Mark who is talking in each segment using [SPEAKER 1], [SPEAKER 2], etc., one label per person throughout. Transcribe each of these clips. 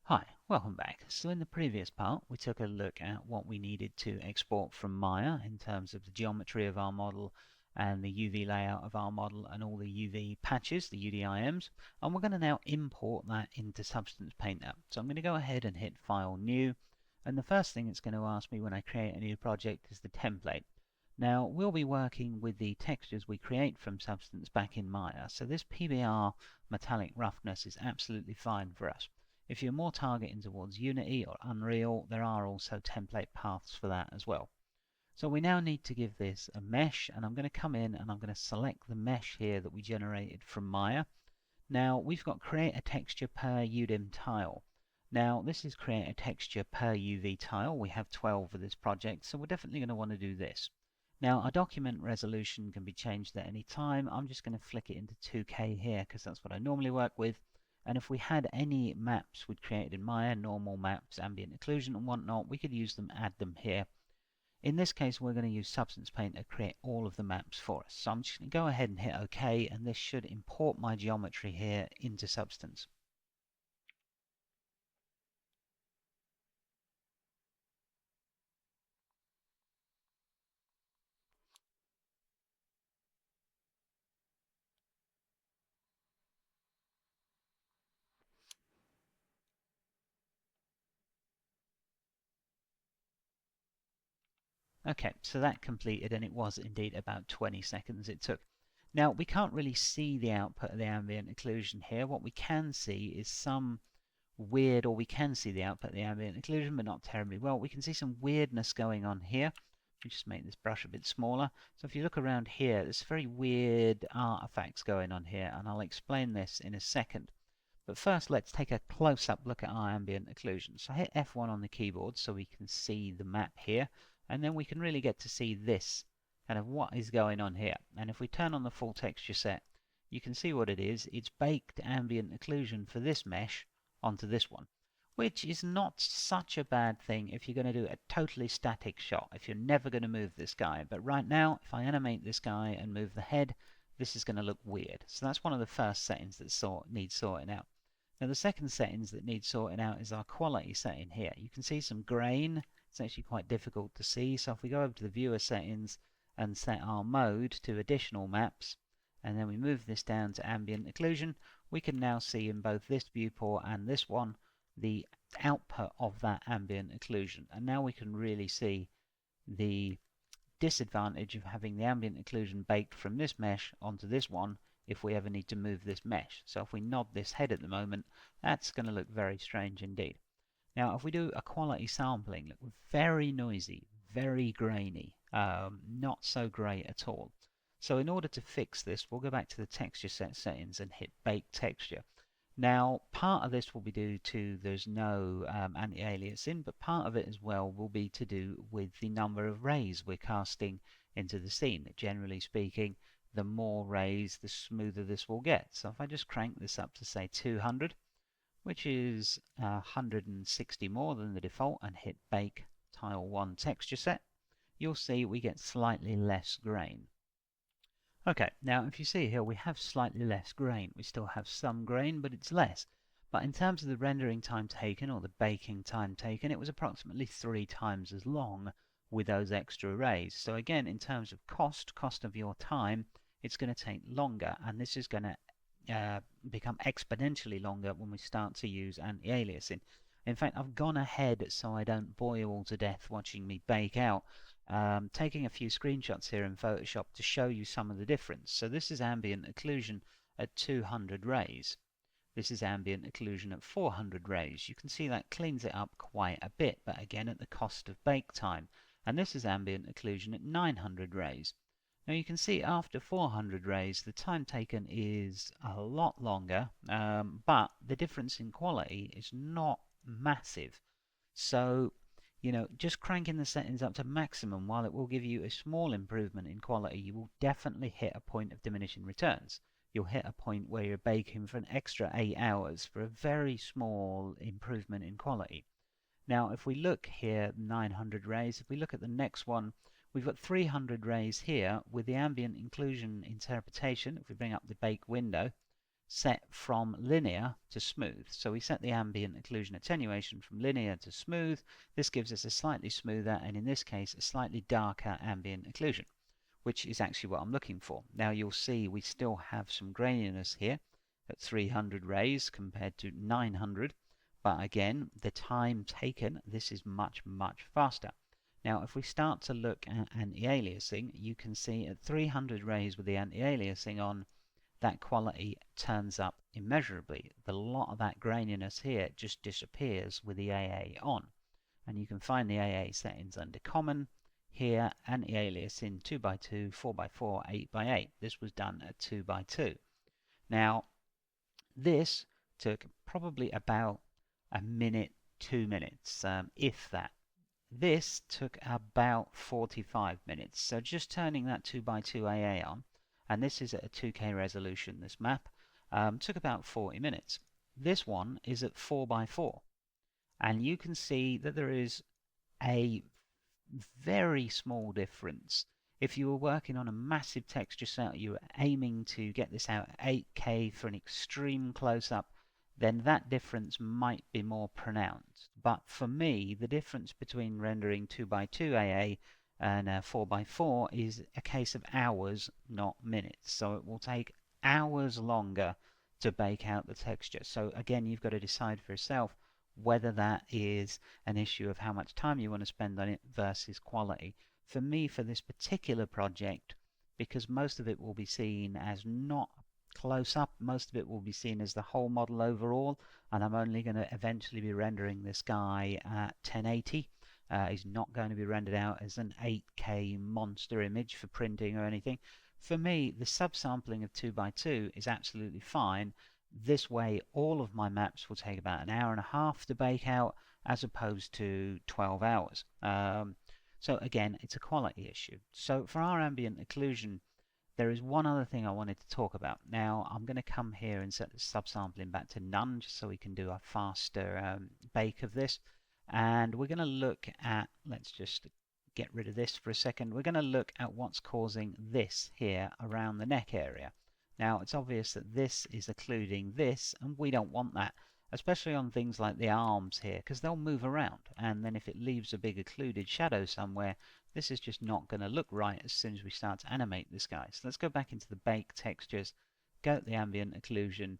[SPEAKER 1] Hi, welcome back. So in the previous part, we took a look at what we needed to export from Maya in terms of the geometry of our model and the UV layout of our model and all the UV patches, the UDIMs, and we're going to now import that into Substance Painter. So I'm going to go ahead and hit File, New, and the first thing it's going to ask me when I create a new project is the template. Now, we'll be working with the textures we create from Substance back in Maya, so this PBR metallic roughness is absolutely fine for us. If you're more targeting towards Unity or Unreal, there are also template paths for that as well. So we now need to give this a mesh, and I'm going to come in and I'm going to select the mesh here that we generated from Maya. Now we've got create a texture per UDIM tile. Now this is create a texture per UV tile. We have 12 for this project, so we're definitely going to want to do this. Now our document resolution can be changed at any time. I'm just going to flick it into 2K here because that's what I normally work with. And if we had any maps we'd created in Maya, normal maps, ambient occlusion and whatnot, we could use them, add them here. In this case, we're going to use Substance Painter to create all of the maps for us. So I'm just going to go ahead and hit OK, and this should import my geometry here into Substance. Okay, so that completed, and it was indeed about 20 seconds it took. Now, we can't really see the output of the ambient occlusion here. What we can see is some weird, or we can see the output of the ambient occlusion, but not terribly well. We can see some weirdness going on here. Let me just make this brush a bit smaller. So if you look around here, there's very weird artifacts going on here, and I'll explain this in a second. But first, let's take a close-up look at our ambient occlusion. So hit F1 on the keyboard so we can see the map here, and then we can really get to see this, kind of what is going on here. And if we turn on the full texture set, you can see what it is. It's baked ambient occlusion for this mesh onto this one, which is not such a bad thing if you're going to do a totally static shot, if you're never going to move this guy. But right now, if I animate this guy and move the head, this is going to look weird. So that's one of the first settings that needs sorting out. Now the second settings that need sorting out is our quality setting here. You can see some grain. It's actually quite difficult to see. So if we go over to the viewer settings and set our mode to additional maps, and then we move this down to ambient occlusion, we can now see in both this viewport and this one the output of that ambient occlusion. And now we can really see the disadvantage of having the ambient occlusion baked from this mesh onto this one if we ever need to move this mesh. So if we nod this head at the moment, that's going to look very strange indeed. Now if we do a quality sampling, look, very noisy, very grainy, not so great at all. So in order to fix this, we'll go back to the texture set settings and hit bake texture. Now part of this will be due to there's no anti-aliasing, but part of it as well will be to do with the number of rays we're casting into the scene. Generally speaking, the more rays, the smoother this will get. So if I just crank this up to say 200, which is 160 more than the default, and hit bake tile 1 texture set, you'll see we get slightly less grain. Okay, now if you see here we have slightly less grain. We still have some grain, but it's less. But in terms of the rendering time taken, or the baking time taken, it was approximately 3 times as long with those extra rays. So again, in terms of cost of your time, it's going to take longer, and this is going to become exponentially longer when we start to use anti-aliasing. In fact, I've gone ahead so I don't bore you all to death watching me bake out, taking a few screenshots here in Photoshop to show you some of the difference. So this is ambient occlusion at 200 rays. This is ambient occlusion at 400 rays. You can see that cleans it up quite a bit, but again at the cost of bake time. And this is ambient occlusion at 900 rays. Now you can see after 400 rays the time taken is a lot longer, but the difference in quality is not massive. So, you know, just cranking the settings up to maximum, while it will give you a small improvement in quality, you will definitely hit a point of diminishing returns. You'll hit a point where you're baking for an extra 8 hours for a very small improvement in quality. Now if we look here, 900 rays, if we look at the next one, we've got 300 rays here with the ambient occlusion interpretation. If we bring up the bake window, set from linear to smooth. So we set the ambient occlusion attenuation from linear to smooth. This gives us a slightly smoother, and in this case, a slightly darker ambient occlusion, which is actually what I'm looking for. Now you'll see we still have some graininess here at 300 rays compared to 900, but again, the time taken, this is much, much faster. Now, if we start to look at anti-aliasing, you can see at 300 rays with the anti-aliasing on, that quality turns up immeasurably. A lot of that graininess here just disappears with the AA on. And you can find the AA settings under Common. Here, anti-aliasing 2x2, 4x4, 8x8. This was done at 2x2. Now, this took probably about a minute, 2 minutes, if that. This took about 45 minutes. So just turning that 2x2 AA on, and this is at a 2K resolution, this map, took about 40 minutes. This one is at 4x4, and you can see that there is a very small difference. If you were working on a massive texture set, you were aiming to get this out at 8K for an extreme close-up, then that difference might be more pronounced. But for me, the difference between rendering 2x2 AA and 4x4 is a case of hours, not minutes. So it will take hours longer to bake out the texture. So again, you've got to decide for yourself whether that is an issue of how much time you want to spend on it versus quality. For me, for this particular project, because most of it will be seen as not close up, most of it will be seen as the whole model overall, and I'm only going to eventually be rendering this guy at 1080. He's not going to be rendered out as an 8K monster image for printing or anything. For me, the subsampling of 2x2 is absolutely fine. This way, all of my maps will take about an hour and a half to bake out, as opposed to 12 hours. So again, it's a quality issue. So for our ambient occlusion, there is one other thing I wanted to talk about. Now, I'm going to come here and set the subsampling back to none, just so we can do a faster bake of this. And we're going to look at, let's just get rid of this for a second. We're going to look at what's causing this here around the neck area. Now, it's obvious that this is occluding this, and we don't want that, especially on things like the arms here, because they'll move around, and then if it leaves a big occluded shadow somewhere, this is just not going to look right as soon as we start to animate this guy. So let's go back into the bake textures, go to the ambient occlusion.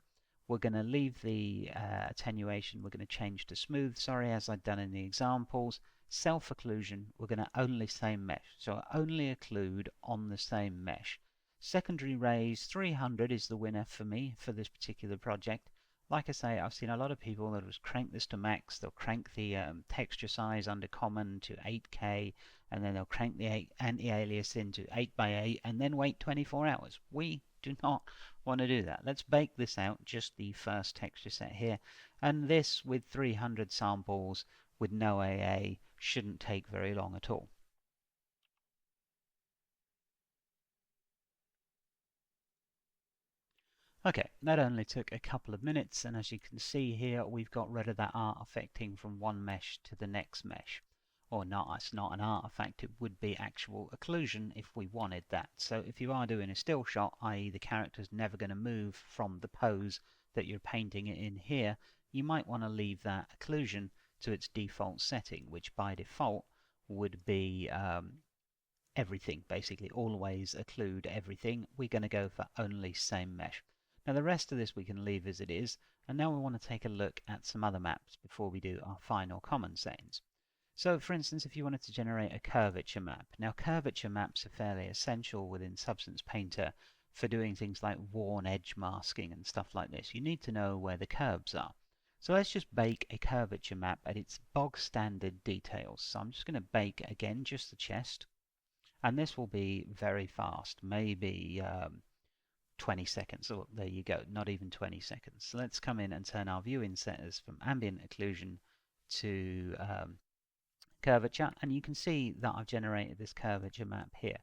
[SPEAKER 1] We're going to leave the attenuation, we're going to change to smooth, sorry, as I've done in the examples. Self occlusion, we're going to only same mesh, so only occlude on the same mesh. Secondary rays, 300 is the winner for me for this particular project. Like I say, I've seen a lot of people that will crank this to max, they'll crank the texture size under common to 8K, and then they'll crank the anti-alias into 8x8, and then wait 24 hours. We do not want to do that. Let's bake this out, just the first texture set here, and this with 300 samples with no AA shouldn't take very long at all. Okay, that only took a couple of minutes, and as you can see here, we've got rid of that artifacting from one mesh to the next mesh. Or not, it's not an artifact, it would be actual occlusion if we wanted that. So if you are doing a still shot, i.e. the character's never going to move from the pose that you're painting it in here, you might want to leave that occlusion to its default setting, which by default would be everything, basically, always occlude everything. We're going to go for only same mesh. Now the rest of this we can leave as it is, and now we want to take a look at some other maps before we do our final common settings. So for instance, if you wanted to generate a curvature map, now curvature maps are fairly essential within Substance Painter for doing things like worn edge masking and stuff like this. You need to know where the curves are. So let's just bake a curvature map at its bog standard details. So I'm just going to bake again just the chest, and this will be very fast, maybe 20 seconds. Oh, there you go, not even 20 seconds. So let's come in and turn our viewing setters from ambient occlusion to curvature, and you can see that I've generated this curvature map here.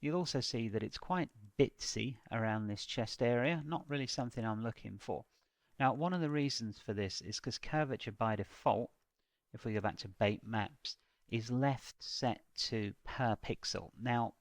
[SPEAKER 1] You'll also see that it's quite bitsy around this chest area, not really something I'm looking for. Now, one of the reasons for this is because curvature by default, if we go back to bake maps, is left set to per pixel. Now,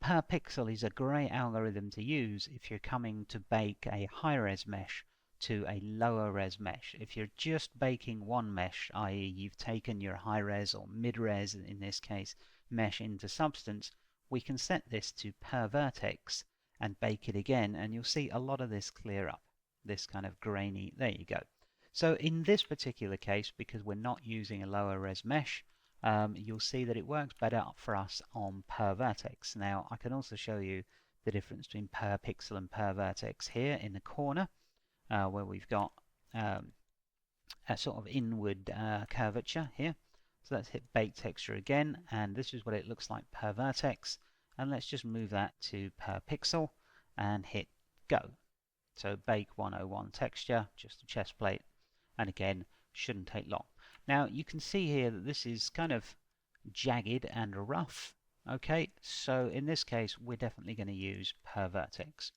[SPEAKER 1] per pixel is a great algorithm to use if you're coming to bake a high-res mesh to a lower res mesh. If you're just baking one mesh, i.e. you've taken your high-res or mid-res, in this case, mesh into Substance, we can set this to per vertex and bake it again, and you'll see a lot of this clear up. This kind of grainy, there you go. So in this particular case, because we're not using a lower res mesh, you'll see that it works better for us on per vertex. Now, I can also show you the difference between per pixel and per vertex here in the corner, where we've got a sort of inward curvature here. So let's hit bake texture again, and this is what it looks like per vertex. And let's just move that to per pixel and hit go. So bake 101 texture, just a chest plate, and again, shouldn't take long. Now you can see here that this is kind of jagged and rough. Okay, so in this case, we're definitely going to use per vertex.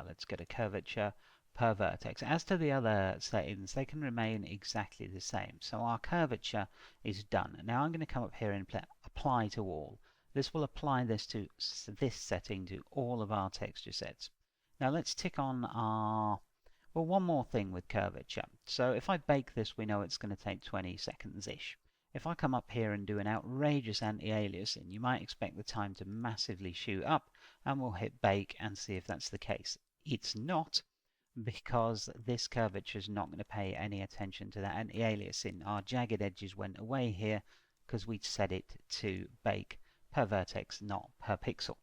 [SPEAKER 1] Let's get a curvature per vertex. As to the other settings, they can remain exactly the same. So our curvature is done. Now I'm going to come up here and apply to all. This will apply this to this setting to all of our texture sets. Now let's tick on our, well, one more thing with curvature. So if I bake this, we know it's going to take 20 seconds-ish. If I come up here and do an outrageous anti-aliasing, you might expect the time to massively shoot up, and we'll hit bake and see if that's the case. It's not, because this curvature is not going to pay any attention to that anti-aliasing. Our jagged edges went away here because we'd set it to bake per vertex, not per pixel.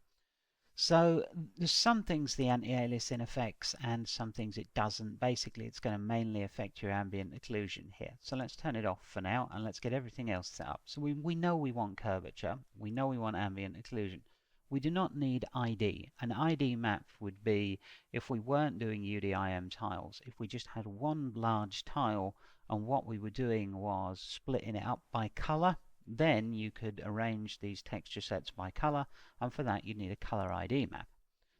[SPEAKER 1] So there's some things the anti-aliasing affects and some things it doesn't. Basically, it's going to mainly affect your ambient occlusion here. So let's turn it off for now and let's get everything else set up. So we know we want curvature, we know we want ambient occlusion. We do not need ID. An ID map would be if we weren't doing UDIM tiles, if we just had one large tile and what we were doing was splitting it up by color, then you could arrange these texture sets by color, and for that you'd need a color ID map.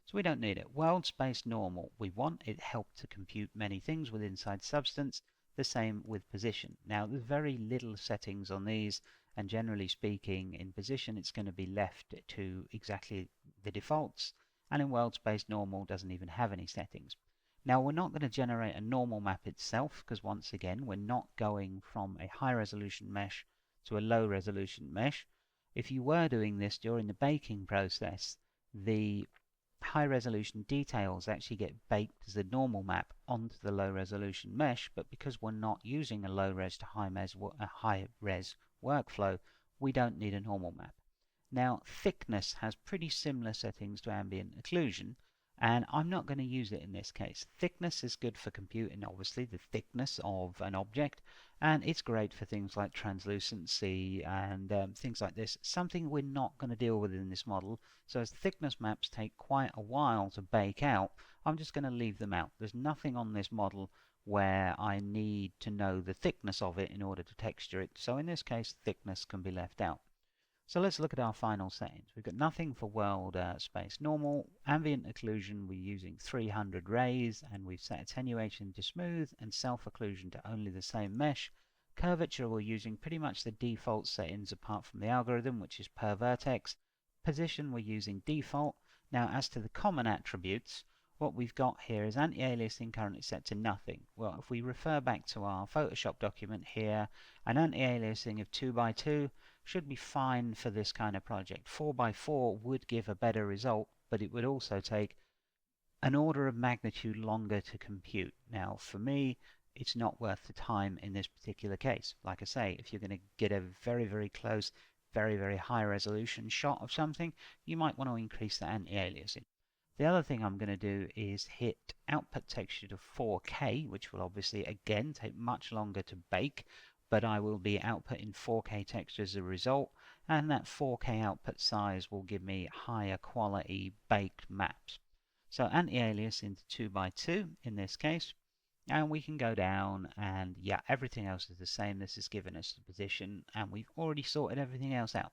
[SPEAKER 1] So we don't need it. World space normal we want. It helped to compute many things with inside Substance. The same with position. Now there's very little settings on these, and generally speaking in position it's going to be left to exactly the defaults, and in world space normal doesn't even have any settings. Now we're not going to generate a normal map itself, because once again we're not going from a high resolution mesh to a low resolution mesh. If you were doing this during the baking process, the high resolution details actually get baked as a normal map onto the low resolution mesh, but because we're not using a low res to high res workflow, we don't need a normal map. Now thickness has pretty similar settings to ambient occlusion, and I'm not going to use it in this case. Thickness is good for computing, obviously, the thickness of an object, and it's great for things like translucency and things like this, something we're not going to deal with in this model. So as thickness maps take quite a while to bake out, I'm just going to leave them out. There's nothing on this model where I need to know the thickness of it in order to texture it, so in this case thickness can be left out. So let's look at our final settings. We've got nothing for world space normal. Ambient occlusion, we're using 300 rays, and we've set attenuation to smooth and self-occlusion to only the same mesh. Curvature, we're using pretty much the default settings apart from the algorithm, which is per vertex. Position, we're using default. Now as to the common attributes, what we've got here is anti-aliasing currently set to nothing. Well, if we refer back to our Photoshop document here, an anti-aliasing of 2x2 should be fine for this kind of project. 4x4 would give a better result, but it would also take an order of magnitude longer to compute. Now, for me, it's not worth the time in this particular case. Like I say, if you're going to get a very, very close, very, very high resolution shot of something, you might want to increase the anti-aliasing. The other thing I'm going to do is hit output texture to 4K, which will obviously again take much longer to bake, but I will be outputting 4K texture as a result, and that 4K output size will give me higher quality baked maps. So anti-alias into 2x2 in this case, and we can go down, and yeah, everything else is the same. This has given us the position, and we've already sorted everything else out.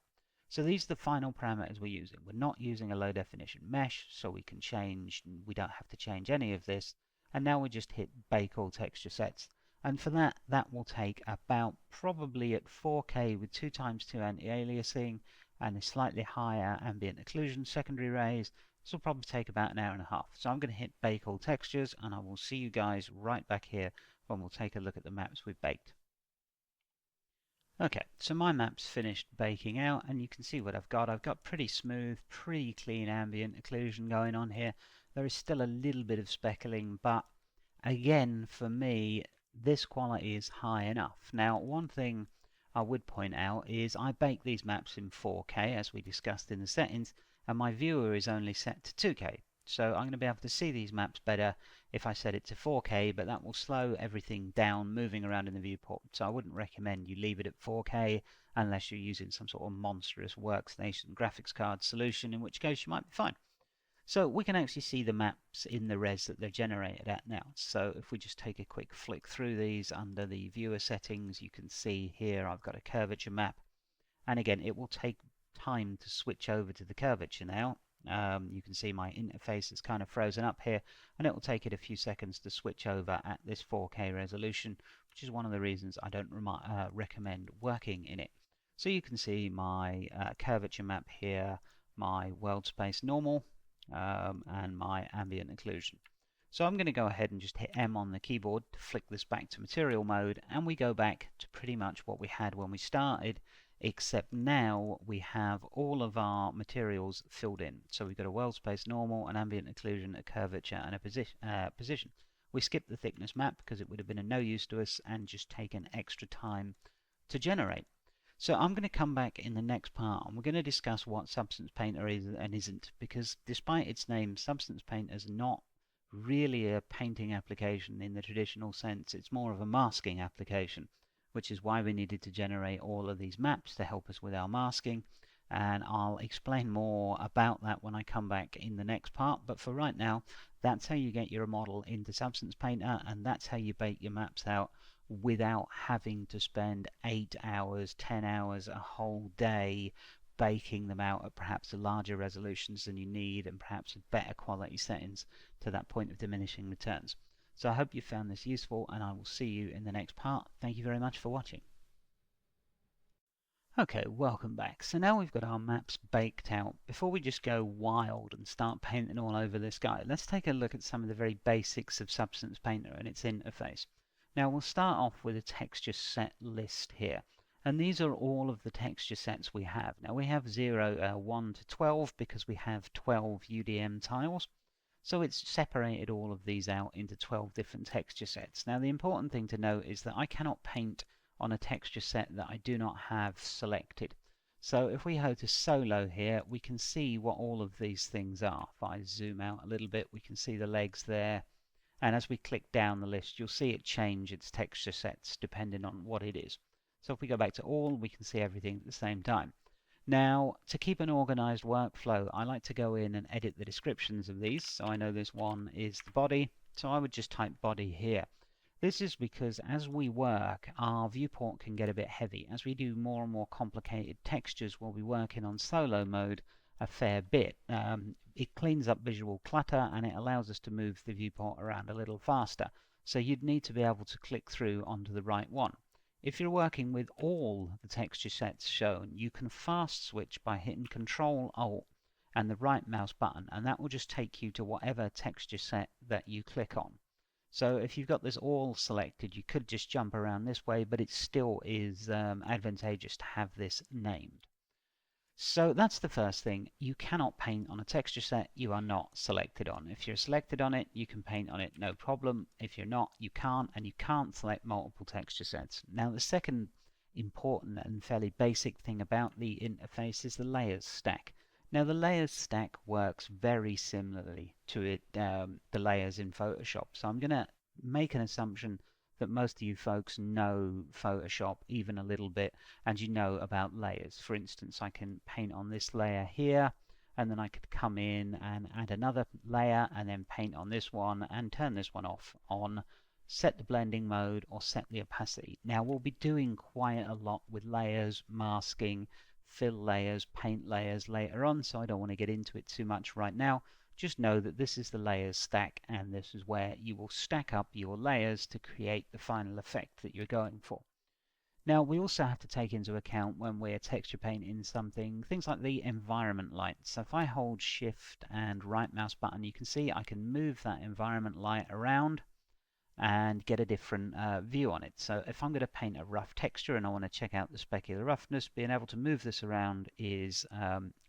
[SPEAKER 1] So these are the final parameters we're using. We're not using a low definition mesh, so we can change, we don't have to change any of this. And now we just hit bake all texture sets. And for that will take about, probably at 4K with 2x2 anti-aliasing, and a slightly higher ambient occlusion secondary rays. This will probably take about an hour and a half. So I'm going to hit bake all textures, and I will see you guys right back here when we'll take a look at the maps we've baked. Okay, so my map's finished baking out, and you can see what I've got. I've got pretty smooth, pretty clean ambient occlusion going on here. There is still a little bit of speckling, but again, for me, this quality is high enough. Now, one thing I would point out is I bake these maps in 4K, as we discussed in the settings, and my viewer is only set to 2K. So I'm going to be able to see these maps better if I set it to 4K, but that will slow everything down moving around in the viewport. So I wouldn't recommend you leave it at 4K unless you're using some sort of monstrous workstation graphics card solution, in which case you might be fine. So we can actually see the maps in the res that they're generated at now. So if we just take a quick flick through these under the viewer settings, you can see here I've got a curvature map. And again, it will take time to switch over to the curvature now. You can see my interface is kind of frozen up here, and it will take it a few seconds to switch over at this 4K resolution, which is one of the reasons I don't recommend working in it. So you can see my curvature map here, my world space normal, and my ambient occlusion. So I'm going to go ahead and just hit M on the keyboard to flick this back to material mode, and we go back to pretty much what we had when we started, except now we have all of our materials filled in. So we've got a world space normal, an ambient occlusion, a curvature, and a position. We skipped the thickness map because it would have been of no use to us and just taken extra time to generate. So I'm going to come back in the next part and we're going to discuss what Substance Painter is and isn't, because despite its name, Substance Painter is not really a painting application in the traditional sense. It's more of a masking application, which is why we needed to generate all of these maps to help us with our masking, and I'll explain more about that when I come back in the next part. But for right now, that's how you get your model into Substance Painter, and that's how you bake your maps out without having to spend 8 hours, 10 hours, a whole day baking them out at perhaps larger resolutions than you need and perhaps better quality settings to that point of diminishing returns. So I hope you found this useful, and I will see you in the next part. Thank you very much for watching. Okay, welcome back. So now we've got our maps baked out. Before we just go wild and start painting all over this guy, let's take a look at some of the very basics of Substance Painter and its interface. Now we'll start off with a texture set list here. And these are all of the texture sets we have. Now we have 1 to 12 because we have 12 UDM tiles. So it's separated all of these out into 12 different texture sets. Now the important thing to note is that I cannot paint on a texture set that I do not have selected. So if we go to solo here, we can see what all of these things are. If I zoom out a little bit, we can see the legs there. And as we click down the list, you'll see it change its texture sets depending on what it is. So if we go back to all, we can see everything at the same time. Now, to keep an organized workflow, I like to go in and edit the descriptions of these. So I know this one is the body, so I would just type body here. This is because as we work, our viewport can get a bit heavy. As we do more and more complicated textures, we'll be working on solo mode a fair bit. It cleans up visual clutter and it allows us to move the viewport around a little faster. So you'd need to be able to click through onto the right one. If you're working with all the texture sets shown, you can fast switch by hitting Control Alt and the right mouse button, and that will just take you to whatever texture set that you click on. So if you've got this all selected, you could just jump around this way, but it still is advantageous to have this named. So that's the first thing. You cannot paint on a texture set you are not selected on. If you're selected on it, you can paint on it, no problem. If you're not, you can't, and you can't select multiple texture sets. Now the second important and fairly basic thing about the interface is the layers stack. Now the layers stack works very similarly to the layers in Photoshop. So I'm going to make an assumption that most of you folks know Photoshop even a little bit, and you know about layers. For instance, I can paint on this layer here, and then I could come in and add another layer, and then paint on this one, and turn this one off, on, set the blending mode, or set the opacity. Now we'll be doing quite a lot with layers, masking, fill layers, paint layers later on, so I don't want to get into it too much right now. Just know that this is the layers stack, and this is where you will stack up your layers to create the final effect that you're going for. Now, we also have to take into account when we're texture painting something, things like the environment light. So if I hold Shift and right mouse button, you can see I can move that environment light around and get a different view on it. So if I'm going to paint a rough texture and I want to check out the specular roughness, being able to move this around is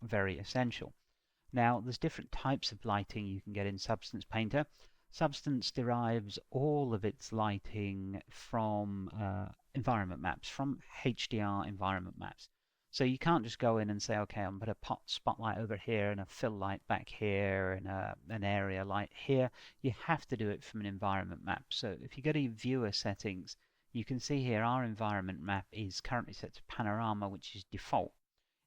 [SPEAKER 1] very essential. Now, there's different types of lighting you can get in Substance Painter. Substance derives all of its lighting from environment maps, from HDR environment maps. So you can't just go in and say, okay, I'm going to put a spotlight over here and a fill light back here and an area light here. You have to do it from an environment map. So if you go to viewer settings, you can see here our environment map is currently set to panorama, which is default.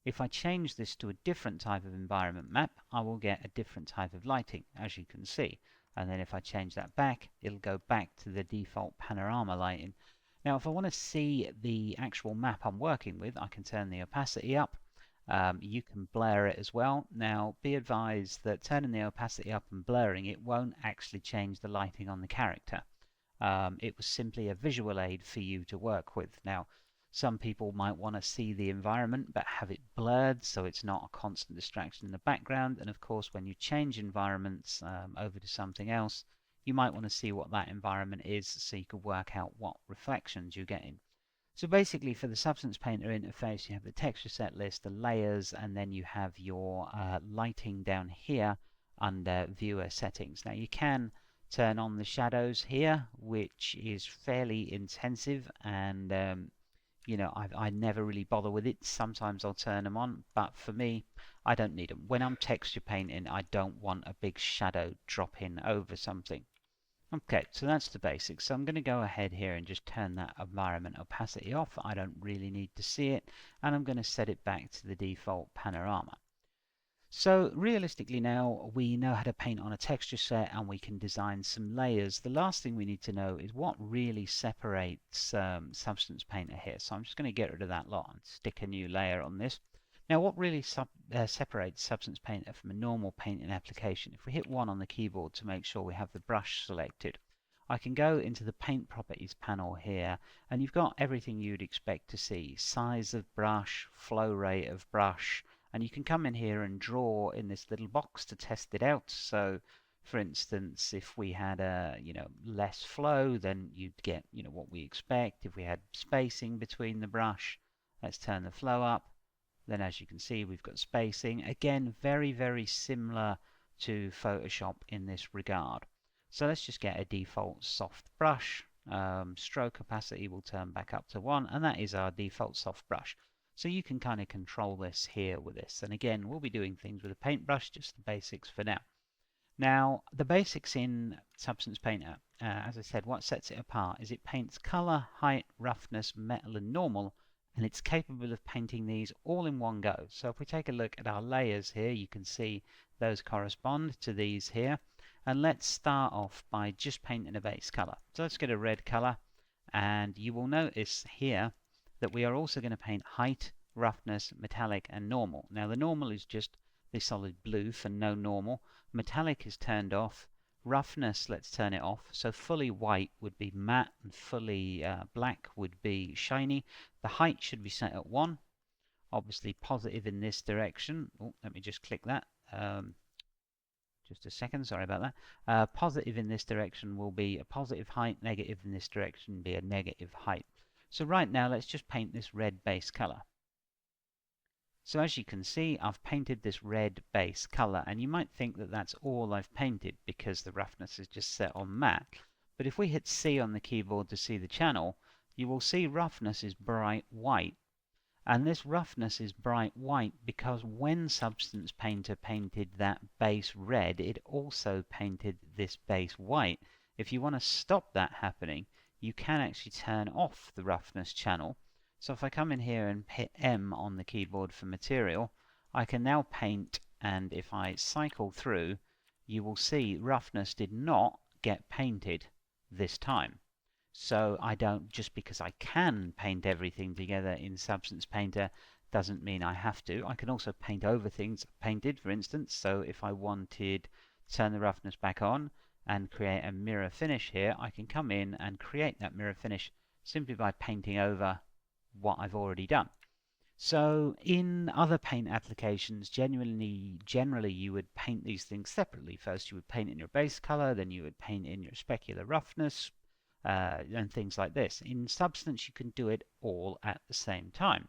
[SPEAKER 1] If I change this to a different type of environment map, I will get a different type of lighting, as you can see. And then if I change that back, it'll go back to the default panorama lighting. Now, if I want to see the actual map I'm working with, I can turn the opacity up. You can blur it as well. Now, be advised that turning the opacity up and blurring it won't actually change the lighting on the character. It was simply a visual aid for you to work with. Now, some people might want to see the environment but have it blurred so it's not a constant distraction in the background. And of course, when you change environments over to something else, you might want to see what that environment is so you can work out what reflections you're getting. So basically, for the Substance Painter interface, you have the texture set list, the layers, and then you have your lighting down here under viewer settings. Now you can turn on the shadows here, which is fairly intensive, and you know, I never really bother with it. Sometimes I'll turn them on, but for me, I don't need them. When I'm texture painting, I don't want a big shadow dropping over something. Okay, so that's the basics. So I'm going to go ahead here and just turn that environment opacity off. I don't really need to see it, and I'm going to set it back to the default panorama. So realistically now, we know how to paint on a texture set and we can design some layers. The last thing we need to know is what really separates Substance Painter here. So I'm just going to get rid of that lot and stick a new layer on this. Now what really separates Substance Painter from a normal painting application, if we hit 1 on the keyboard to make sure we have the brush selected, I can go into the Paint Properties panel here, and you've got everything you'd expect to see. Size of brush, flow rate of brush, and you can come in here and draw in this little box to test it out. So for instance, if we had a less flow, then you'd get what we expect. If we had spacing between the brush, let's turn the flow up. Then as you can see, we've got spacing. Again, very similar to Photoshop in this regard. So let's just get a default soft brush. Stroke opacity will turn back up to 1, and that is our default soft brush. So you can kind of control this here with this. And again, we'll be doing things with a paintbrush, just the basics for now. Now, the basics in Substance Painter, as I said, what sets it apart is it paints color, height, roughness, metal, and normal, and it's capable of painting these all in one go. So if we take a look at our layers here, you can see those correspond to these here. And let's start off by just painting a base color. So let's get a red color, and you will notice here that we are also going to paint height, roughness, metallic, and normal. Now the normal is just the solid blue for no normal. Metallic is turned off. Roughness, let's turn it off. So fully white would be matte, and fully black would be shiny. The height should be set at 1. Obviously positive in this direction. Oh, let me just click that. Just a second, sorry about that. Positive in this direction will be a positive height, negative in this direction will be a negative height. So right now, let's just paint this red base color. So as you can see, I've painted this red base color, and you might think that that's all I've painted because the roughness is just set on matte. But if we hit C on the keyboard to see the channel, you will see roughness is bright white. And this roughness is bright white because when Substance Painter painted that base red, it also painted this base white. If you want to stop that happening, you can actually turn off the roughness channel. So if I come in here and hit M on the keyboard for material, I can now paint, and if I cycle through, you will see roughness did not get painted this time. So I don't, just because I can paint everything together in Substance Painter doesn't mean I have to. I can also paint over things painted, for instance. So if I wanted to turn the roughness back on and create a mirror finish here, I can come in and create that mirror finish simply by painting over what I've already done. So in other paint applications, generally you would paint these things separately. First you would paint in your base color, then you would paint in your specular roughness, and things like this. In Substance, you can do it all at the same time.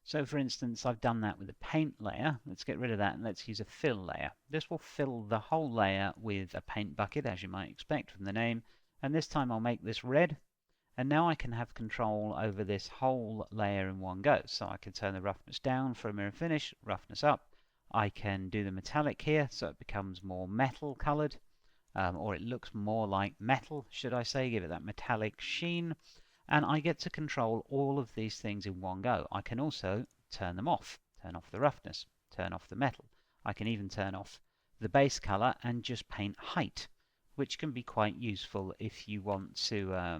[SPEAKER 1] So for instance, I've done that with a paint layer. Let's get rid of that and let's use a fill layer. This will fill the whole layer with a paint bucket, as you might expect from the name. And this time I'll make this red. And now I can have control over this whole layer in one go. So I can turn the roughness down for a mirror finish, roughness up. I can do the metallic here so it becomes more metal colored. Or it looks more like metal, should I say, give it that metallic sheen. And I get to control all of these things in one go. I can also turn them off, turn off the roughness, turn off the metal. I can even turn off the base color and just paint height, which can be quite useful if you want to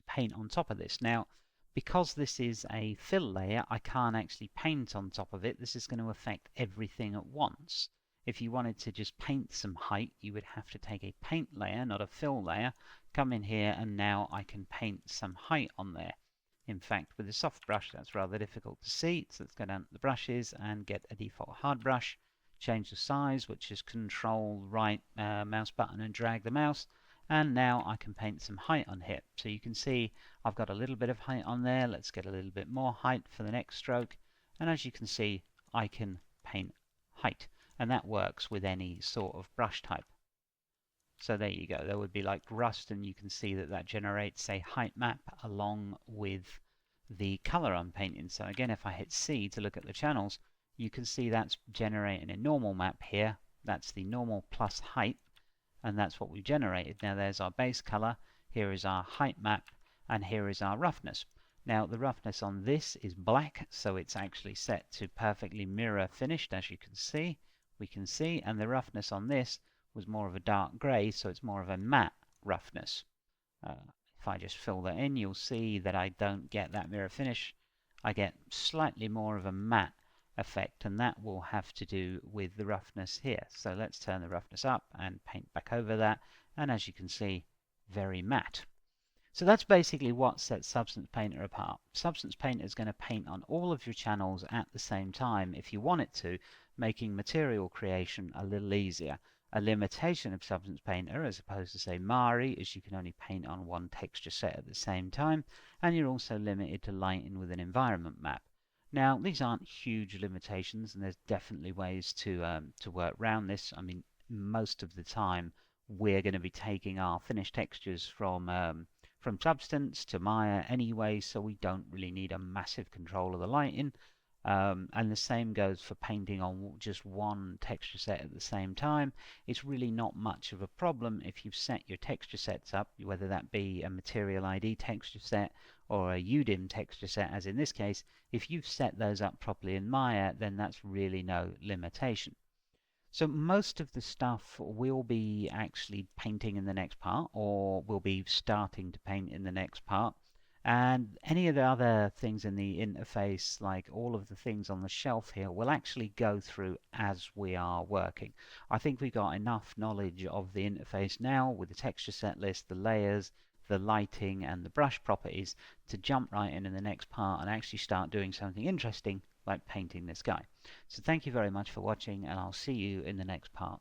[SPEAKER 1] paint on top of this. Now, because this is a fill layer, I can't actually paint on top of it. This is going to affect everything at once. If you wanted to just paint some height, you would have to take a paint layer, not a fill layer, come in here, and now I can paint some height on there. In fact, with a soft brush, that's rather difficult to see. So let's go down to the brushes and get a default hard brush, change the size, which is Control right mouse button and drag the mouse. And now I can paint some height on here. So you can see I've got a little bit of height on there. Let's get a little bit more height for the next stroke. And as you can see, I can paint height. And that works with any sort of brush type. So there you go. There would be like rust, and you can see that that generates a height map along with the color I'm painting. So again, if I hit C to look at the channels, you can see that's generating a normal map here. That's the normal plus height, and that's what we've generated. Now there's our base color, here is our height map, and here is our roughness. Now the roughness on this is black, so it's actually set to perfectly mirror finished, as you can see. We can see, and the roughness on this was more of a dark grey, so it's more of a matte roughness. If I just fill that in, you'll see that I don't get that mirror finish. I get slightly more of a matte effect, and that will have to do with the roughness here. So let's turn the roughness up and paint back over that, and as you can see, very matte. So that's basically what sets Substance Painter apart. Substance Painter is going to paint on all of your channels at the same time if you want it to, making material creation a little easier. A limitation of Substance Painter, as opposed to say Mari, is you can only paint on one texture set at the same time, and you're also limited to lighting with an environment map. Now, these aren't huge limitations, and there's definitely ways to work around this. I mean, most of the time, we're going to be taking our finished textures from Substance to Maya anyway, so we don't really need a massive control of the lighting. And the same goes for painting on just one texture set at the same time. It's really not much of a problem if you've set your texture sets up, whether that be a Material ID texture set or a UDIM texture set, as in this case. If you've set those up properly in Maya, then that's really no limitation. So most of the stuff we'll be actually painting in the next part, or we'll be starting to paint in the next part. And any of the other things in the interface, like all of the things on the shelf here, we'll actually go through as we are working. I think we've got enough knowledge of the interface now with the texture set list, the layers, the lighting, and the brush properties to jump right in the next part and actually start doing something interesting like painting this guy. So thank you very much for watching, and I'll see you in the next part.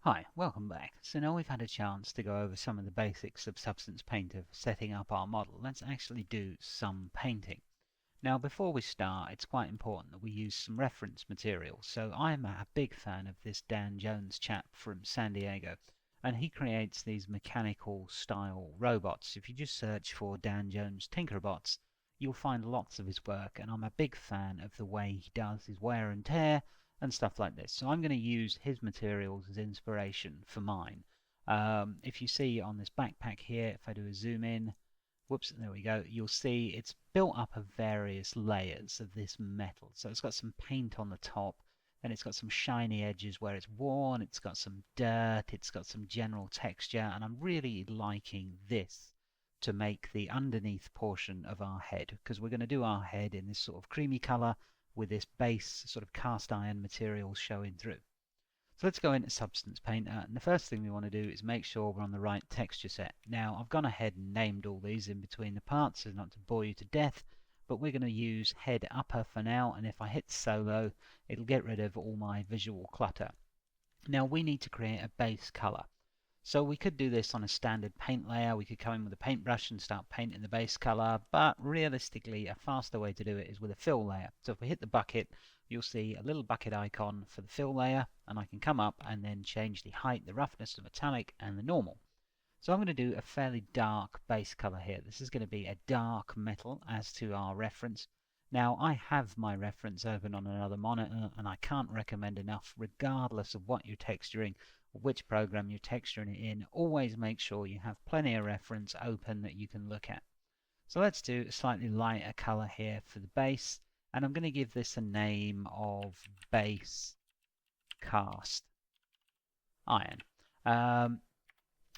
[SPEAKER 1] Hi, welcome back. So now we've had a chance to go over some of the basics of Substance Painter for setting up our model. Let's actually do some painting. Now before we start, it's quite important that we use some reference material. So I'm a big fan of this Dan Jones chap from San Diego, and he creates these mechanical style robots. If you just search for Dan Jones Tinkerbots, you'll find lots of his work, and I'm a big fan of the way he does his wear and tear and stuff like this. So I'm going to use his materials as inspiration for mine. If you see on this backpack here, if I do a zoom in, whoops, there we go, you'll see it's built up of various layers of this metal. So it's got some paint on the top, then it's got some shiny edges where it's worn, it's got some dirt, it's got some general texture, and I'm really liking this to make the underneath portion of our head, because we're going to do our head in this sort of creamy color with this base sort of cast iron material showing through. So let's go into Substance Painter, and the first thing we want to do is make sure we're on the right texture set. Now I've gone ahead and named all these in between the parts so not to bore you to death, but we're going to use head upper for now, and if I hit solo it'll get rid of all my visual clutter. Now we need to create a base color. So we could do this on a standard paint layer. We could come in with a paintbrush and start painting the base color, but realistically a faster way to do it is with a fill layer. So if we hit the bucket, you'll see a little bucket icon for the fill layer, and I can come up and then change the height, the roughness, the metallic, and the normal. So I'm going to do a fairly dark base color here. This is going to be a dark metal as to our reference. Now I have my reference open on another monitor, and I can't recommend enough, regardless of what you're texturing, which program you're texturing it in, always make sure you have plenty of reference open that you can look at. So let's do a slightly lighter color here for the base, and I'm going to give this a name of base cast iron.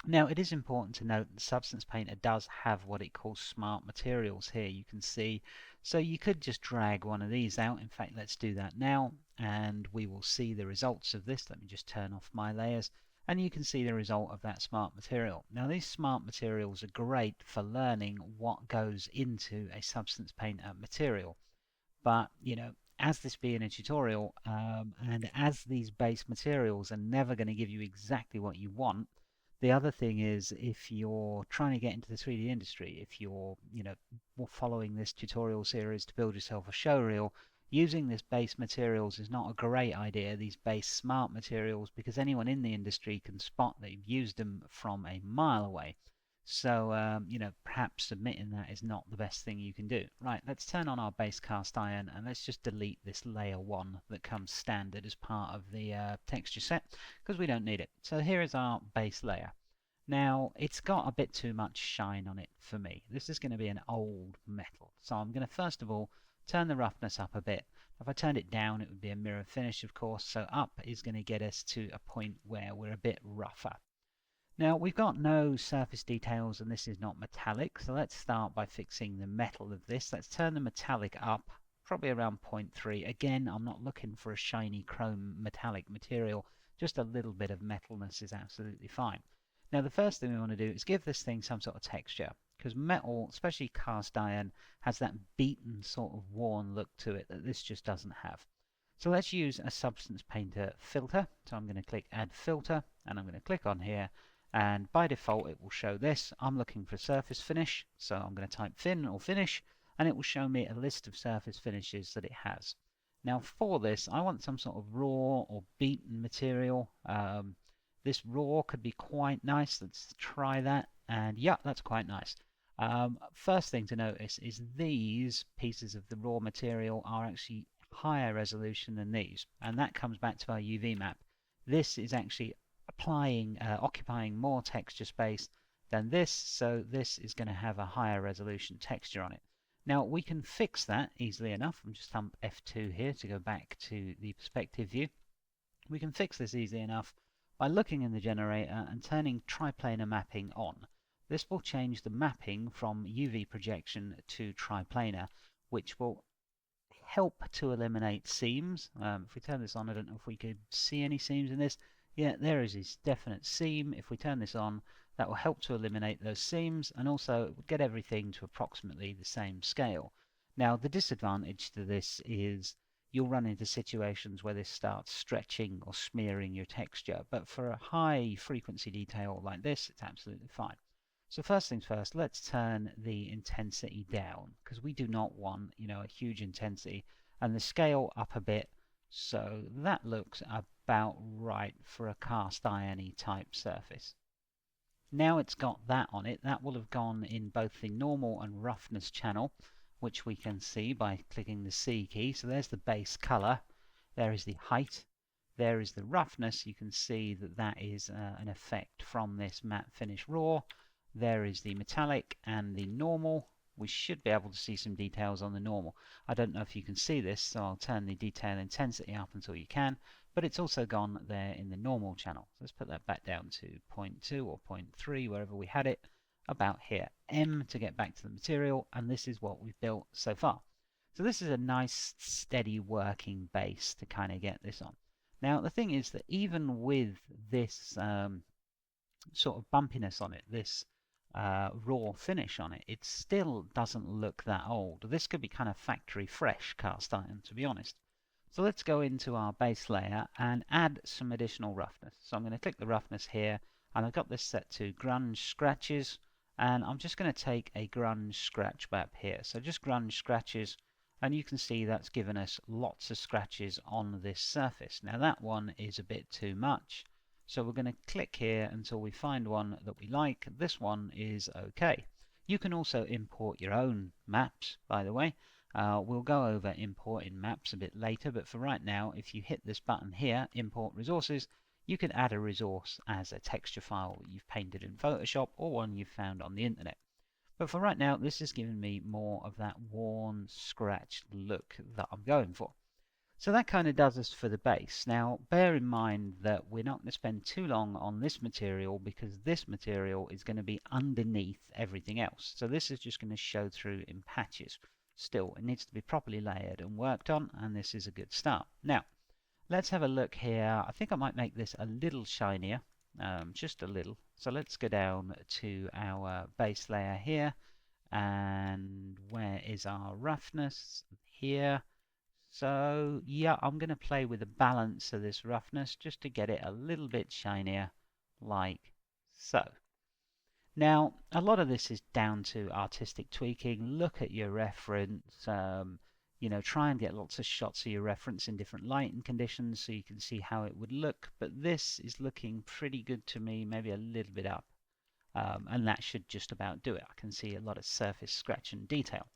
[SPEAKER 1] Now it is important to note that Substance Painter does have what it calls smart materials here, you can see. So you could just drag one of these out. In fact, let's do that now, and we will see the results of this. Let me just turn off my layers, and you can see the result of that smart material. Now these smart materials are great for learning what goes into a Substance Painter material, but as this being a tutorial, and as these base materials are never going to give you exactly what you want, the other thing is, if you're trying to get into the 3D industry, if you're following this tutorial series to build yourself a showreel, using this base materials is not a great idea, these base smart materials, because anyone in the industry can spot that you've used them from a mile away. So, perhaps submitting that is not the best thing you can do. Right, let's turn on our base cast iron, and let's just delete this layer 1 that comes standard as part of the texture set, because we don't need it. So here is our base layer. Now, it's got a bit too much shine on it for me. This is going to be an old metal. So I'm going to first of all turn the roughness up a bit. If I turned it down, it would be a mirror finish, of course, so up is going to get us to a point where we're a bit rougher. Now we've got no surface details and this is not metallic, so let's start by fixing the metal of this. Let's turn the metallic up, probably around 0.3. Again, I'm not looking for a shiny chrome metallic material, just a little bit of metalness is absolutely fine. Now the first thing we want to do is give this thing some sort of texture, because metal, especially cast iron, has that beaten sort of worn look to it that this just doesn't have. So let's use a Substance Painter filter. So I'm going to click Add Filter, and I'm going to click on here, and by default it will show this. I'm looking for surface finish, so I'm going to type thin or finish, and it will show me a list of surface finishes that it has. Now for this, I want some sort of raw or beaten material. This raw could be quite nice. Let's try that, and yeah, that's quite nice. First thing to notice is these pieces of the raw material are actually higher resolution than these, and that comes back to our UV map. This is actually occupying more texture space than this, so this is going to have a higher resolution texture on it. Now we can fix that easily enough. I'm just thump F2 here to go back to the perspective view. We can fix this easily enough by looking in the generator and turning triplanar mapping on. This will change the mapping from UV projection to triplanar, which will help to eliminate seams. If we turn this on, I don't know if we could see any seams in this. Yeah, there is this definite seam. If we turn this on, that will help to eliminate those seams, and also it will get everything to approximately the same scale. Now the disadvantage to this is you'll run into situations where this starts stretching or smearing your texture, but for a high frequency detail like this, it's absolutely fine. So first things first, let's turn the intensity down, because we do not want, a huge intensity, and the scale up a bit, so that looks about right for a cast irony type surface. Now it's got that on it, that will have gone in both the normal and roughness channel, which we can see by clicking the C key. So there's the base color, there is the height, there is the roughness. You can see that that is an effect from this matte finish raw. There is the metallic and the normal. We should be able to see some details on the normal. I don't know if you can see this, so I'll turn the detail intensity up until you can, but it's also gone there in the normal channel. So let's put that back down to 0.2 or 0.3, wherever we had it, about here. M to get back to the material, and this is what we've built so far. So this is a nice, steady working base to kind of get this on. Now the thing is that even with this sort of bumpiness on it, this raw finish on it, it still doesn't look that old. This could be kind of factory fresh cast iron, to be honest. So let's go into our base layer and add some additional roughness. So I'm going to click the roughness here, and I've got this set to grunge scratches, and I'm just going to take a grunge scratch map here. So just grunge scratches, and you can see that's given us lots of scratches on this surface. Now that one is a bit too much, so we're going to click here until we find one that we like. This one is okay. You can also import your own maps, by the way. We'll go over importing maps a bit later, but for right now, if you hit this button here, import resources, you can add a resource as a texture file you've painted in Photoshop or one you've found on the internet. But for right now, this is giving me more of that worn, scratched look that I'm going for. So that kind of does us for the base. Now, bear in mind that we're not going to spend too long on this material because this material is going to be underneath everything else. So this is just going to show through in patches. Still, it needs to be properly layered and worked on, and this is a good start. Now, let's have a look here. I think I might make this a little shinier, just a little. So let's go down to our base layer here, and where is our roughness? Here. So yeah, I'm going to play with the balance of this roughness just to get it a little bit shinier, like so. Now, a lot of this is down to artistic tweaking. Look at your reference, you know, try and get lots of shots of your reference in different lighting conditions so you can see how it would look. But this is looking pretty good to me, maybe a little bit up. And that should just about do it. I can see a lot of surface scratch and detail.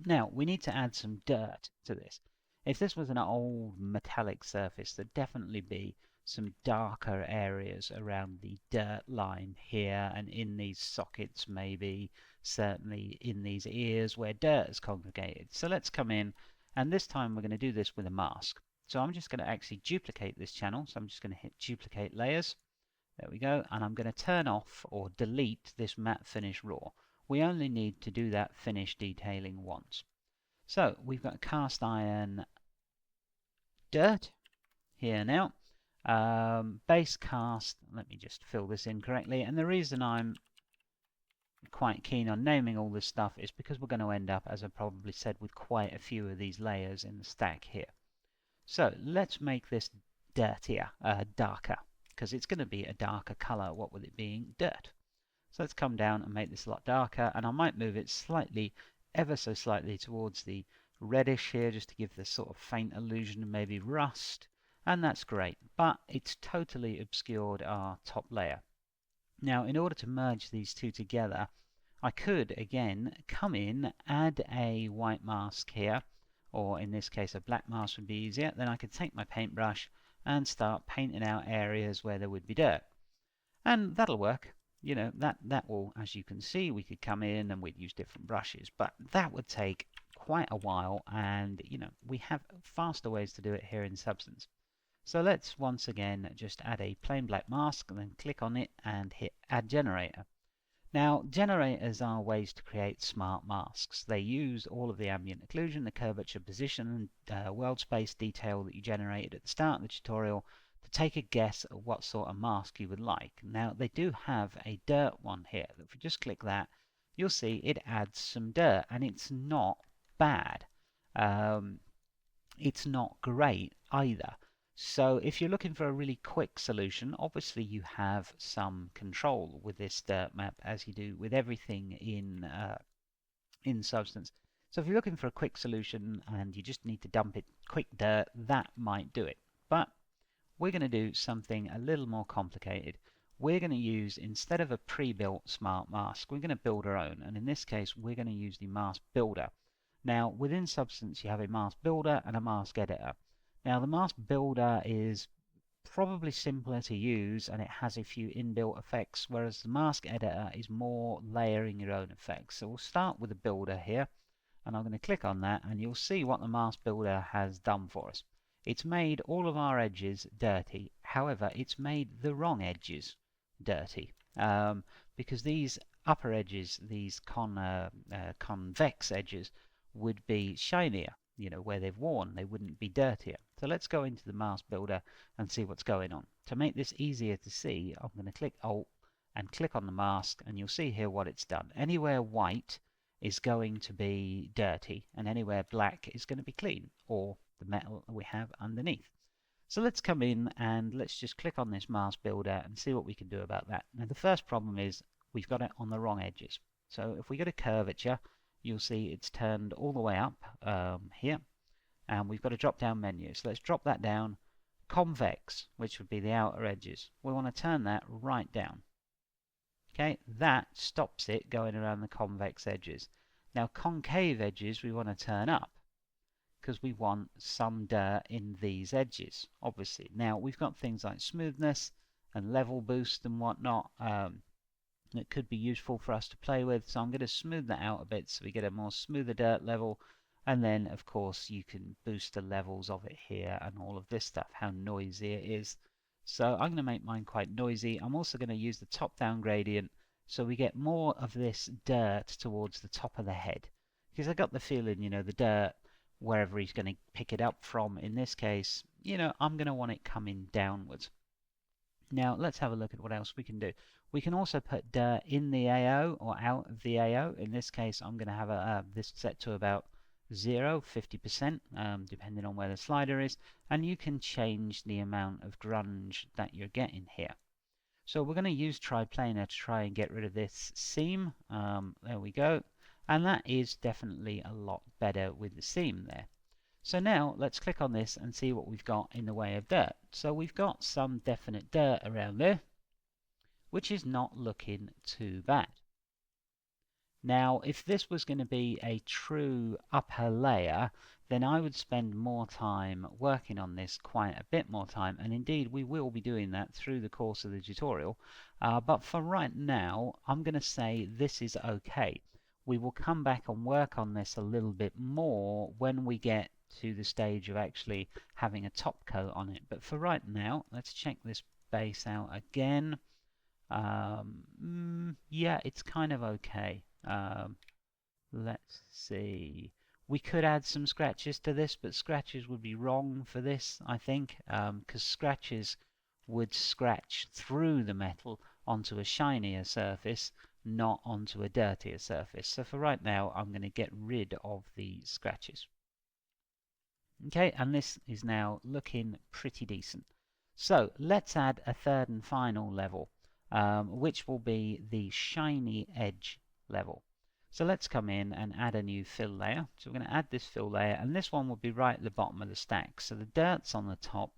[SPEAKER 1] Now, we need to add some dirt to this. If this was an old metallic surface, there'd definitely be some darker areas around the dirt line here and in these sockets, maybe certainly in these ears where dirt is congregated. So let's come in, and this time we're going to do this with a mask. So I'm just going to actually duplicate this channel. So I'm just going to hit duplicate layers. There we go. And I'm going to turn off or delete this matte finish raw. We only need to do that finish detailing once. So we've got cast iron dirt here now. Base cast, let me just fill this in correctly. And the reason I'm quite keen on naming all this stuff is because we're going to end up, as I probably said, with quite a few of these layers in the stack here. So let's make this dirtier, darker, because it's going to be a darker color, what with it being dirt. So let's come down and make this a lot darker, and I might move it slightly, ever so slightly towards the reddish here, just to give this sort of faint illusion of maybe rust, and that's great, but it's totally obscured our top layer. Now, in order to merge these two together, I could, again, come in, add a white mask here, or in this case a black mask would be easier. Then I could take my paintbrush and start painting out areas where there would be dirt. And that'll work. You know, that will, as you can see, we could come in and we'd use different brushes, but that would take quite a while, and you know, we have faster ways to do it here in Substance. So let's once again just add a plain black mask and then click on it and hit add generator. Now, generators are ways to create smart masks. They use all of the ambient occlusion, the curvature, position, and world space detail that you generated at the start of the tutorial to take a guess at what sort of mask you would like. Now, they do have a dirt one here. If you just click that, you'll see it adds some dirt, and it's not bad. It's not great either. So if you're looking for a really quick solution, obviously you have some control with this dirt map, as you do with everything in Substance. So if you're looking for a quick solution and you just need to dump it quick dirt, that might do it. But we're going to do something a little more complicated. We're going to use, instead of a pre-built smart mask, we're going to build our own. And in this case, we're going to use the mask builder. Now, within Substance, you have a mask builder and a mask editor. Now, the mask builder is probably simpler to use, and it has a few inbuilt effects, whereas the mask editor is more layering your own effects. So we'll start with the builder here, and I'm going to click on that, and you'll see what the mask builder has done for us. It's made all of our edges dirty. However, it's made the wrong edges dirty, because these upper edges, these convex edges, would be shinier. where they've worn. They wouldn't be dirtier. So let's go into the mask builder and see what's going on. To make this easier to see, I'm going to click Alt and click on the mask, and you'll see here what it's done. Anywhere white is going to be dirty, and anywhere black is going to be clean, or the metal we have underneath. So let's come in and let's just click on this mask builder and see what we can do about that. Now the first problem is we've got it on the wrong edges. So if we go to curvature, you'll see it's turned all the way up here, and we've got a drop down menu. So let's drop that down. Convex, which would be the outer edges, we want to turn that right down. Okay, that stops it going around the convex edges. Now concave edges we want to turn up, because we want some dirt in these edges, obviously. Now we've got things like smoothness and level boost and whatnot that could be useful for us to play with, so I'm going to smooth that out a bit so we get a more smoother dirt level. And then of course you can boost the levels of it here and all of this stuff, how noisy it is. So I'm going to make mine quite noisy. I'm also going to use the top down gradient so we get more of this dirt towards the top of the head, because I got the feeling, the dirt, wherever he's going to pick it up from, in this case, I'm going to want it coming downwards. Now let's have a look at what else we can do. We can also put dirt in the AO or out of the AO. In this case I'm going to have this set to about 50%, depending on where the slider is, and you can change the amount of grunge that you're getting here. So we're going to use triplanar to try and get rid of this seam. There we go. And that is definitely a lot better with the seam there. So now let's click on this and see what we've got in the way of dirt. So we've got some definite dirt around there, which is not looking too bad. Now if this was going to be a true upper layer, then I would spend more time working on this, quite a bit more time, and indeed we will be doing that through the course of the tutorial. But for right now I'm going to say this is okay. We will come back and work on this a little bit more when we get to the stage of actually having a top coat on it. But for right now, let's check this base out again. Yeah, it's kind of okay. Let's see. We could add some scratches to this, but scratches would be wrong for this, I think, because scratches would scratch through the metal onto a shinier surface, not onto a dirtier surface. So for right now, I'm going to get rid of the scratches. Okay, and this is now looking pretty decent. So let's add a third and final level, which will be the shiny edge level. So let's come in and add a new fill layer. So we're going to add this fill layer, and this one will be right at the bottom of the stack. So the dirt's on the top,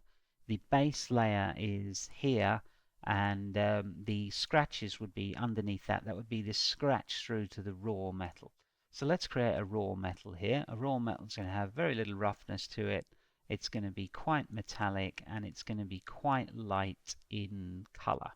[SPEAKER 1] the base layer is here, and the scratches would be underneath that. That would be the scratch through to the raw metal. So let's create a raw metal here. A raw metal is going to have very little roughness to it. It's going to be quite metallic, and it's going to be quite light in color.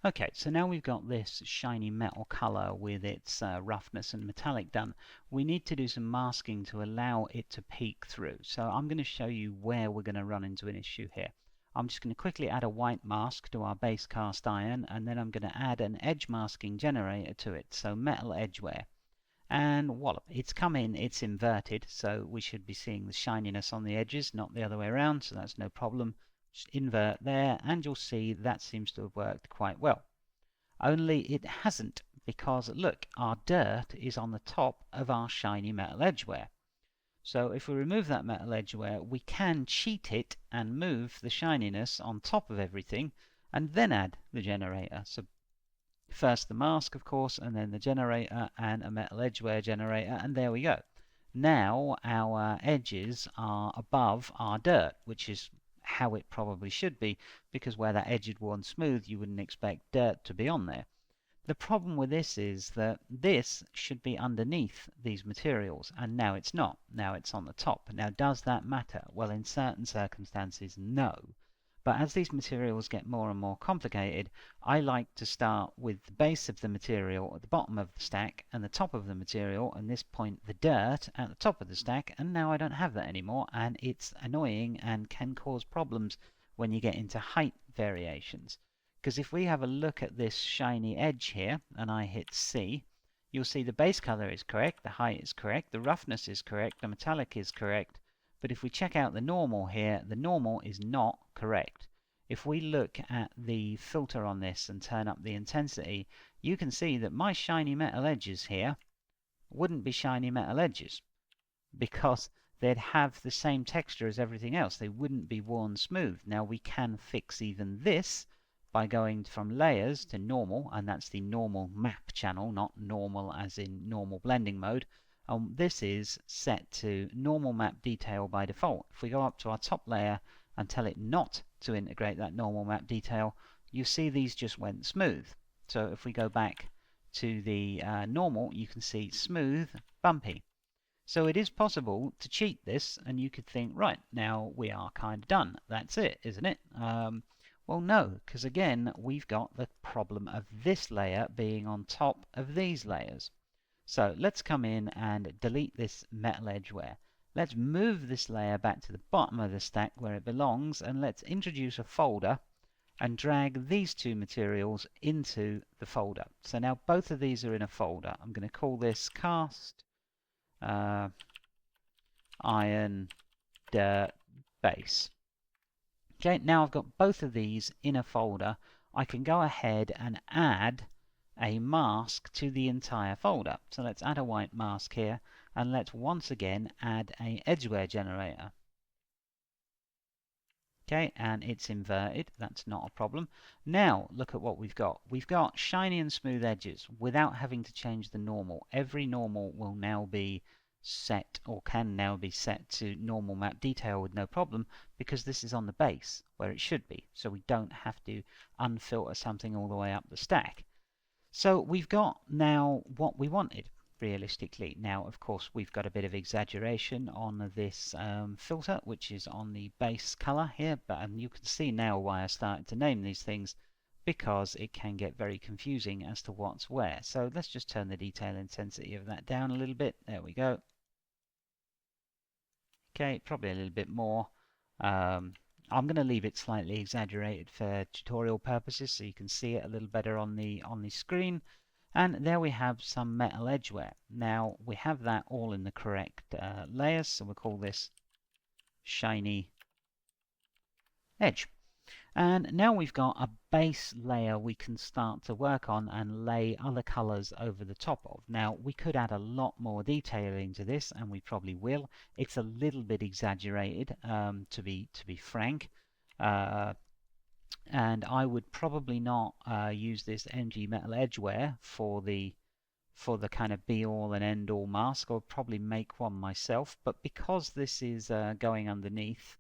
[SPEAKER 1] Okay, so now we've got this shiny metal color with its roughness and metallic done. We need to do some masking to allow it to peek through. So I'm going to show you where we're going to run into an issue here. I'm just going to quickly add a white mask to our base cast iron, and then I'm going to add an edge masking generator to it, so metal edgeware. And wallop, it's come in, it's inverted, so we should be seeing the shininess on the edges, not the other way around, so that's no problem. Just invert there, and you'll see that seems to have worked quite well. Only it hasn't, because look, our dirt is on the top of our shiny metal edgeware. So if we remove that metal edgeware, we can cheat it and move the shininess on top of everything, and then add the generator. So first the mask, of course, and then the generator and a metal edgeware generator, and there we go. Now our edges are above our dirt, which is how it probably should be, because where that edge had worn smooth, you wouldn't expect dirt to be on there. The problem with this is that this should be underneath these materials, and now it's not. Now it's on the top. Now, does that matter? Well, in certain circumstances, no. But as these materials get more and more complicated, I like to start with the base of the material at the bottom of the stack and the top of the material, and this point the dirt at the top of the stack, and now I don't have that anymore, and it's annoying and can cause problems when you get into height variations. Because if we have a look at this shiny edge here, and I hit C, you'll see the base color is correct, the height is correct, the roughness is correct, the metallic is correct. But if we check out the normal here, the normal is not correct. If we look at the filter on this and turn up the intensity, you can see that my shiny metal edges here wouldn't be shiny metal edges because they'd have the same texture as everything else. They wouldn't be worn smooth. Now we can fix even this by going from layers to normal, and that's the normal map channel, not normal as in normal blending mode. This is set to normal map detail by default. If we go up to our top layer and tell it not to integrate that normal map detail, you see these just went smooth. So if we go back to the normal, you can see smooth, bumpy. So it is possible to cheat this, and you could think, right, now we are kind of done. That's it, isn't it? Well, no, because again, we've got the problem of this layer being on top of these layers. So let's come in and delete this metal edgeware. Let's move this layer back to the bottom of the stack where it belongs, and let's introduce a folder and drag these two materials into the folder. So now both of these are in a folder. I'm going to call this cast iron dirt base. Okay, now I've got both of these in a folder. I can go ahead and add a mask to the entire folder. So let's add a white mask here, and let's once again add a edgeware generator. Okay, and it's inverted. That's not a problem. Now, look at what we've got. We've got shiny and smooth edges without having to change the normal. Every normal will now be set, or can now be set to normal map detail with no problem, because this is on the base where it should be. So we don't have to unfilter something all the way up the stack. So we've got now what we wanted, realistically. Now, of course, we've got a bit of exaggeration on this filter, which is on the base color here, but you can see now why I started to name these things, because it can get very confusing as to what's where. So let's just turn the detail intensity of that down a little bit. There we go. Okay, probably a little bit more. I'm going to leave it slightly exaggerated for tutorial purposes so you can see it a little better on the screen. And there we have some metal edgeware. Now we have that all in the correct layers, so we'll call this shiny edge. And now we've got a base layer we can start to work on and lay other colors over the top of. Now we could add a lot more detailing to this, and we probably will. It's a little bit exaggerated, to be frank. And I would probably not use this MG Metal Edgeware for the kind of be-all and end-all mask. I'll probably make one myself, but because this is going underneath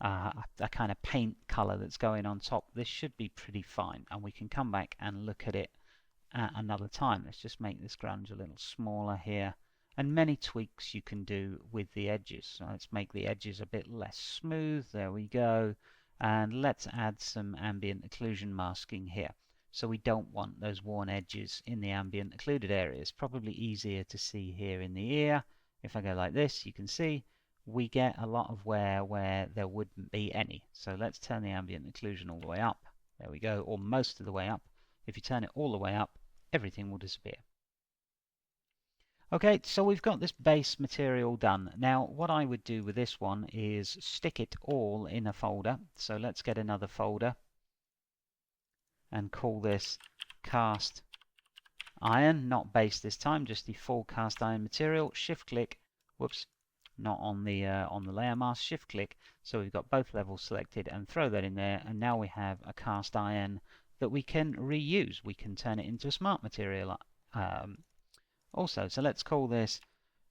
[SPEAKER 1] a kind of paint color that's going on top, this should be pretty fine, and we can come back and look at it at another time. Let's just make this grunge a little smaller here, and many tweaks you can do with the edges. So let's make the edges a bit less smooth. There we go. And let's add some ambient occlusion masking here. So we don't want those worn edges in the ambient occluded areas. Probably easier to see here in the ear. If I go like this, you can see we get a lot of wear where there wouldn't be any. So let's turn the ambient occlusion all the way up. There we go, or most of the way up. If you turn it all the way up, everything will disappear. Okay, so we've got this base material done. Now, what I would do with this one is stick it all in a folder. So let's get another folder and call this cast iron, not base this time, just the full cast iron material. Shift click, whoops, not on the layer mask, shift click. So we've got both levels selected and throw that in there, and now we have a cast iron that we can reuse. We can turn it into a smart material also. So let's call this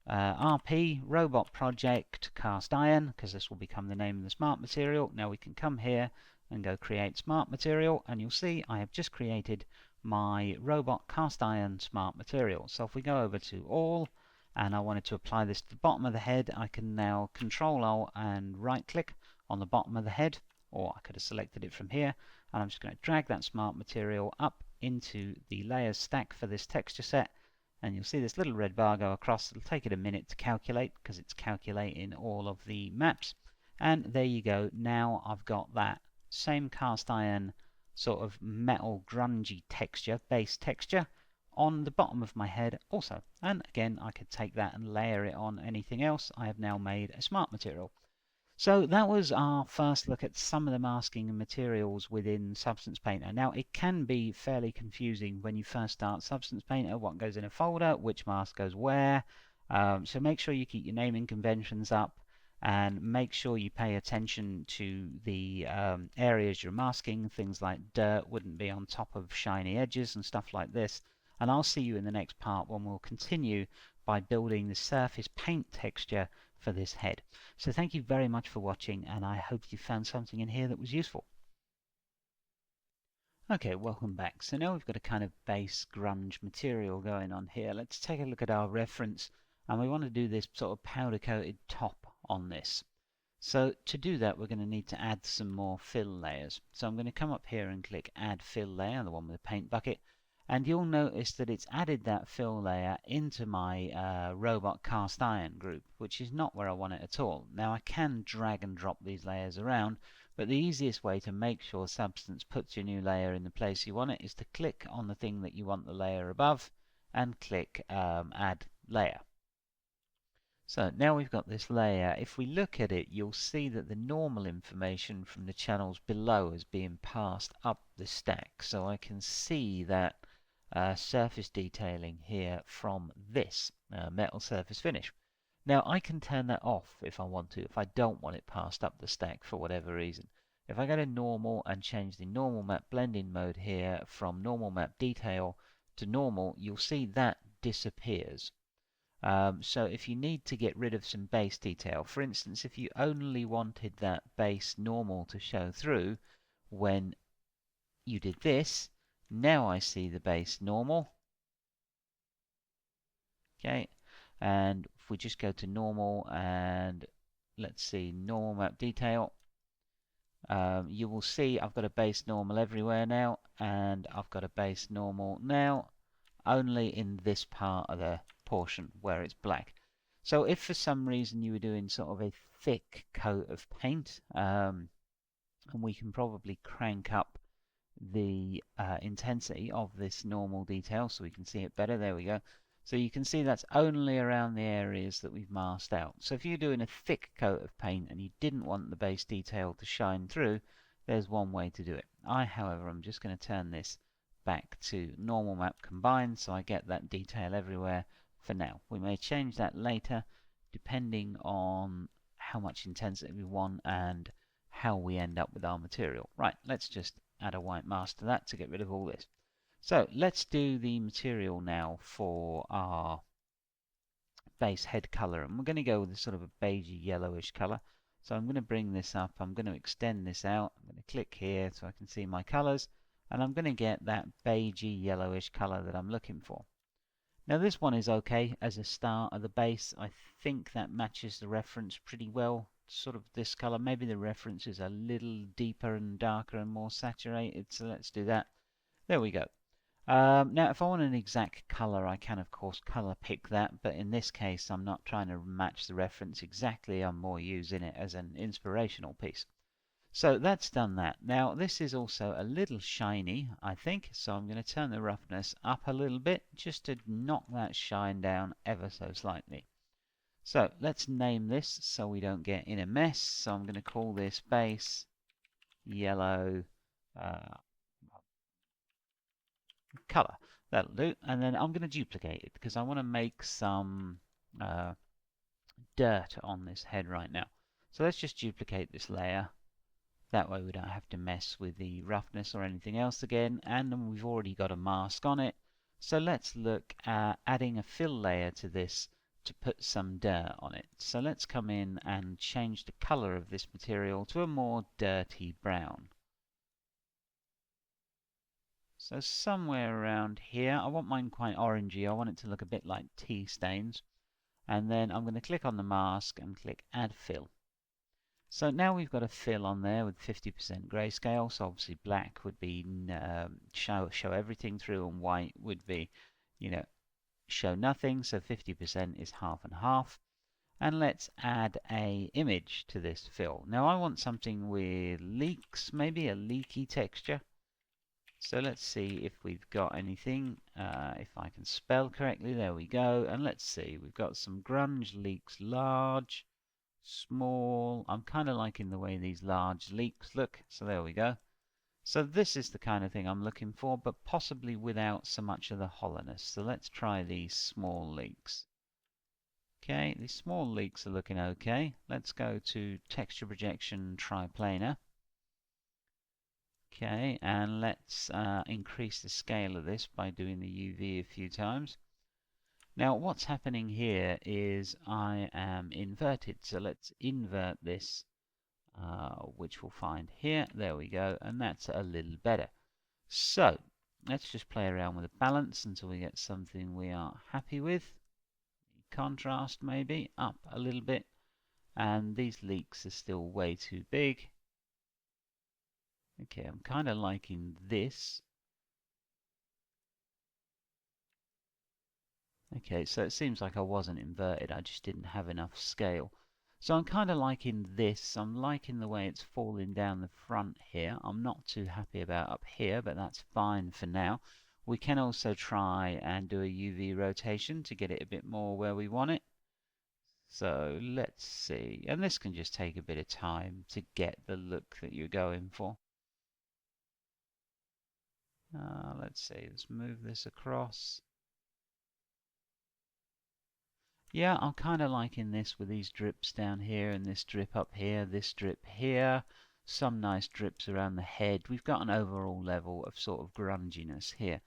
[SPEAKER 1] RP Robot Project Cast Iron, because this will become the name of the smart material. Now we can come here and go create smart material, and you'll see I have just created my robot cast iron smart material. So if we go over to all, and I wanted to apply this to the bottom of the head, I can now Control Alt and right click on the bottom of the head, or I could have selected it from here, and I'm just going to drag that smart material up into the layers stack for this texture set, and you'll see this little red bar go across. It'll take it a minute to calculate because it's calculating all of the maps, and there you go. Now I've got that same cast iron sort of metal grungy texture, base texture, on the bottom of my head also. And again, I could take that and layer it on anything else. I have now made a smart material. So that was our first look at some of the masking and materials within Substance Painter. Now it can be fairly confusing when you first start Substance Painter, what goes in a folder, which mask goes where. So make sure you keep your naming conventions up and make sure you pay attention to the areas you're masking. Things like dirt wouldn't be on top of shiny edges and stuff like this. And I'll see you in the next part when we'll continue by building the surface paint texture for this head. So thank you very much for watching, and I hope you found something in here that was useful. Okay, welcome back. So now we've got a kind of base grunge material going on here. Let's take a look at our reference, and we want to do this sort of powder coated top on this. So to do that, we're going to need to add some more fill layers. So I'm going to come up here and click add fill layer, the one with the paint bucket, and you'll notice that it's added that fill layer into my robot cast iron group, which is not where I want it at all. Now I can drag and drop these layers around, but the easiest way to make sure Substance puts your new layer in the place you want it is to click on the thing that you want the layer above and click add layer. So now we've got this layer. If we look at it, you'll see that the normal information from the channels below is being passed up the stack. So I can see that surface detailing here from this metal surface finish. Now I can turn that off if I want to, if I don't want it passed up the stack for whatever reason. If I go to normal and change the normal map blending mode here from normal map detail to normal, you'll see that disappears. So if you need to get rid of some base detail, for instance, if you only wanted that base normal to show through when you did this, now I see the base normal. Okay, and if we just go to normal and let's see, normal map detail, you will see I've got a base normal everywhere now, and I've got a base normal now only in this part of the portion where it's black. So if for some reason you were doing sort of a thick coat of paint, and we can probably crank up the intensity of this normal detail so we can see it better. There we go. So you can see that's only around the areas that we've masked out. So if you're doing a thick coat of paint and you didn't want the base detail to shine through, there's one way to do it. However, I'm just going to turn this back to normal map combined so I get that detail everywhere for now. We may change that later depending on how much intensity we want and how we end up with our material. Right, let's just add a white mask to that to get rid of all this. So let's do the material now for our base head color, and we're going to go with a sort of a beigey yellowish color. So I'm going to bring this up, I'm going to extend this out, I'm going to click here so I can see my colors, and I'm going to get that beigey yellowish color that I'm looking for. Now this one is okay as a start of the base. I think that matches the reference pretty well, sort of this color. Maybe the reference is a little deeper and darker and more saturated, so let's do that. There we go. Now if I want an exact color, I can of course color pick that, but in this case I'm not trying to match the reference exactly, I'm more using it as an inspirational piece. So that's done that. Now this is also a little shiny, I think, so I'm going to turn the roughness up a little bit just to knock that shine down ever so slightly. So let's name this so we don't get in a mess. So I'm going to call this base yellow color. That'll do. And then I'm going to duplicate it because I want to make some dirt on this head right now. So let's just duplicate this layer. That way we don't have to mess with the roughness or anything else again, and then we've already got a mask on it. So let's look at adding a fill layer to this to put some dirt on it. So let's come in and change the color of this material to a more dirty brown. So somewhere around here, I want mine quite orangey, I want it to look a bit like tea stains. And then I'm going to click on the mask and click add fill. So now we've got a fill on there with 50% grayscale, so obviously black would be show everything through, and white would be, show nothing, so 50% is half and half. And let's add a image to this fill. Now I want something with leaks, maybe a leaky texture. So let's see if we've got anything, if I can spell correctly. There we go. And let's see, we've got some grunge leaks, large, small. I'm kind of liking the way these large leaks look. So there we go. So this is the kind of thing I'm looking for, but possibly without so much of the hollowness. So let's try these small leaks. Okay, these small leaks are looking okay. Let's go to texture projection triplanar. Okay, and let's increase the scale of this by doing the UV a few times. Now what's happening here is I am inverted, so let's invert this, which we'll find here. There we go, and that's a little better. So let's just play around with the balance until we get something we are happy with. Contrast maybe up a little bit, and these leaks are still way too big. Okay, I'm kind of liking this. Okay, so it seems like I wasn't inverted, I just didn't have enough scale. So I'm kind of liking this. I'm liking the way it's falling down the front here. I'm not too happy about up here, but that's fine for now. We can also try and do a UV rotation to get it a bit more where we want it. So let's see. And this can just take a bit of time to get the look that you're going for. Let's see. Let's move this across. Yeah, I'm kind of liking this with these drips down here and this drip up here, this drip here, some nice drips around the head. We've got an overall level of sort of grunginess here.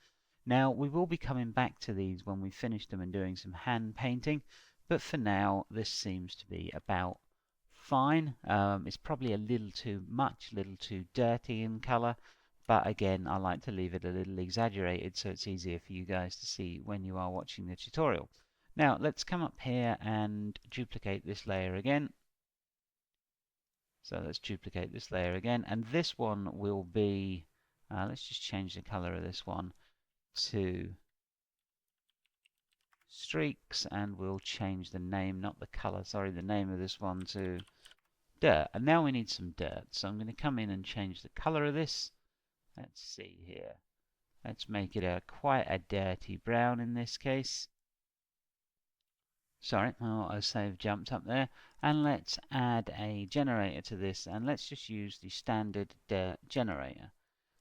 [SPEAKER 1] Now, we will be coming back to these when we finish them and doing some hand painting, but for now, this seems to be about fine. It's probably a little too much, a little too dirty in color, but again, I like to leave it a little exaggerated so it's easier for you guys to see when you are watching the tutorial. Now let's come up here and duplicate this layer again. So let's duplicate this layer again, and this one will be, let's just change the color of this one to streaks, and we'll change the name, not the color, sorry, the name of this one to dirt. And now we need some dirt, so I'm going to come in and change the color of this. Let's see here. Let's make it quite a dirty brown in this case. Sorry, my autosave jumped up there. And let's add a generator to this, and let's just use the standard dirt generator.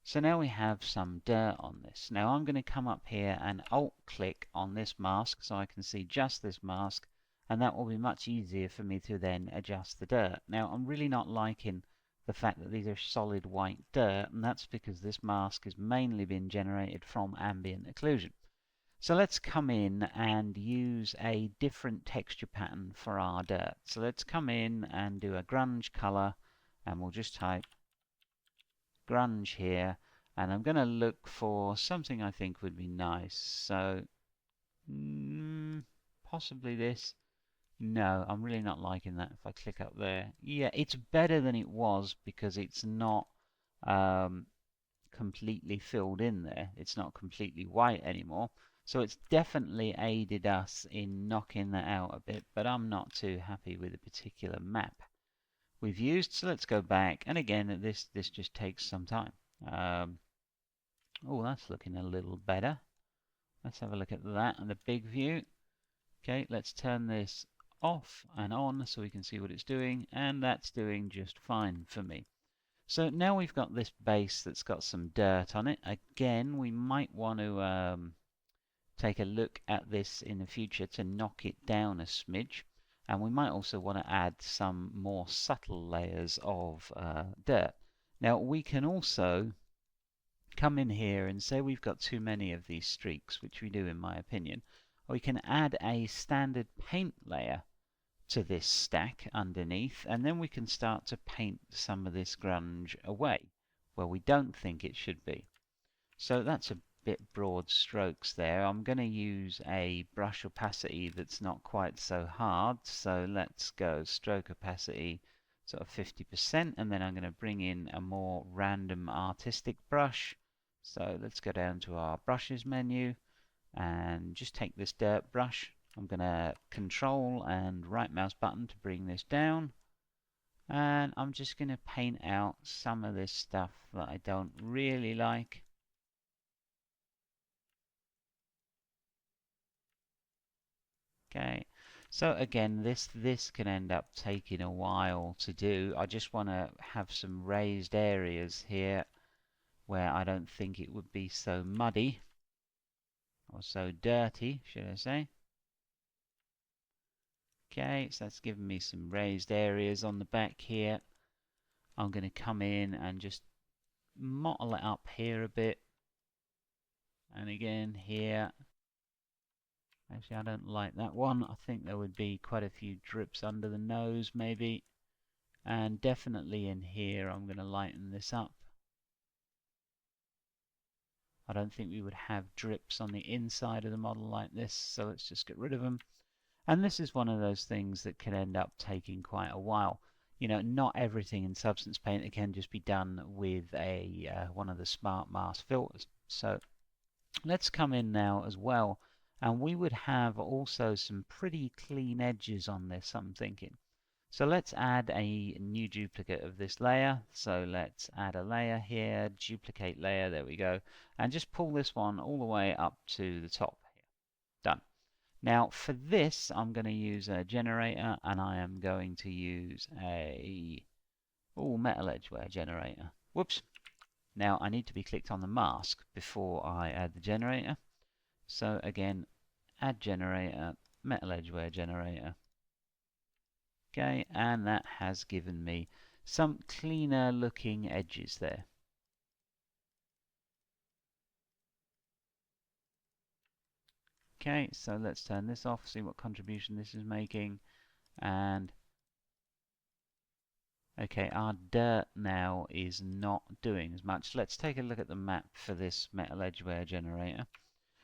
[SPEAKER 1] So now we have some dirt on this. Now I'm going to come up here and alt click on this mask so I can see just this mask, and that will be much easier for me to then adjust the dirt. Now I'm really not liking the fact that these are solid white dirt, and that's because this mask has mainly been generated from ambient occlusion. So let's come in and use a different texture pattern for our dirt. So let's come in and do a grunge color, and we'll just type grunge here, and I'm going to look for something I think would be nice. So possibly this. No, I'm really not liking that. If I click up there, yeah, it's better than it was because it's not completely filled in there. It's not completely white anymore. So it's definitely aided us in knocking that out a bit, but I'm not too happy with the particular map we've used. So let's go back, and again, this just takes some time. Oh, that's looking a little better. Let's have a look at that and the big view. Okay, let's turn this off and on so we can see what it's doing, and that's doing just fine for me. So now we've got this base that's got some dirt on it. Again, we might want to take a look at this in the future to knock it down a smidge, and we might also want to add some more subtle layers of dirt. Now we can also come in here and say we've got too many of these streaks, which we do in my opinion. We can add a standard paint layer to this stack underneath, and then we can start to paint some of this grunge away where we don't think it should be. So that's a bit broad strokes there. I'm going to use a brush opacity that's not quite so hard, so let's go stroke opacity sort of 50%, and then I'm going to bring in a more random artistic brush. So let's go down to our brushes menu and just take this dirt brush. I'm going to control and right mouse button to bring this down, and I'm just going to paint out some of this stuff that I don't really like. Okay, so again, this can end up taking a while to do. I just want to have some raised areas here where I don't think it would be so muddy, or so dirty, should I say. Okay, so that's giving me some raised areas on the back here. I'm going to come in and just mottle it up here a bit. And again here. Actually, I don't like that one. I think there would be quite a few drips under the nose, maybe. And definitely in here, I'm going to lighten this up. I don't think we would have drips on the inside of the model like this, so let's just get rid of them. And this is one of those things that can end up taking quite a while. You know, not everything in Substance Painter can just be done with a one of the Smart Mask filters. So let's come in now as well, and we would have also some pretty clean edges on this, I'm thinking. So let's add a new duplicate of this layer. So let's add a layer here, duplicate layer, there we go, and just pull this one all the way up to the top here. Done. Now for this, I'm going to use a generator, and I am going to use a metal edgeware generator. Whoops. Now I need to be clicked on the mask before I add the generator. So again, add generator, metal edgeware generator. Okay, and that has given me some cleaner looking edges there. Okay, so let's turn this off, see what contribution this is making. And okay, our dirt now is not doing as much. Let's take a look at the map for this metal edgeware generator.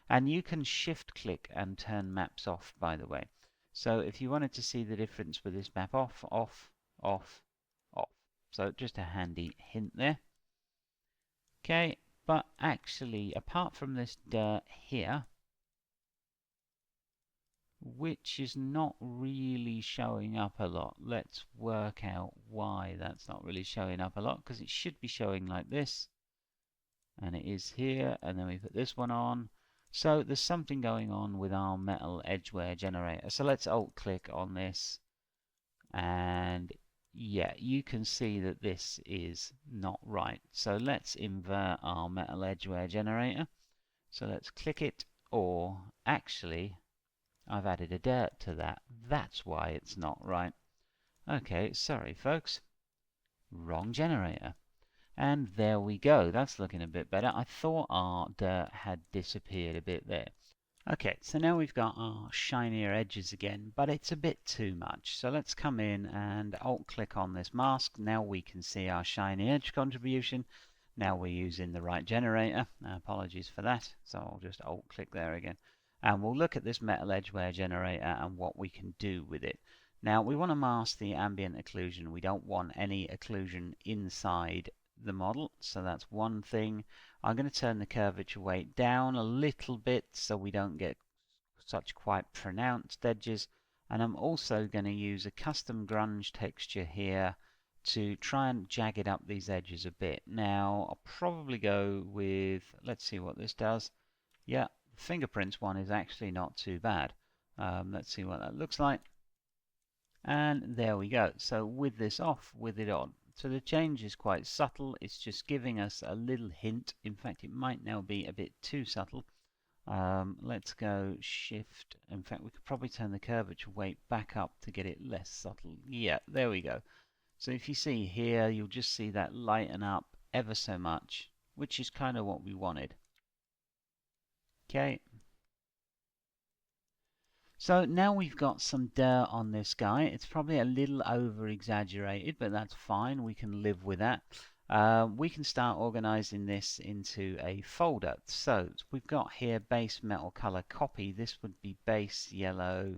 [SPEAKER 1] And you can shift click and turn maps off, by the way. So if you wanted to see the difference with this map off, off, off, off. So just a handy hint there. Okay, but actually, apart from this dirt here, which is not really showing up a lot, let's work out why that's not really showing up a lot, because it should be showing like this. And it is here, and then we put this one on. So there's something going on with our metal edgeware generator. So let's alt click on this, and yeah, you can see that this is not right. So let's invert our metal edgeware generator. So let's click it, or actually I've added a dirt to that. That's why it's not right. Okay, sorry folks, wrong generator. And there we go, that's looking a bit better. I thought our dirt had disappeared a bit there. Okay, so now we've got our shinier edges again, but it's a bit too much. So let's come in and alt click on this mask. Now we can see our shiny edge contribution. Now we're using the right generator. Apologies for that. So I'll just alt click there again. And we'll look at this metal edgeware generator and what we can do with it. Now we want to mask the ambient occlusion. We don't want any occlusion inside the model, so that's one thing. I'm going to turn the curvature weight down a little bit so we don't get such quite pronounced edges, and I'm also going to use a custom grunge texture here to try and jagged up these edges a bit. Now I'll probably go with, let's see what this does. Yeah, the fingerprints one is actually not too bad. Let's see what that looks like. And there we go. So with this off, with it on. So the change is quite subtle. It's just giving us a little hint. In fact, it might now be a bit too subtle. Let's go shift. In fact, we could probably turn the curvature weight back up to get it less subtle. Yeah, there we go. So if you see here, you'll just see that lighten up ever so much, which is kind of what we wanted. Okay. So now we've got some dirt on this guy. It's probably a little over exaggerated, but that's fine. We can live with that. We can start organizing this into a folder. So we've got here base metal color copy. This would be base yellow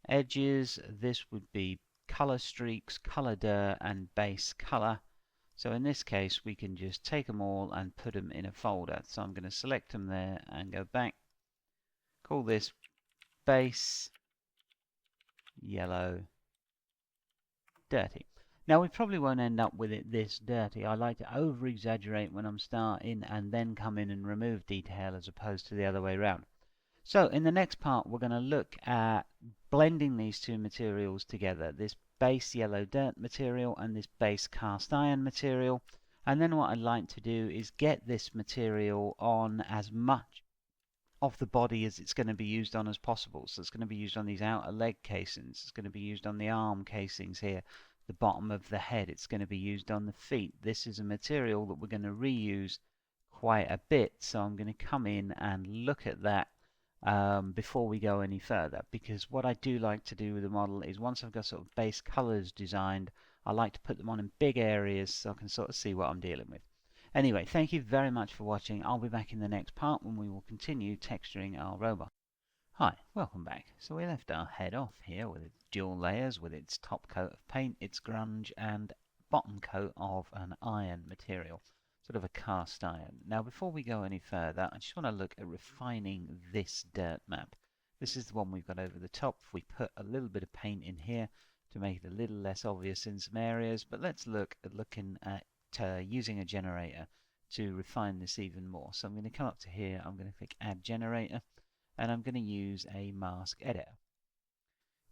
[SPEAKER 1] edges. This would be color streaks, color dirt, and base color. So in this case, we can just take them all and put them in a folder. So I'm going to select them there and go back. Call this base yellow dirty. Now we probably won't end up with it this dirty. I like to over exaggerate when I'm starting and then come in and remove detail as opposed to the other way around. So in the next part, we're going to look at blending these two materials together, this base yellow dirt material and this base cast iron material. And then what I'd like to do is get this material on as much of the body as it's going to be used on as possible. So it's going to be used on these outer leg casings, it's going to be used on the arm casings here, the bottom of the head, it's going to be used on the feet. This is a material that we're going to reuse quite a bit, so I'm going to come in and look at that before we go any further, because what I do like to do with the model is once I've got sort of base colors designed, I like to put them on in big areas so I can sort of see what I'm dealing with. Anyway, thank you very much for watching. I'll be back in the next part when we will continue texturing our robot. Hi, welcome back. So we left our head off here with its dual layers, with its top coat of paint, its grunge, and bottom coat of an iron material, sort of a cast iron. Now before we go any further, I just want to look at refining this dirt map. This is the one we've got over the top. We put a little bit of paint in here to make it a little less obvious in some areas, but let's look at using a generator to refine this even more. So I'm going to come up to here, I'm going to click Add Generator, and I'm going to use a mask editor.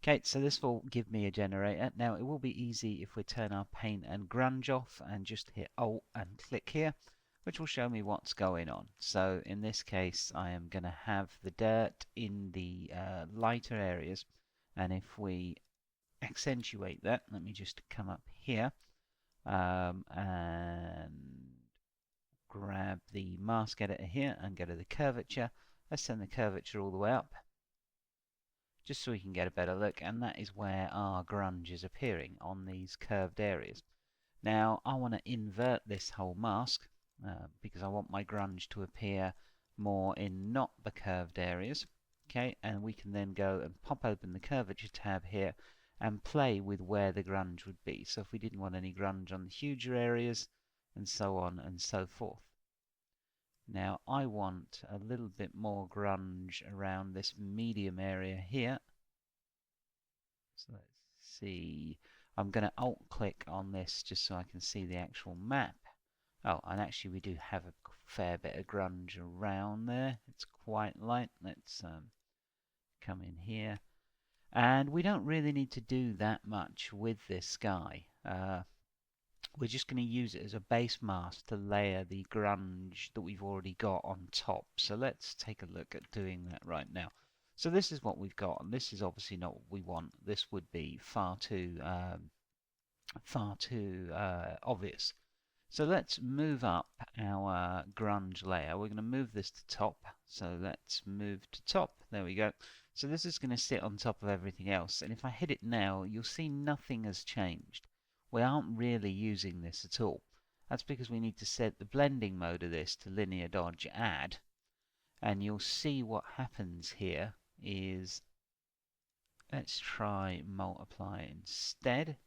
[SPEAKER 1] Okay, so this will give me a generator. Now it will be easy if we turn our paint and grunge off and just hit Alt and click here, which will show me what's going on. So in this case, I am going to have the dirt in the lighter areas, and if we accentuate that, let me just come up here and grab the mask editor here and go to the curvature. Let's send the curvature all the way up, just so we can get a better look, and that is where our grunge is appearing on these curved areas. Now I want to invert this whole mask because I want my grunge to appear more in not the curved areas. Okay, and we can then go and pop open the curvature tab here and play with where the grunge would be. So if we didn't want any grunge on the huger areas, and so on and so forth. Now I want a little bit more grunge around this medium area here. So let's see. I'm going to alt click on this just so I can see the actual map. Oh, and actually we do have a fair bit of grunge around there. It's quite light. Let's come in here. And we don't really need to do that much with this sky. We're just going to use it as a base mask to layer the grunge that we've already got on top. So let's take a look at doing that right now. So this is what we've got, and this is obviously not what we want. This would be far too obvious. So let's move up our grunge layer. We're going to move this to top. So let's move to top. There we go. So this is going to sit on top of everything else. And if I hit it now, you'll see nothing has changed. We aren't really using this at all. That's because we need to set the blending mode of this to linear dodge add. And you'll see what happens here is, let's try multiply instead.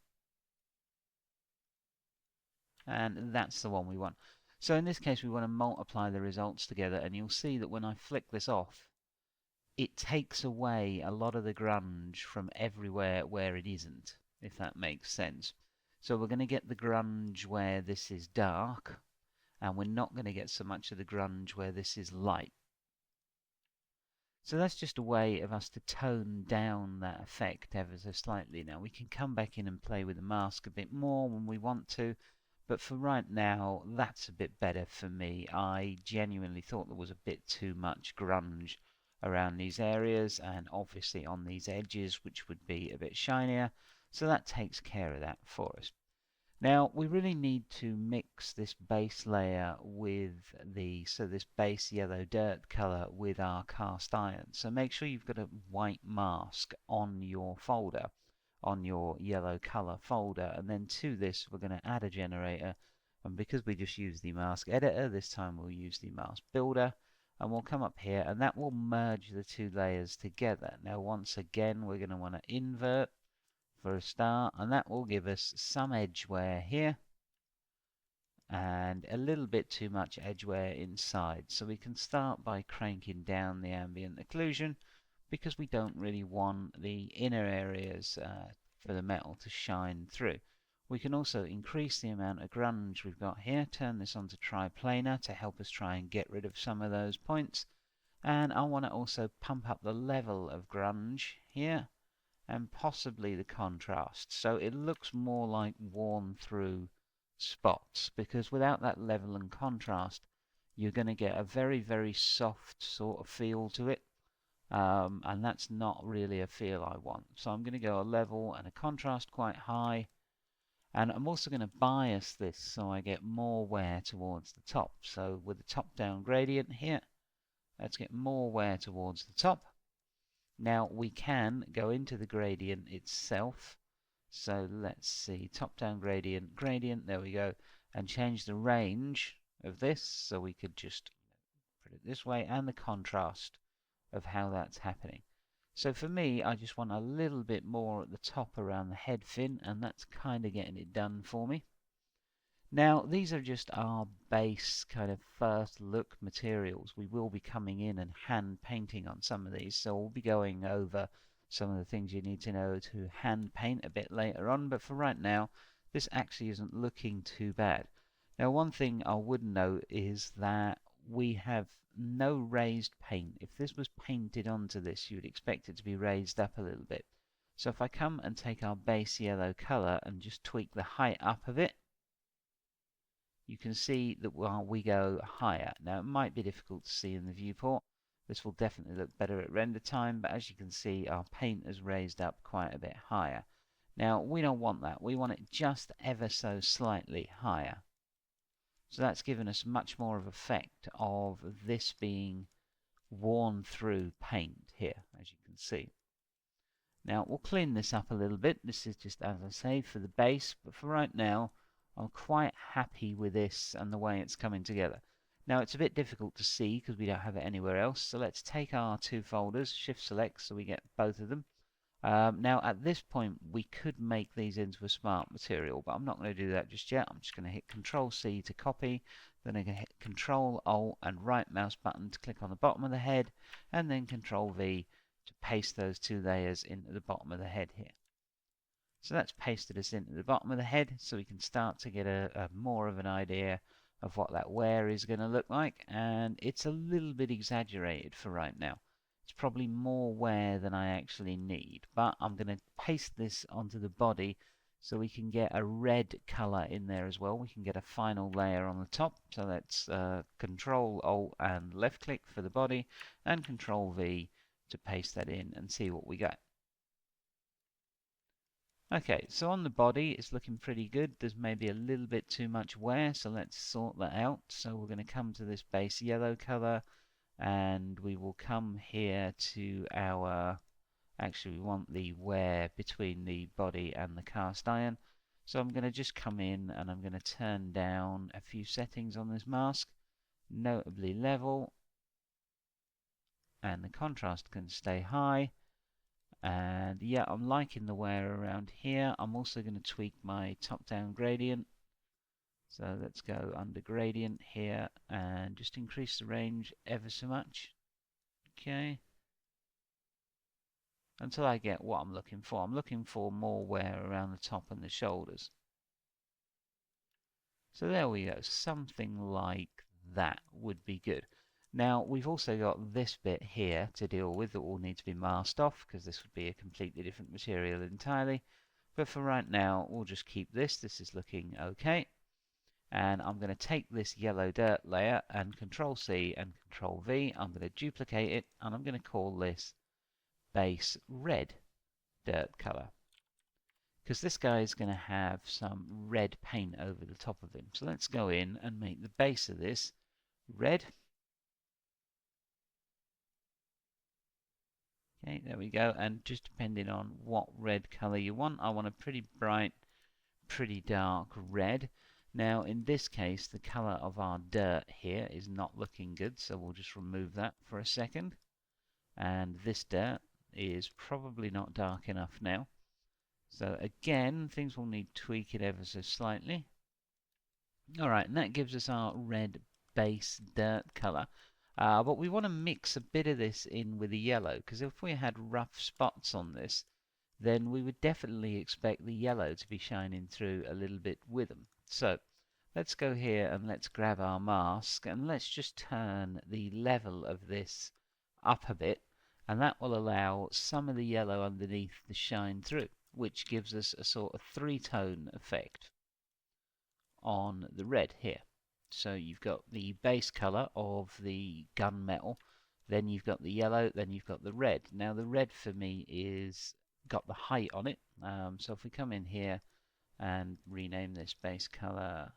[SPEAKER 1] And that's the one we want. So in this case we want to multiply the results together, and you'll see that when I flick this off, it takes away a lot of the grunge from everywhere where it isn't, if that makes sense. So we're going to get the grunge where this is dark, and we're not going to get so much of the grunge where this is light. So that's just a way of us to tone down that effect ever so slightly. Now we can come back in and play with the mask a bit more when we want to, but for right now that's a bit better for me. I genuinely thought there was a bit too much grunge around these areas, and obviously on these edges, which would be a bit shinier. So that takes care of that for us. Now we really need to mix this base layer with this base yellow dirt color with our cast iron. So make sure you've got a white mask on your folder, on your yellow color folder, and then to this we're going to add a generator. And because we just used the mask editor, this time we'll use the mask builder, and we'll come up here and that will merge the two layers together. Now once again we're going to want to invert for a start, and that will give us some edge wear here and a little bit too much edge wear inside. So we can start by cranking down the ambient occlusion because we don't really want the inner areas for the metal to shine through. We can also increase the amount of grunge we've got here, turn this on to triplanar to help us try and get rid of some of those points. And I want to also pump up the level of grunge here and possibly the contrast. So it looks more like worn through spots, because without that level and contrast, you're going to get a very, very soft sort of feel to it. And that's not really a feel I want. So I'm going to go a level and a contrast quite high. And I'm also going to bias this so I get more wear towards the top. So with the top down gradient here, let's get more wear towards the top. Now we can go into the gradient itself. So let's see, top down gradient, gradient, there we go, and change the range of this. So we could just put it this way, and the contrast of how that's happening. So for me, I just want a little bit more at the top around the head fin, and that's kind of getting it done for me. Now, these are just our base kind of first look materials. We will be coming in and hand painting on some of these, so we'll be going over some of the things you need to know to hand paint a bit later on, but for right now, this actually isn't looking too bad. Now, one thing I would note is that we have no raised paint. If this was painted onto this, you would expect it to be raised up a little bit. So if I come and take our base yellow color and just tweak the height up of it, you can see that while we go higher. Now it might be difficult to see in the viewport. This will definitely look better at render time, but as you can see, our paint is raised up quite a bit higher. Now we don't want that. We want it just ever so slightly higher. So that's given us much more of effect of this being worn through paint here, as you can see. Now we'll clean this up a little bit. This is just, as I say, for the base, but for right now, I'm quite happy with this and the way it's coming together. Now it's a bit difficult to see because we don't have it anywhere else, so let's take our two folders, shift select so we get both of them. Now at this point we could make these into a smart material, but I'm not going to do that just yet. I'm just going to hit Control C to copy, then I'm going to hit Control Alt and right mouse button to click on the bottom of the head, and then Control V to paste those two layers into the bottom of the head here. So that's pasted us into the bottom of the head, so we can start to get a more of an idea of what that wear is going to look like. And it's a little bit exaggerated for right now. It's probably more wear than I actually need, but I'm going to paste this onto the body so we can get a red color in there as well. We can get a final layer on the top. So let's Control Alt and left click for the body and Control V to paste that in and see what we get. Okay, so on the body, it's looking pretty good. There's maybe a little bit too much wear, so let's sort that out. So we're going to come to this base yellow color, and we will come here to our, actually we want the wear between the body and the cast iron. So I'm going to just come in and I'm going to turn down a few settings on this mask, notably level, and the contrast can stay high. And yeah, I'm liking the wear around here. I'm also going to tweak my top-down gradient. So let's go under gradient here and just increase the range ever so much. Okay. Until I get what I'm looking for. I'm looking for more wear around the top and the shoulders. So there we go. Something like that would be good. Now, we've also got this bit here to deal with that will need to be masked off because this would be a completely different material entirely. But for right now, we'll just keep this. This is looking okay. And I'm going to take this yellow dirt layer and Control C and Control V. I'm going to duplicate it and I'm going to call this base red dirt color. Because this guy is going to have some red paint over the top of him. So let's go in and make the base of this red. Okay, there we go. And just depending on what red color you want, I want a pretty bright, pretty dark red. Now, in this case, the color of our dirt here is not looking good, so we'll just remove that for a second. And this dirt is probably not dark enough now. So again, things will need tweaking ever so slightly. Alright, and that gives us our red base dirt color. But we want to mix a bit of this in with the yellow, because if we had rough spots on this, then we would definitely expect the yellow to be shining through a little bit with them. So let's go here and let's grab our mask and let's just turn the level of this up a bit, and that will allow some of the yellow underneath to shine through, which gives us a sort of three-tone effect on the red here. So you've got the base color of the gunmetal, then you've got the yellow, then you've got the red. Now the red for me is got the height on it. So if we come in here and rename this base color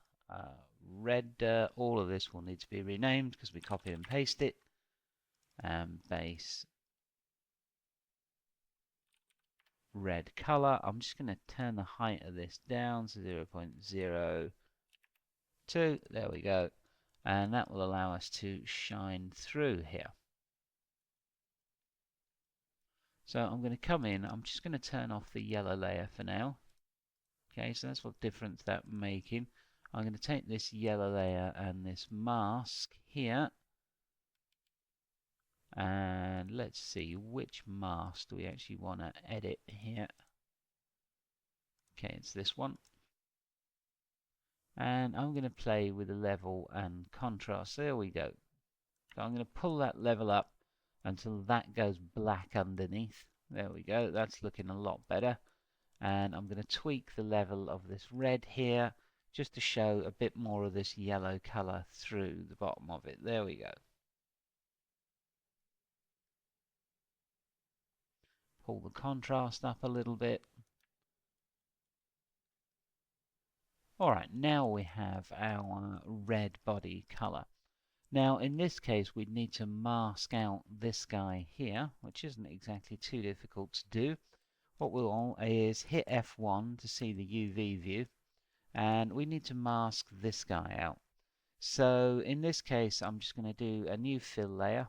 [SPEAKER 1] red, all of this will need to be renamed because we copy and paste it. Base red color. I'm just going to turn the height of this down to 0.02. There we go. And that will allow us to shine through here. So I'm going to come in, I'm just going to turn off the yellow layer for now. Okay, so that's what difference that making. I'm going to take this yellow layer and this mask here. And let's see which mask do we actually want to edit here. Okay, it's this one. And I'm going to play with the level and contrast. There we go. So I'm going to pull that level up until that goes black underneath. There we go. That's looking a lot better. And I'm going to tweak the level of this red here just to show a bit more of this yellow color through the bottom of it. There we go. Pull the contrast up a little bit. Alright, now we have our red body color. Now in this case we'd need to mask out this guy here, which isn't exactly too difficult to do. What we'll do is hit F1 to see the UV view, and we need to mask this guy out. So in this case I'm just going to do a new fill layer,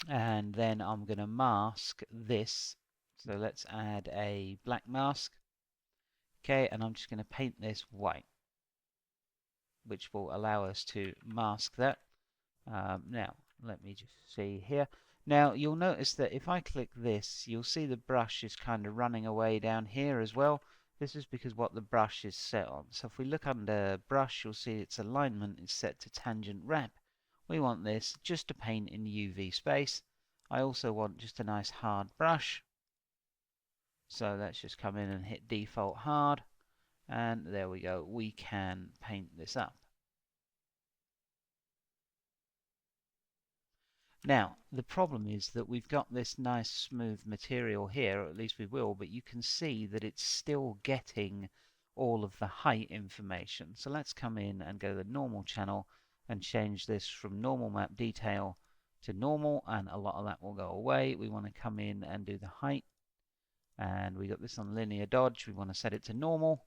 [SPEAKER 1] and then I'm going to mask this. So let's add a black mask. Okay, and I'm just going to paint this white, which will allow us to mask that. Now, let me just see here. Now, you'll notice that if I click this, you'll see the brush is kind of running away down here as well. This is because what the brush is set on. So if we look under brush, you'll see its alignment is set to tangent wrap. We want this just to paint in UV space. I also want just a nice hard brush. So let's just come in and hit default hard, and there we go, we can paint this up. Now the problem is that we've got this nice smooth material here, or at least we will, but you can see that it's still getting all of the height information. So let's come in and go to the normal channel and change this from normal map detail to normal, and a lot of that will go away. We want to come in and do the height. And we got this on linear dodge, we want to set it to normal,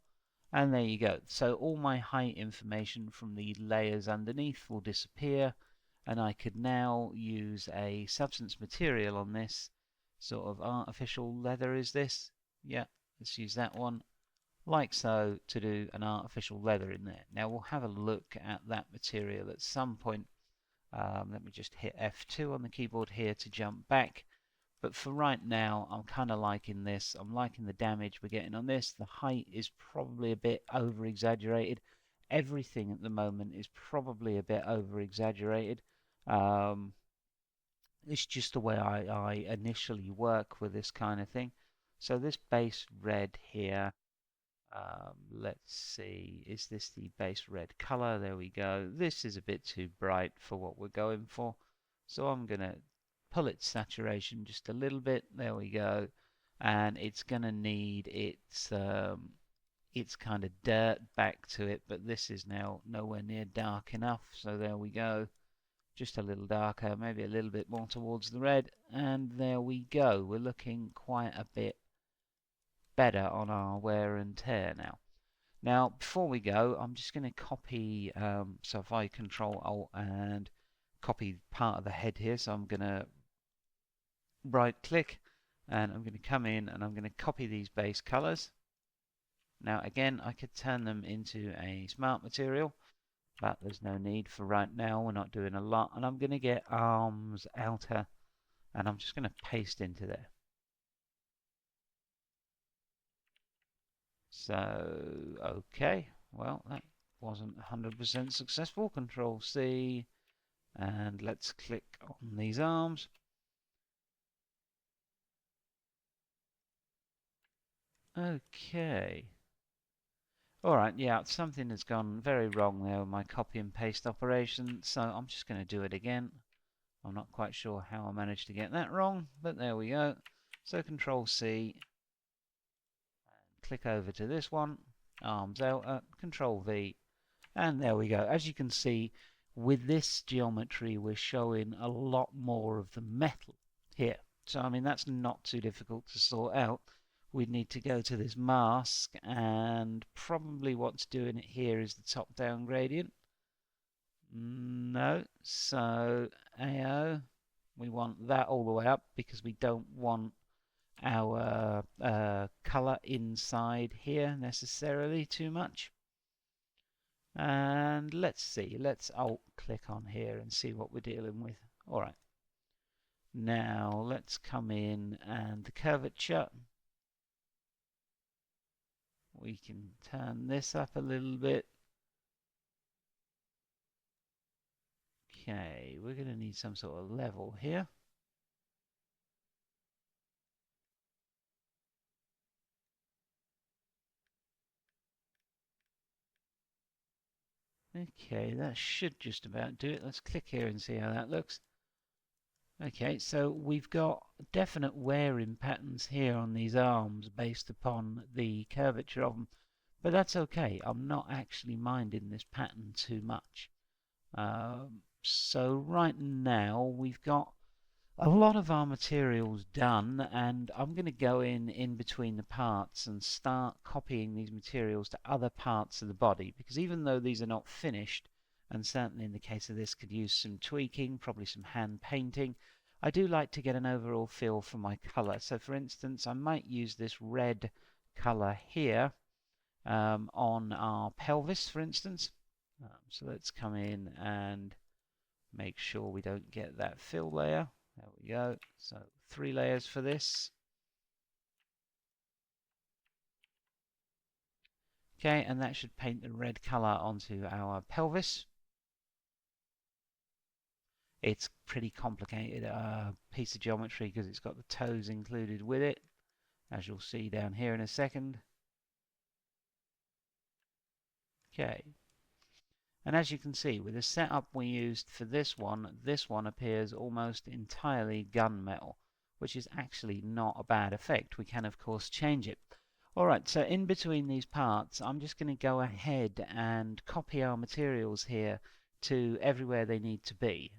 [SPEAKER 1] and there you go. So all my height information from the layers underneath will disappear, and I could now use a substance material on this, sort of artificial leather is this? Yeah, let's use that one, like so, to do an artificial leather in there. Now we'll have a look at that material at some point. Let me just hit F2 on the keyboard here to jump back. But for right now, I'm kind of liking this. I'm liking the damage we're getting on this. The height is probably a bit over-exaggerated. Everything at the moment is probably a bit over-exaggerated. It's just the way I initially work with this kind of thing. So this base red here, let's see, is this the base red color? There we go. This is a bit too bright for what we're going for. So I'm going to pull its saturation just a little bit. There we go. And it's going to need its kind of dirt back to it, but this is now nowhere near dark enough. So there we go. Just a little darker, maybe a little bit more towards the red. And there we go. We're looking quite a bit better on our wear and tear now. Now, before we go, I'm just going to copy, so if I Control Alt and copy part of the head here, so I'm going to right click and I'm going to come in and I'm going to copy these base colors. Now again, I could turn them into a smart material, but there's no need for right now. We're not doing a lot, and I'm going to get arms outer and I'm just going to paste into there. So okay, well that wasn't 100% successful. Control C, and let's click on these arms. Okay. Alright, yeah, something has gone very wrong there with my copy and paste operation, so I'm just going to do it again. I'm not quite sure how I managed to get that wrong, but there we go. So Control C, click over to this one, arms out, Control V, and there we go. As you can see, with this geometry, we're showing a lot more of the metal here. So, I mean, that's not too difficult to sort out. We'd need to go to this mask, and probably what's doing it here is the top-down gradient. No, so AO, we want that all the way up because we don't want our color inside here necessarily too much. And let's see, let's alt click on here and see what we're dealing with. All right. Now let's come in and the curvature. We can turn this up a little bit. Okay, we're going to need some sort of level here. Okay, that should just about do it. Let's click here and see how that looks. Okay, so we've got definite wearing patterns here on these arms based upon the curvature of them, but that's okay. I'm not actually minding this pattern too much. So right now we've got a lot of our materials done, and I'm going to go in between the parts and start copying these materials to other parts of the body, because even though these are not finished, and certainly in the case of this could use some tweaking, probably some hand painting, I do like to get an overall feel for my color. So for instance, I might use this red color here on our pelvis, for instance. So let's come in and make sure we don't get that fill layer. There we go. So 3 layers for this. Okay, and that should paint the red color onto our pelvis. It's pretty complicated piece of geometry because it's got the toes included with it, as you'll see down here in a second. Okay. And as you can see, with the setup we used for this one appears almost entirely gunmetal, which is actually not a bad effect. We can, of course, change it. Alright, so in between these parts, I'm just going to go ahead and copy our materials here to everywhere they need to be.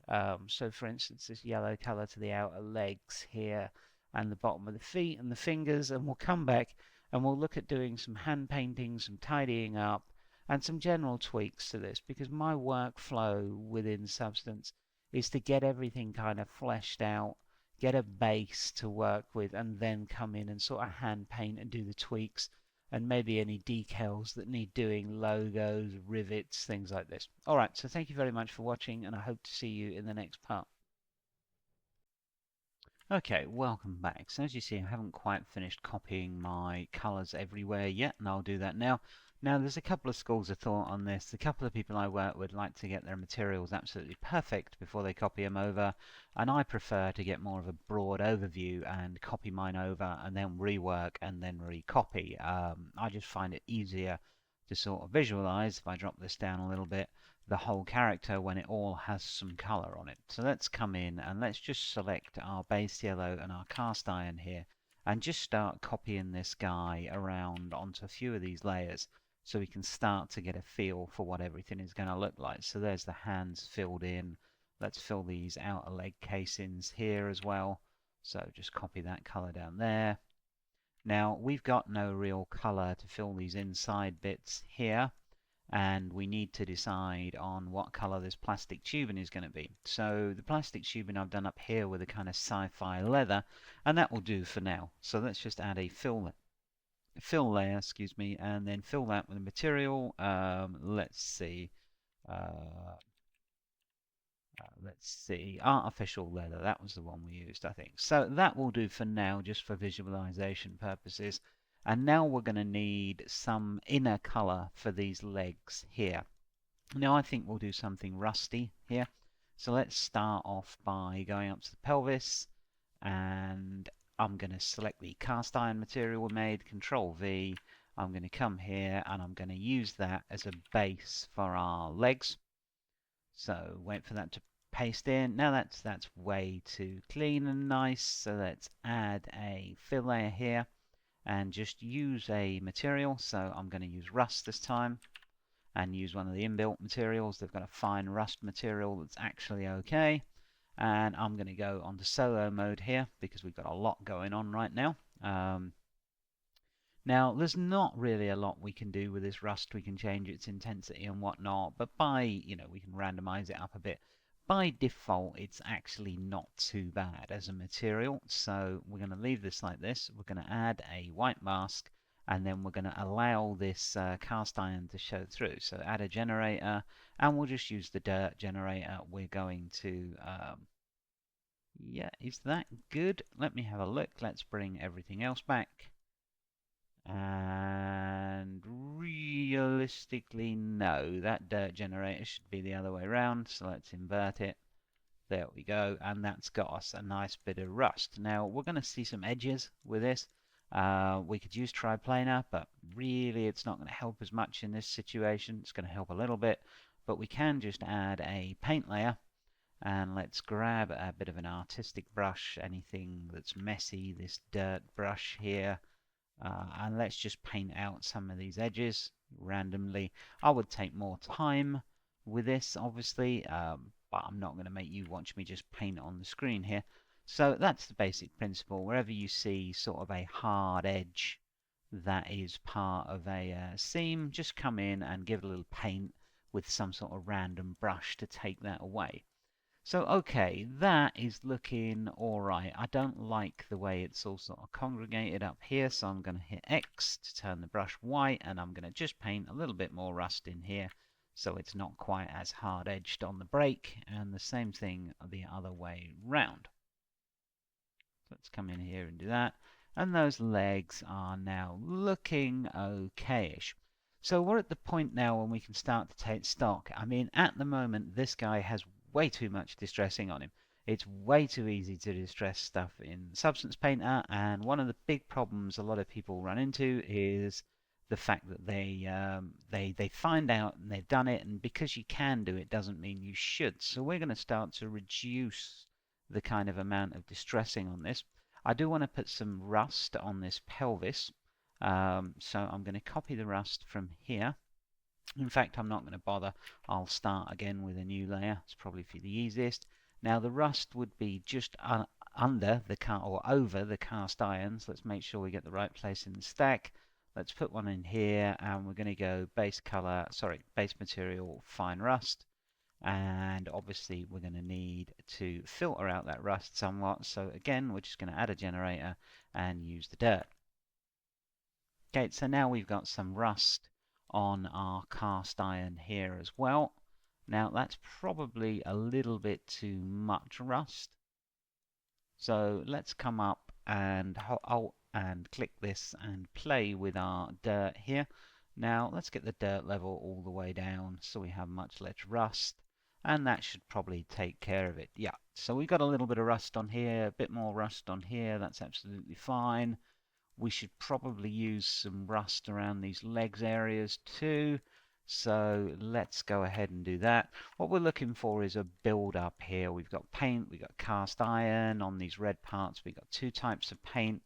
[SPEAKER 1] So for instance, this yellow color to the outer legs here, and the bottom of the feet and the fingers, and we'll come back and we'll look at doing some hand painting, some tidying up, and some general tweaks to this, because my workflow within Substance is to get everything kind of fleshed out, get a base to work with, and then come in and sort of hand paint and do the tweaks and maybe any decals that need doing, logos, rivets, things like this. Alright, so thank you very much for watching, and I hope to see you in the next part. Okay, welcome back. So as you see, I haven't quite finished copying my colors everywhere yet, and I'll do that now. Now, there's a couple of schools of thought on this. A couple of people I work with like to get their materials absolutely perfect before they copy them over, and I prefer to get more of a broad overview and copy mine over and then rework and then recopy. I just find it easier to sort of visualize, if I drop this down a little bit, the whole character when it all has some color on it. So let's come in and let's just select our base yellow and our cast iron here and just start copying this guy around onto a few of these layers so we can start to get a feel for what everything is going to look like. So there's the hands filled in. Let's fill these outer leg casings here as well. So just copy that color down there. Now we've got no real color to fill these inside bits here, and we need to decide on what color this plastic tubing is going to be. So the plastic tubing I've done up here with a kind of sci-fi leather, and that will do for now. So let's just add a fill layer, excuse me, and then fill that with a material. Let's see. Let's see, artificial leather, that was the one we used, I think. So that will do for now, just for visualization purposes. And now we're going to need some inner color for these legs here. Now I think we'll do something rusty here. So let's start off by going up to the pelvis and I'm going to select the cast iron material we made, Control V. I'm going to come here and I'm going to use that as a base for our legs. So wait for that to paste in. Now that's way too clean and nice. So let's add a fill layer here and just use a material. So I'm going to use rust this time and use one of the inbuilt materials. They've got a fine rust material that's actually okay. And I'm going to go on to solo mode here because we've got a lot going on right now. Now, there's not really a lot we can do with this rust. We can change its intensity and whatnot, but we can randomize it up a bit. By default, it's actually not too bad as a material. So we're going to leave this like this. We're going to add a white mask, and then we're going to allow this cast iron to show through. So add a generator, and we'll just use the dirt generator. We're going to, yeah, is that good? Let me have a look. Let's bring everything else back. And realistically, no, that dirt generator should be the other way around. So let's invert it. There we go. And that's got us a nice bit of rust. Now, we're going to see some edges with this. We could use triplanar, but really it's not going to help as much in this situation. It's going to help a little bit, but we can just add a paint layer. And let's grab a bit of an artistic brush, anything that's messy, this dirt brush here. And let's just paint out some of these edges randomly. I would take more time with this, obviously, but I'm not going to make you watch me just paint on the screen here. So that's the basic principle. Wherever you see sort of a hard edge that is part of a seam, just come in and give it a little paint with some sort of random brush to take that away. So, okay, that is looking alright. I don't like the way it's all sort of congregated up here, so I'm going to hit X to turn the brush white, and I'm going to just paint a little bit more rust in here so it's not quite as hard-edged on the break, and the same thing the other way round. Let's come in here and do that, and those legs are now looking okay-ish. So we're at the point now when we can start to take stock. I mean, at the moment, this guy has way too much distressing on him. It's way too easy to distress stuff in Substance Painter, and one of the big problems a lot of people run into is the fact that they find out and they've done it, and because you can do it doesn't mean you should. So we're going to start to reduce the kind of amount of distressing on this. I do want to put some rust on this pelvis, so I'm going to copy the rust from here. In fact, I'm not going to bother. I'll start again with a new layer. It's probably for the easiest. Now the rust would be just under the or over the cast irons. Let's make sure we get the right place in the stack. Let's put one in here, and we're going to go base material, fine rust. And obviously we're going to need to filter out that rust somewhat. So again, we're just going to add a generator and use the dirt. Okay, so now we've got some rust on our cast iron here as well. Now that's probably a little bit too much rust. So let's come up and click this and play with our dirt here. Now let's get the dirt level all the way down so we have much less rust, and that should probably take care of it. Yeah, so we've got a little bit of rust on here, a bit more rust on here. That's absolutely fine. We should probably use some rust around these legs areas too. So let's go ahead and do that. What we're looking for is a build up here. We've got paint, we've got cast iron. On these red parts, we've got two types of paint.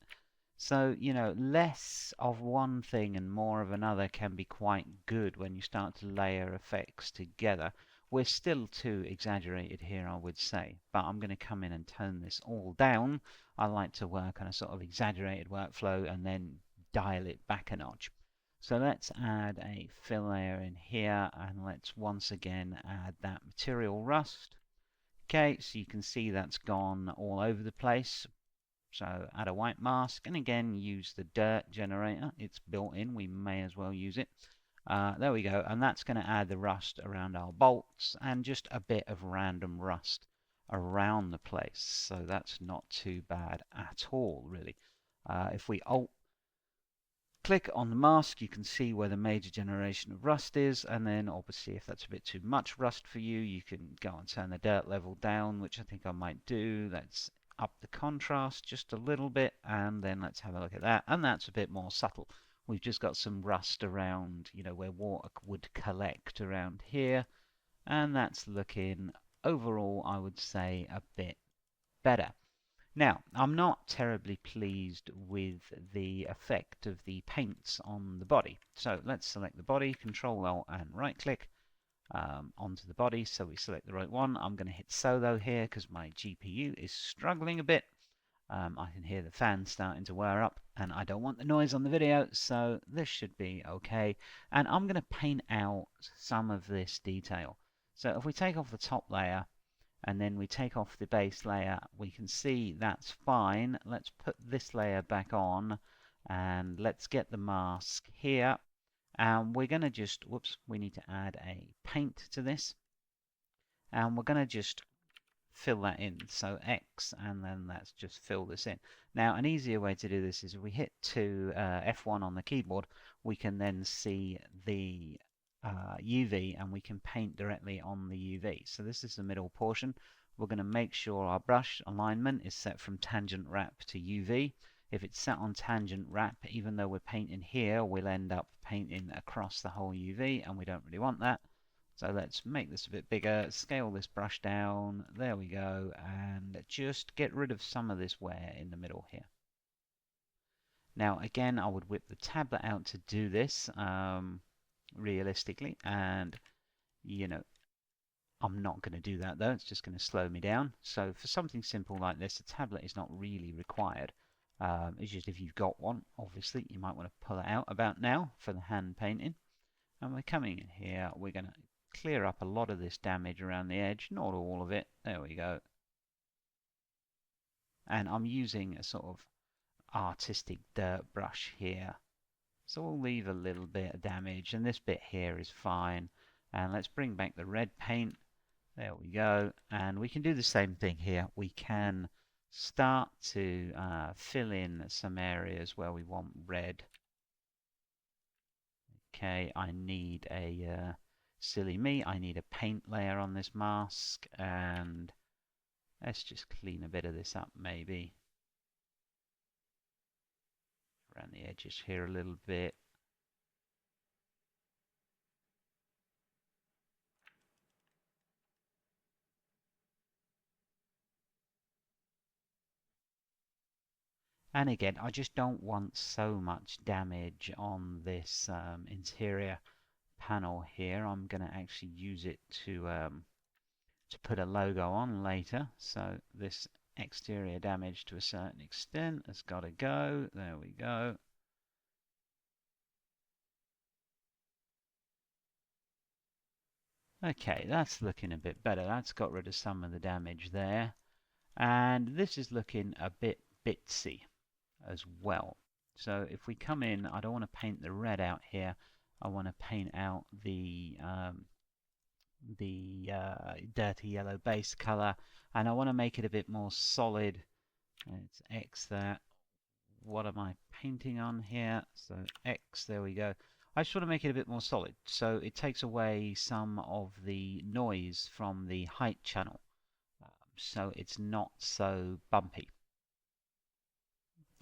[SPEAKER 1] So, you know, less of one thing and more of another can be quite good when you start to layer effects together. We're still too exaggerated here, I would say, but I'm going to come in and tone this all down. I like to work on a sort of exaggerated workflow and then dial it back a notch. So let's add a fill layer in here, and let's once again add that material rust. Okay, so you can see that's gone all over the place. So add a white mask, and again use the dirt generator. It's built in, we may as well use it. There we go, and that's going to add the rust around our bolts and just a bit of random rust around the place. So that's not too bad at all, really. If we click on the mask, you can see where the major generation of rust is, and then obviously if that's a bit too much rust for you, you can go and turn the dirt level down, which I think I might do. That's up the contrast just a little bit, and then let's have a look at that. And that's a bit more subtle. We've just got some rust around, where water would collect around here. And that's looking, overall, I would say, a bit better. Now, I'm not terribly pleased with the effect of the paints on the body. So let's select the body, Control Alt and right click onto the body. So we select the right one. I'm going to hit solo here because my GPU is struggling a bit. I can hear the fan starting to wear up and I don't want the noise on the video, so this should be okay. And I'm going to paint out some of this detail. So if we take off the top layer and then we take off the base layer, we can see that's fine. Let's put this layer back on and let's get the mask here. And we're going to just, whoops, we need to add a paint to this. And we're going to just fill that in. So X, and then let's just fill this in. Now, an easier way to do this is if we hit F1 on the keyboard, we can then see the UV and we can paint directly on the UV. So this is the middle portion. We're going to make sure our brush alignment is set from tangent wrap to UV. If it's set on tangent wrap, even though we're painting here, we'll end up painting across the whole UV, and we don't really want that. So let's make this a bit bigger, scale this brush down, there we go, and just get rid of some of this wear in the middle here. Now again, I would whip the tablet out to do this realistically, and I'm not going to do that though, it's just going to slow me down. So for something simple like this, a tablet is not really required. It's just if you've got one, obviously you might want to pull it out about now for the hand painting. And we're coming in here, we're going to clear up a lot of this damage around the edge, not all of it, there we go. And I'm using a sort of artistic dirt brush here. So we'll leave a little bit of damage, and this bit here is fine. And let's bring back the red paint. There we go. And we can do the same thing here. We can start to fill in some areas where we want red. Okay, I need a silly me. I need a paint layer on this mask, and let's just clean a bit of this up maybe. Around the edges here a little bit. And again, I just don't want so much damage on this interior panel here. I'm going to actually use it to put a logo on later. So this exterior damage to a certain extent has got to go. There we go. Okay, that's looking a bit better. That's got rid of some of the damage there. And this is looking a bit bitsy as well. So if we come in, I don't want to paint the red out here. I want to paint out the dirty yellow base color, and I want to make it a bit more solid. Let's X that. What am I painting on here? So X, there we go. I just want to make it a bit more solid, so it takes away some of the noise from the height channel, so it's not so bumpy.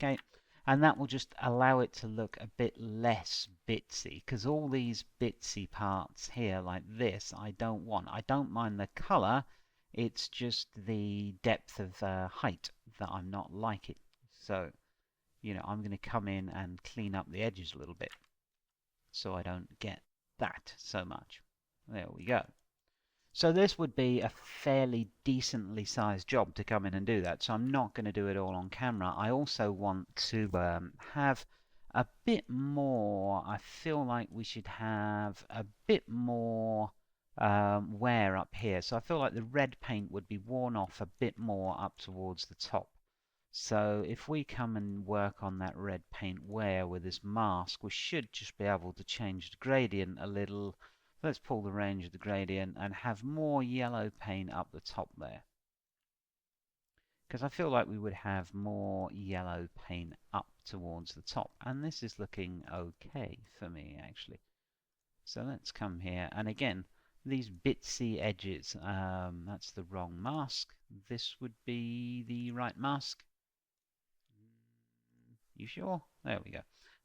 [SPEAKER 1] Okay, and that will just allow it to look a bit less bitsy, because all these bitsy parts here like this I don't want. I don't mind the color, it's just the depth of height that I'm not liking. So I'm going to come in and clean up the edges a little bit so I don't get that so much. There we go. So this would be a fairly decently sized job to come in and do that. So I'm not going to do it all on camera. I also want to have a bit more, I feel like we should have a bit more wear up here. So I feel like the red paint would be worn off a bit more up towards the top. So if we come and work on that red paint wear with this mask, we should just be able to change the gradient a little. Let's pull the range of the gradient and have more yellow paint up the top there. Because I feel like we would have more yellow paint up towards the top. And this is looking okay for me, actually. So let's come here. And again, these bitsy edges. That's the wrong mask. This would be the right mask. You sure? There we go.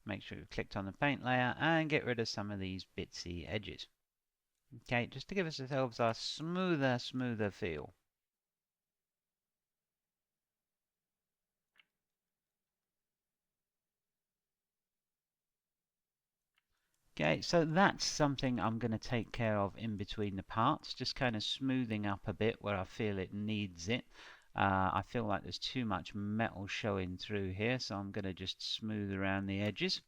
[SPEAKER 1] Make sure you've clicked on the paint layer and get rid of some of these bitsy edges. Okay, just to give ourselves a smoother feel. Okay, so that's something I'm going to take care of in between the parts, just kind of smoothing up a bit where I feel it needs it. I feel like there's too much metal showing through here, so I'm going to just smooth around the edges.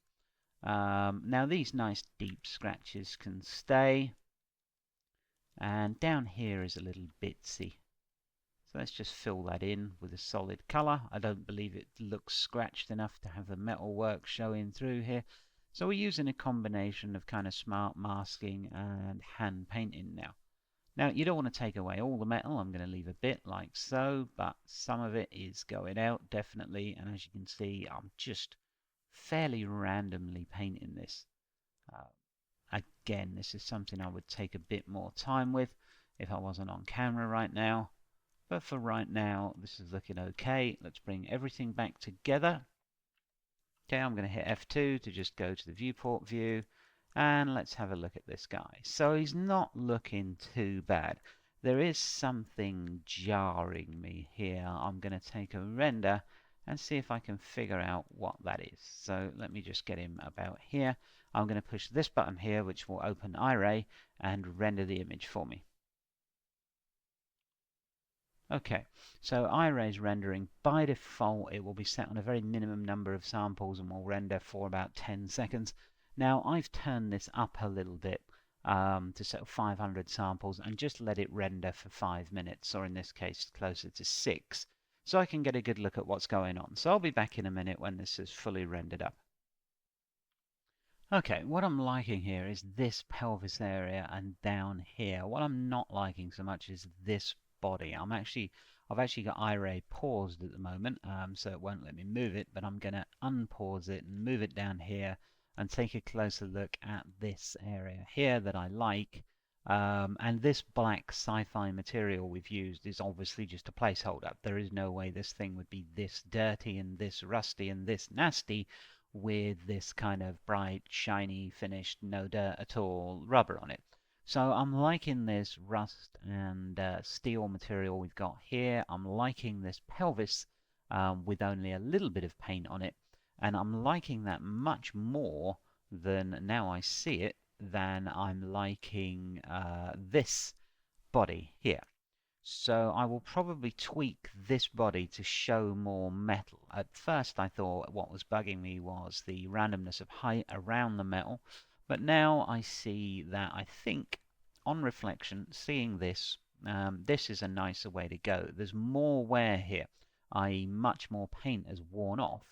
[SPEAKER 1] Now these nice deep scratches can stay, and down here is a little bitsy. So let's just fill that in with a solid colour. I don't believe it looks scratched enough to have the metal work showing through here. So we're using a combination of kind of smart masking and hand painting now. Now you don't want to take away all the metal. I'm going to leave a bit like so, but some of it is going out definitely. And as you can see, I'm just fairly randomly painting this. Again, this is something I would take a bit more time with if I wasn't on camera right now. But for right now, this is looking okay. Let's bring everything back together. Okay, I'm going to hit F2 to just go to the viewport view. And let's have a look at this guy. So he's not looking too bad. There is something jarring me here. I'm going to take a render and see if I can figure out what that is. So let me just get him about here. I'm going to push this button here, which will open iRay and render the image for me. Okay, so iRay's rendering, by default, it will be set on a very minimum number of samples and will render for about 10 seconds. Now, I've turned this up a little bit to set 500 samples and just let it render for 5 minutes, or in this case, closer to 6, so I can get a good look at what's going on. So I'll be back in a minute when this is fully rendered up. Okay, what I'm liking here is this pelvis area and down here. What I'm not liking so much is this body. I've actually got iRay paused at the moment, so it won't let me move it, but I'm going to unpause it and move it down here and take a closer look at this area here that I like. And this black sci-fi material we've used is obviously just a placeholder. There is no way this thing would be this dirty and this rusty and this nasty with this kind of bright, shiny, finished, no dirt at all rubber on it. So I'm liking this rust and steel material we've got here. I'm liking this pelvis with only a little bit of paint on it. And I'm liking that much more than, now I see it, than I'm liking this body here. So I will probably tweak this body to show more metal. At first I thought what was bugging me was the randomness of height around the metal, but now I see that I think, on reflection, seeing this, this is a nicer way to go. There's more wear here, i.e. much more paint has worn off,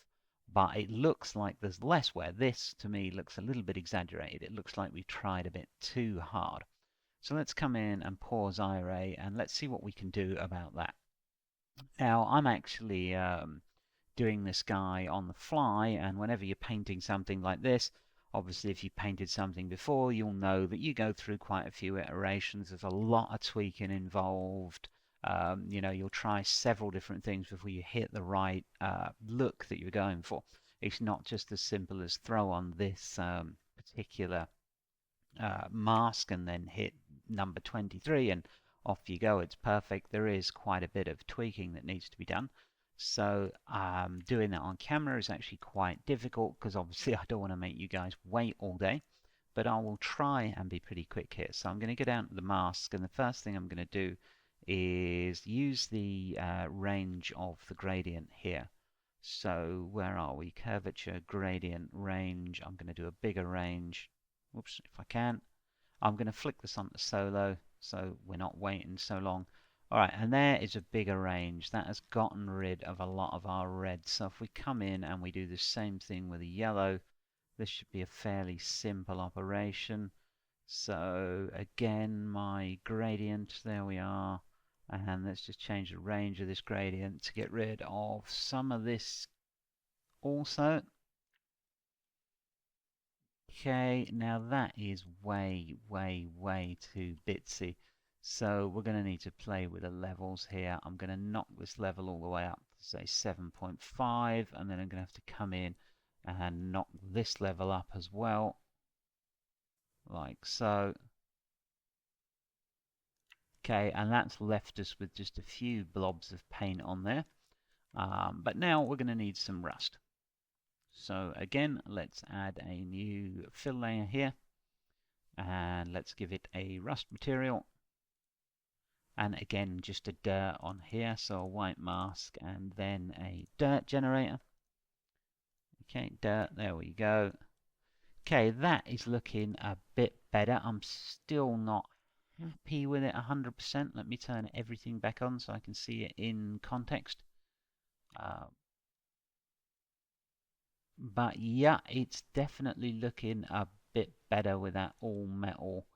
[SPEAKER 1] but it looks like there's less wear. This, to me, looks a little bit exaggerated. It looks like we've tried a bit too hard. So let's come in and pause iRay and let's see what we can do about that. Now, I'm actually doing this guy on the fly, and whenever you're painting something like this, obviously if you've painted something before, you'll know that you go through quite a few iterations. There's a lot of tweaking involved. You know, you'll try several different things before you hit the right look that you're going for. It's not just as simple as throw on this particular mask and then hit number 23 and off you go. It's perfect. There is quite a bit of tweaking that needs to be done. So doing that on camera is actually quite difficult because obviously I don't want to make you guys wait all day. But I will try and be pretty quick here. So I'm going to go down to the mask, and the first thing I'm going to do is use the range of the gradient here. So where are we? Curvature, gradient, range. I'm going to do a bigger range. Oops, if I can. I'm going to flick this onto solo so we're not waiting so long. Alright, and there is a bigger range. That has gotten rid of a lot of our red. So if we come in and we do the same thing with a yellow, this should be a fairly simple operation. So again, my gradient, there we are. And let's just change the range of this gradient to get rid of some of this also. Okay, now that is way, way, way too bitsy. So we're going to need to play with the levels here. I'm going to knock this level all the way up to say 7.5, and then I'm going to have to come in and knock this level up as well, like so. Okay, and that's left us with just a few blobs of paint on there. But now we're going to need some rust. So again, let's add a new fill layer here, and let's give it a rust material. And again, just a dirt on here, so a white mask and then a dirt generator. Okay, dirt, there we go. Okay, that is looking a bit better. I'm still not happy with it 100%. Let me turn everything back on so I can see it in context. But yeah, it's definitely looking a bit better with that all metal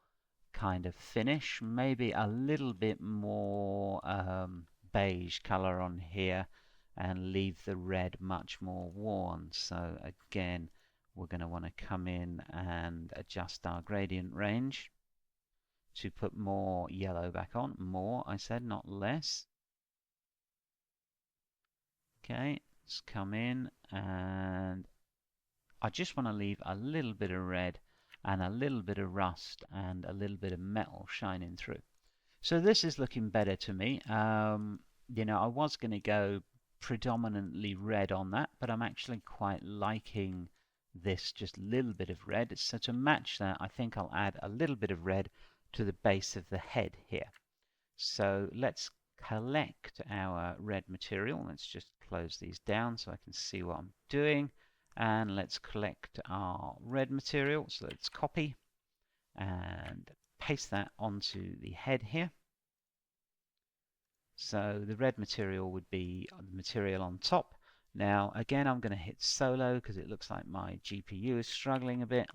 [SPEAKER 1] kind of finish. Maybe a little bit more beige color on here and leave the red much more worn. So again, we're going to want to come in and adjust our gradient range to put more yellow back on. More, I said, not less. Okay, let's come in, and I just want to leave a little bit of red and a little bit of rust and a little bit of metal shining through. So this is looking better to me. You know, I was going to go predominantly red on that, but I'm actually quite liking this just little bit of red. So to match that, I think I'll add a little bit of red to the base of the head here. So let's collect our red material. Let's just close these down so I can see what I'm doing. And let's collect our red material. So let's copy and paste that onto the head here. So the red material would be the material on top. Now again, I'm going to hit solo because it looks like my GPU is struggling a bit.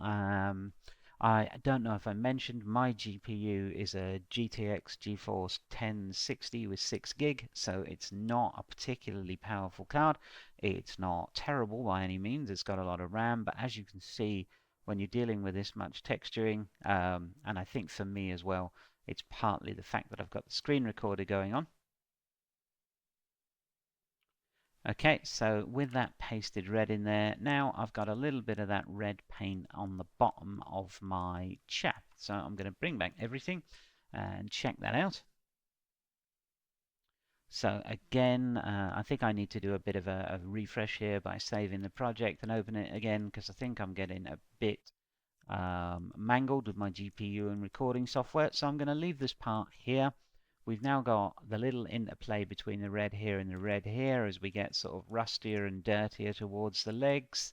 [SPEAKER 1] I don't know if I mentioned my GPU is a GTX GeForce 1060 with 6 gig, so it's not a particularly powerful card. It's not terrible by any means. It's got a lot of RAM, but as you can see, when you're dealing with this much texturing, and I think for me as well, it's partly the fact that I've got the screen recorder going on. Okay, so with that pasted red in there, now I've got a little bit of that red paint on the bottom of my chap. So I'm going to bring back everything and check that out. So again, I think I need to do a bit of a refresh here by saving the project and open it again, because I think I'm getting a bit mangled with my GPU and recording software. So I'm going to leave this part here. We've now got the little interplay between the red here and the red here as we get sort of rustier and dirtier towards the legs.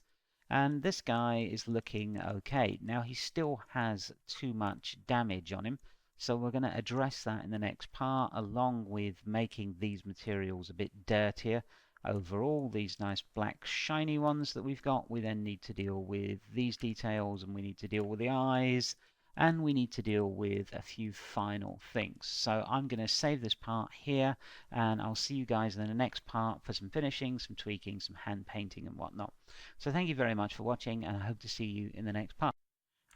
[SPEAKER 1] And this guy is looking okay. Now he still has too much damage on him, so we're going to address that in the next part, along with making these materials a bit dirtier. Overall, these nice black shiny ones that we've got, we then need to deal with these details, and we need to deal with the eyes, and we need to deal with a few final things. So I'm going to save this part here, and I'll see you guys in the next part for some finishing, some tweaking, some hand painting and whatnot. So thank you very much for watching, and I hope to see you in the next part.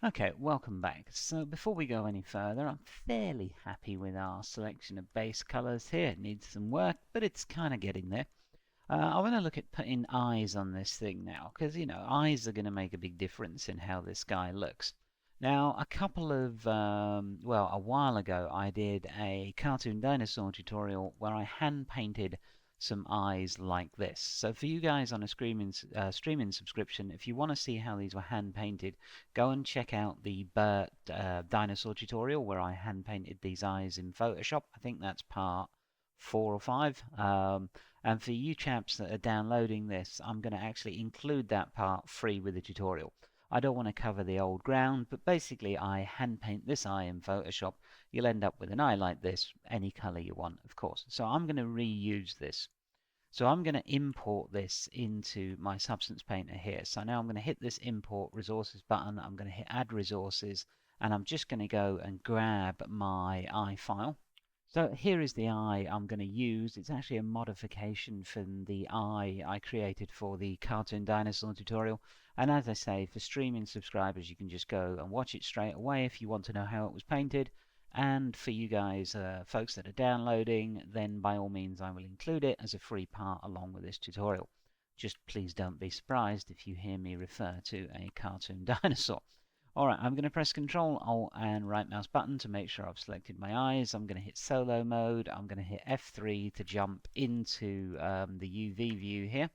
[SPEAKER 1] Okay, welcome back. So before we go any further, I'm fairly happy with our selection of base colors here. It needs some work, but it's kind of getting there. I want to look at putting eyes on this thing now, because, you know, eyes are going to make a big difference in how this guy looks. Now, a couple of, well, a while ago, I did a cartoon dinosaur tutorial where I hand painted some eyes like this. So for you guys on a streaming subscription, if you want to see how these were hand painted, go and check out the Bert dinosaur tutorial where I hand painted these eyes in Photoshop. I think that's part 4 or 5. And for you chaps that are downloading this, I'm going to actually include that part free with the tutorial. I don't want to cover the old ground, but basically I hand paint this eye in Photoshop. You'll end up with an eye like this, any color you want, of course. So I'm going to reuse this. So I'm going to import this into my Substance Painter here. So now I'm going to hit this Import Resources button. I'm going to hit Add Resources, and I'm just going to go and grab my eye file. So here is the eye I'm going to use. It's actually a modification from the eye I created for the cartoon dinosaur tutorial. And as I say, for streaming subscribers, you can just go and watch it straight away if you want to know how it was painted. And for you guys, folks that are downloading, then by all means I will include it as a free part along with this tutorial. Just please don't be surprised if you hear me refer to a cartoon dinosaur. Alright, I'm going to press Control, Alt and right mouse button to make sure I've selected my eyes. I'm going to hit solo mode. I'm going to hit F3 to jump into the UV view here.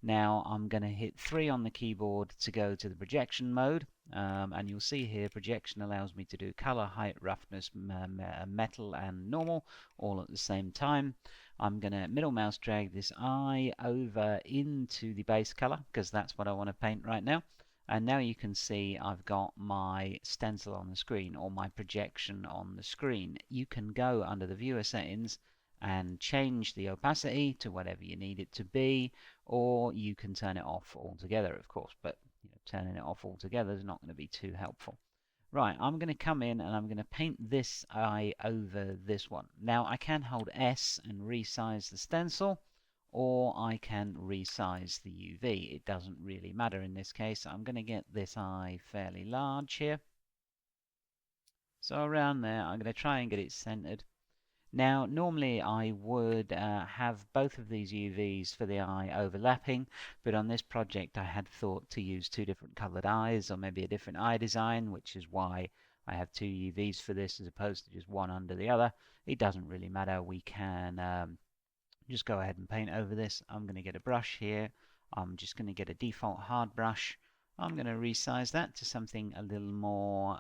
[SPEAKER 1] Now I'm going to hit 3 on the keyboard to go to the projection mode. And you'll see here projection allows me to do color, height, roughness, metal and normal all at the same time. I'm going to middle mouse drag this eye over into the base color because that's what I want to paint right now. And now you can see I've got my stencil on the screen or my projection on the screen. You can go under the viewer settings and change the opacity to whatever you need it to be, or you can turn it off altogether, of course, but turning it off altogether is not going to be too helpful. Right, I'm going to come in and I'm going to paint this eye over this one. Now I can hold S and resize the stencil, or I can resize the UV. It doesn't really matter in this case. I'm going to get this eye fairly large here. So around there, I'm going to try and get it centered. Now, normally I would have both of these UVs for the eye overlapping, but on this project I had thought to use two different colored eyes, or maybe a different eye design, which is why I have two UVs for this as opposed to just one under the other. It doesn't really matter. We can just go ahead and paint over this. I'm going to get a brush here. I'm just going to get a default hard brush. I'm going to resize that to something a little more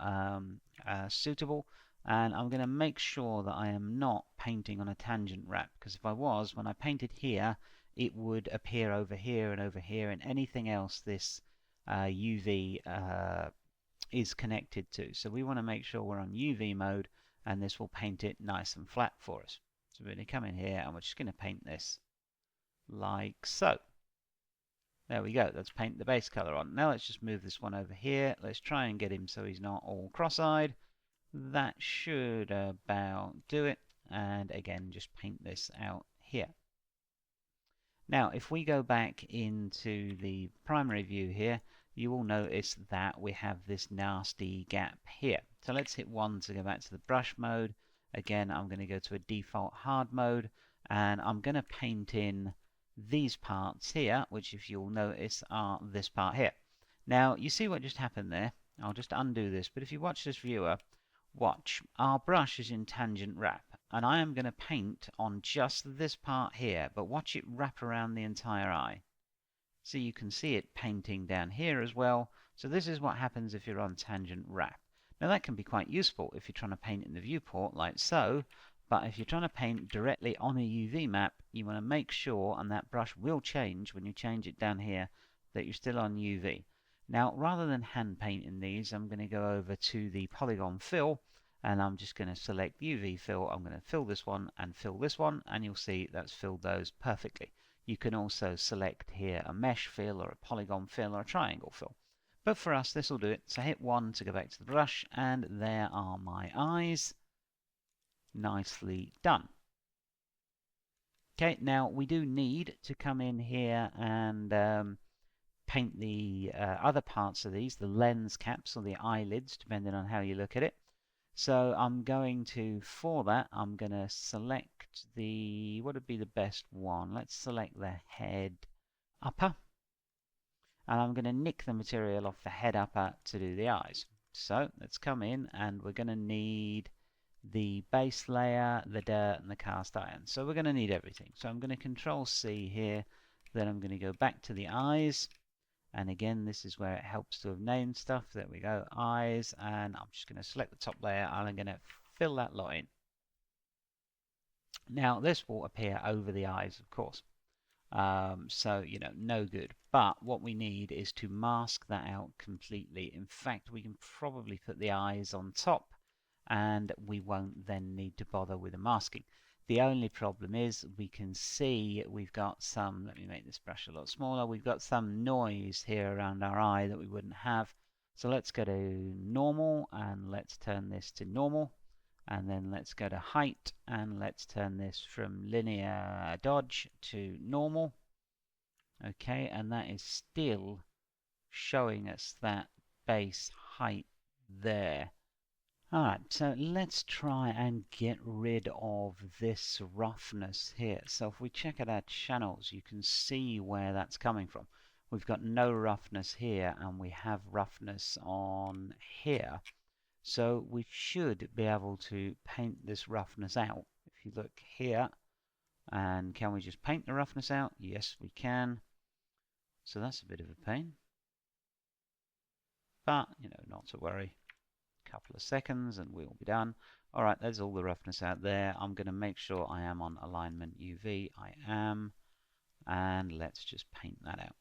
[SPEAKER 1] suitable. And I'm going to make sure that I am not painting on a tangent wrap, because if I was, when I painted here, it would appear over here, and anything else this UV is connected to. So we want to make sure we're on UV mode, and this will paint it nice and flat for us. So we're going to come in here and we're just going to paint this like so. There we go, let's paint the base color on. Now let's just move this one over here. Let's try and get him so he's not all cross-eyed. That should about do it. And again, just paint this out here. Now, if we go back into the primary view here, you will notice that we have this nasty gap here. So let's hit 1 to go back to the brush mode. Again, I'm going to go to a default hard mode, and I'm going to paint in these parts here, which if you'll notice are this part here. Now, you see what just happened there? I'll just undo this, but if you watch this viewer, watch, our brush is in tangent wrap, and I am going to paint on just this part here, but watch it wrap around the entire eye. So you can see it painting down here as well. So this is what happens if you're on tangent wrap. Now that can be quite useful if you're trying to paint in the viewport like so, but if you're trying to paint directly on a UV map, you want to make sure, and that brush will change when you change it down here, that you're still on UV. Now rather than hand painting these, I'm going to go over to the polygon fill, and I'm just going to select UV fill. I'm going to fill this one, and you'll see that's filled those perfectly. You can also select here a mesh fill or a polygon fill or a triangle fill. But for us, this will do it. So hit 1 to go back to the brush, and there are my eyes. Nicely done. Okay, now we do need to come in here and paint the other parts of these, the lens caps or the eyelids, depending on how you look at it. So I'm going to, for that, I'm going to select the, what would be the best one? Let's select the head upper. And I'm going to nick the material off the head upper to do the eyes. So let's come in, and we're going to need the base layer, the dirt, and the cast iron. So we're going to need everything. So I'm going to Control C here, then I'm going to go back to the eyes, and again this is where it helps to have named stuff. There we go, eyes, and I'm just going to select the top layer and I'm going to fill that lot in. Now this will appear over the eyes, of course. So, no good. But what we need is to mask that out completely. In fact, we can probably put the eyes on top, and we won't then need to bother with the masking. The only problem is we can see we've got some, let me make this brush a lot smaller, we've got some noise here around our eye that we wouldn't have. So let's go to normal, and let's turn this to normal. And then let's go to height, and let's turn this from linear dodge to normal. Okay, and that is still showing us that base height there. Alright, so let's try and get rid of this roughness here. So if we check out our channels, you can see where that's coming from. We've got no roughness here, and we have roughness on here. So we should be able to paint this roughness out. If you look here, and can we just paint the roughness out? Yes, we can. So that's a bit of a pain. But, you know, not to worry. Couple of seconds and we'll be done. Alright, there's all the roughness out there. I'm going to make sure I am on alignment UV. I am. And let's just paint that out.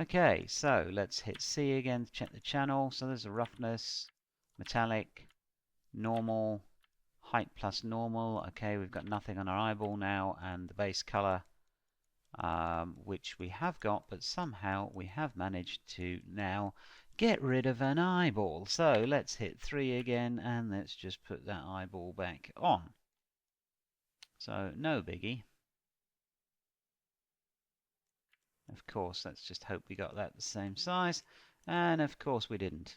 [SPEAKER 1] Okay, so let's hit C again to check the channel. So there's a roughness, metallic, normal, height plus normal. Okay, we've got nothing on our eyeball now, and the base color, which we have got, but somehow we have managed to now get rid of an eyeball. So let's hit 3 again, and let's just put that eyeball back on. So no biggie. Of course, let's just hope we got that the same size. And of course we didn't,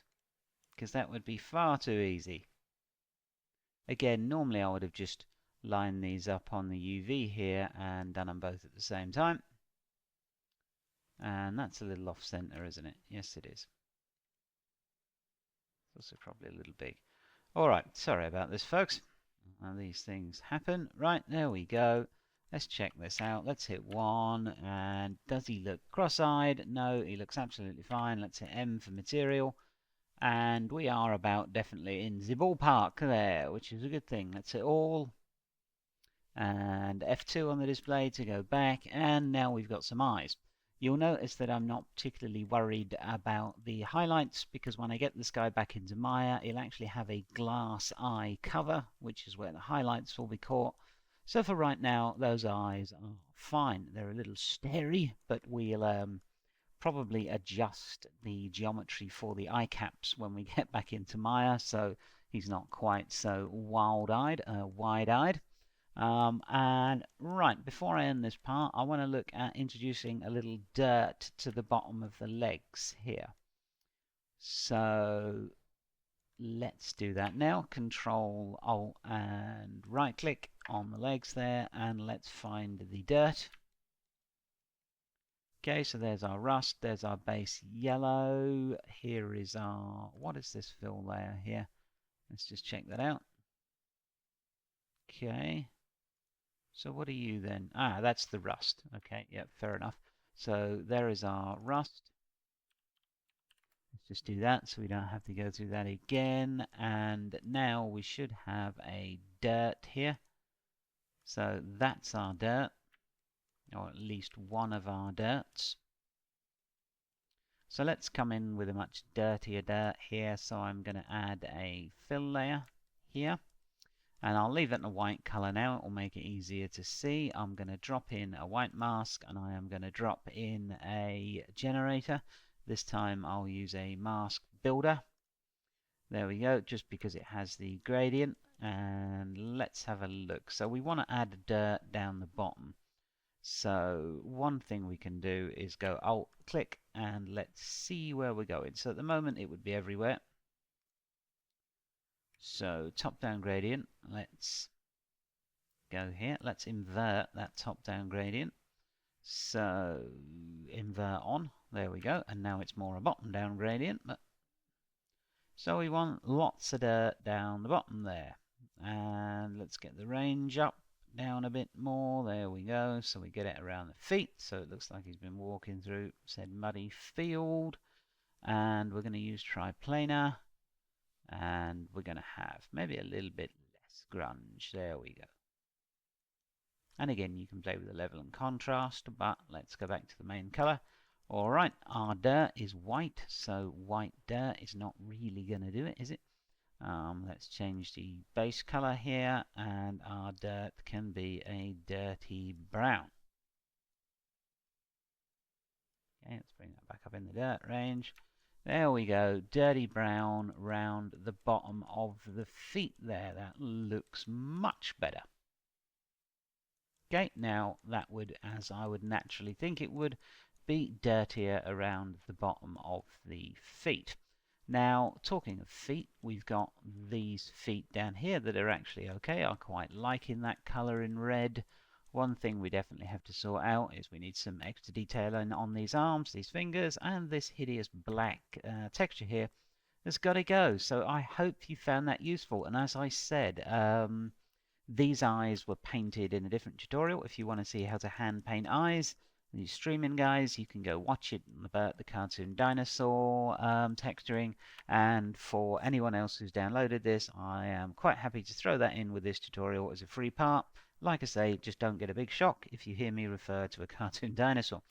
[SPEAKER 1] because that would be far too easy. Again, normally I would have just lined these up on the UV here and done them both at the same time. And that's a little off center, isn't it? Yes, it is. It's also probably a little big. Alright, sorry about this, folks. These things happen. Right, there we go. Let's check this out. Let's hit 1. And does he look cross-eyed? No, he looks absolutely fine. Let's hit M for material. And we are about definitely in the ballpark there, which is a good thing. Let's hit all. And F2 on the display to go back. And now we've got some eyes. You'll notice that I'm not particularly worried about the highlights, because when I get this guy back into Maya, he'll actually have a glass eye cover, which is where the highlights will be caught. So for right now, those eyes are fine. They're a little starey, but we'll probably adjust the geometry for the eye caps when we get back into Maya, so he's not quite so wide-eyed. And right, before I end this part, I want to look at introducing a little dirt to the bottom of the legs here. So let's do that now. Control Alt and right click on the legs there, and let's find the dirt. Okay, so there's our rust, there's our base yellow. Here is our, what is this fill layer here? Let's just check that out. Okay. So what are you then? Ah, that's the rust. Okay, yeah, fair enough. So there is our rust. Let's just do that so we don't have to go through that again. And now we should have a dirt here. So that's our dirt, or at least one of our dirts. So let's come in with a much dirtier dirt here. So I'm going to add a fill layer here. And I'll leave it in a white color now. It will make it easier to see. I'm going to drop in a white mask, and I am going to drop in a generator. This time I'll use a mask builder. There we go, just because it has the gradient. And let's have a look. So we want to add dirt down the bottom. So one thing we can do is go Alt click, and let's see where we're going. So at the moment it would be everywhere. So top-down gradient, let's go here. Let's invert that top-down gradient. So invert on, there we go. And now it's more a bottom-down gradient. So we want lots of dirt down the bottom there. And let's get the range up, down a bit more. There we go. So we get it around the feet. So it looks like he's been walking through said muddy field. And we're going to use triplanar. And we're going to have maybe a little bit less grunge. There we go. And again, you can play with the level and contrast, but let's go back to the main color. Alright, our dirt is white, so white dirt is not really going to do it, is it? Let's change the base color here, and our dirt can be a dirty brown. Okay, let's bring that back up in the dirt range. There we go, dirty brown round the bottom of the feet there. That looks much better. Okay, now that would, as I would naturally think it would, be dirtier around the bottom of the feet. Now, talking of feet, we've got these feet down here that are actually okay. I quite like in that colour in red. One thing we definitely have to sort out is we need some extra detailing on these arms, these fingers, and this hideous black texture here has got to go. So I hope you found that useful. And as I said, these eyes were painted in a different tutorial. If you want to see how to hand paint eyes, you streaming guys, you can go watch it about the cartoon dinosaur texturing. And for anyone else who's downloaded this, I am quite happy to throw that in with this tutorial as a free part. Like I say, just don't get a big shock if you hear me refer to a cartoon dinosaur.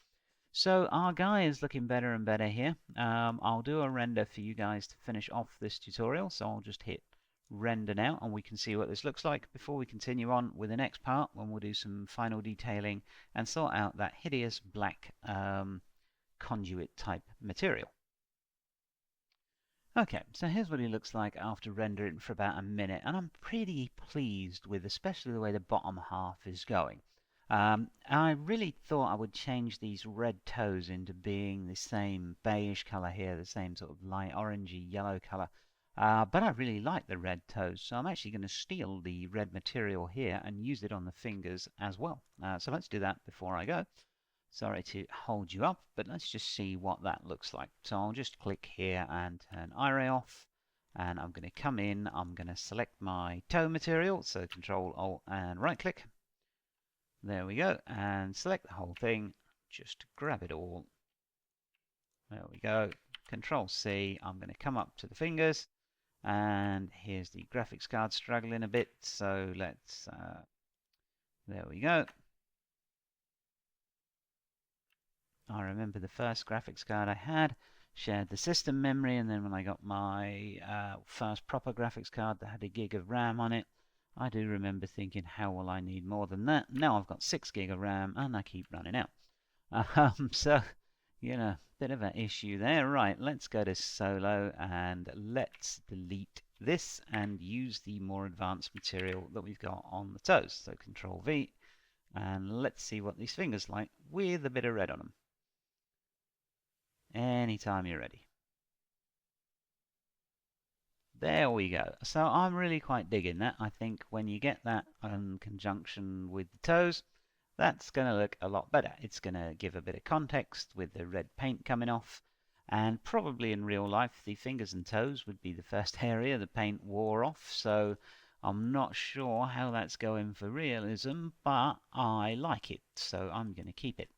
[SPEAKER 1] So our guy is looking better and better here. I'll do a render for you guys to finish off this tutorial. So I'll just hit render now and we can see what this looks like before we continue on with the next part when we'll do some final detailing and sort out that hideous black conduit type material. Okay, so here's what he looks like after rendering for about a minute, and I'm pretty pleased with especially the way the bottom half is going. I really thought I would change these red toes into being the same beige color here, the same sort of light orangey yellow color. But I really like the red toes, so I'm actually going to steal the red material here and use it on the fingers as well. So let's do that before I go. Sorry to hold you up, but let's just see what that looks like. So I'll just click here and turn Iray off. And I'm going to come in, I'm going to select my toe material, so Control Alt and right click. There we go, and select the whole thing, just grab it all. There we go, Control C, I'm going to come up to the fingers, and here's the graphics card struggling a bit, so let's, there we go. I remember the first graphics card I had shared the system memory, and then when I got my first proper graphics card that had a gig of RAM on it, I do remember thinking, how will I need more than that? Now I've got 6 gig of RAM and I keep running out. So, you know, bit of an issue there. Right, let's go to solo and let's delete this and use the more advanced material that we've got on the toes. So Control V, and let's see what these fingers like with a bit of red on them. Anytime you're ready. There we go. So I'm really quite digging that. I think when you get that in conjunction with the toes, that's going to look a lot better. It's going to give a bit of context with the red paint coming off. And probably in real life, the fingers and toes would be the first area the paint wore off. So I'm not sure how that's going for realism, but I like it. So I'm going to keep it.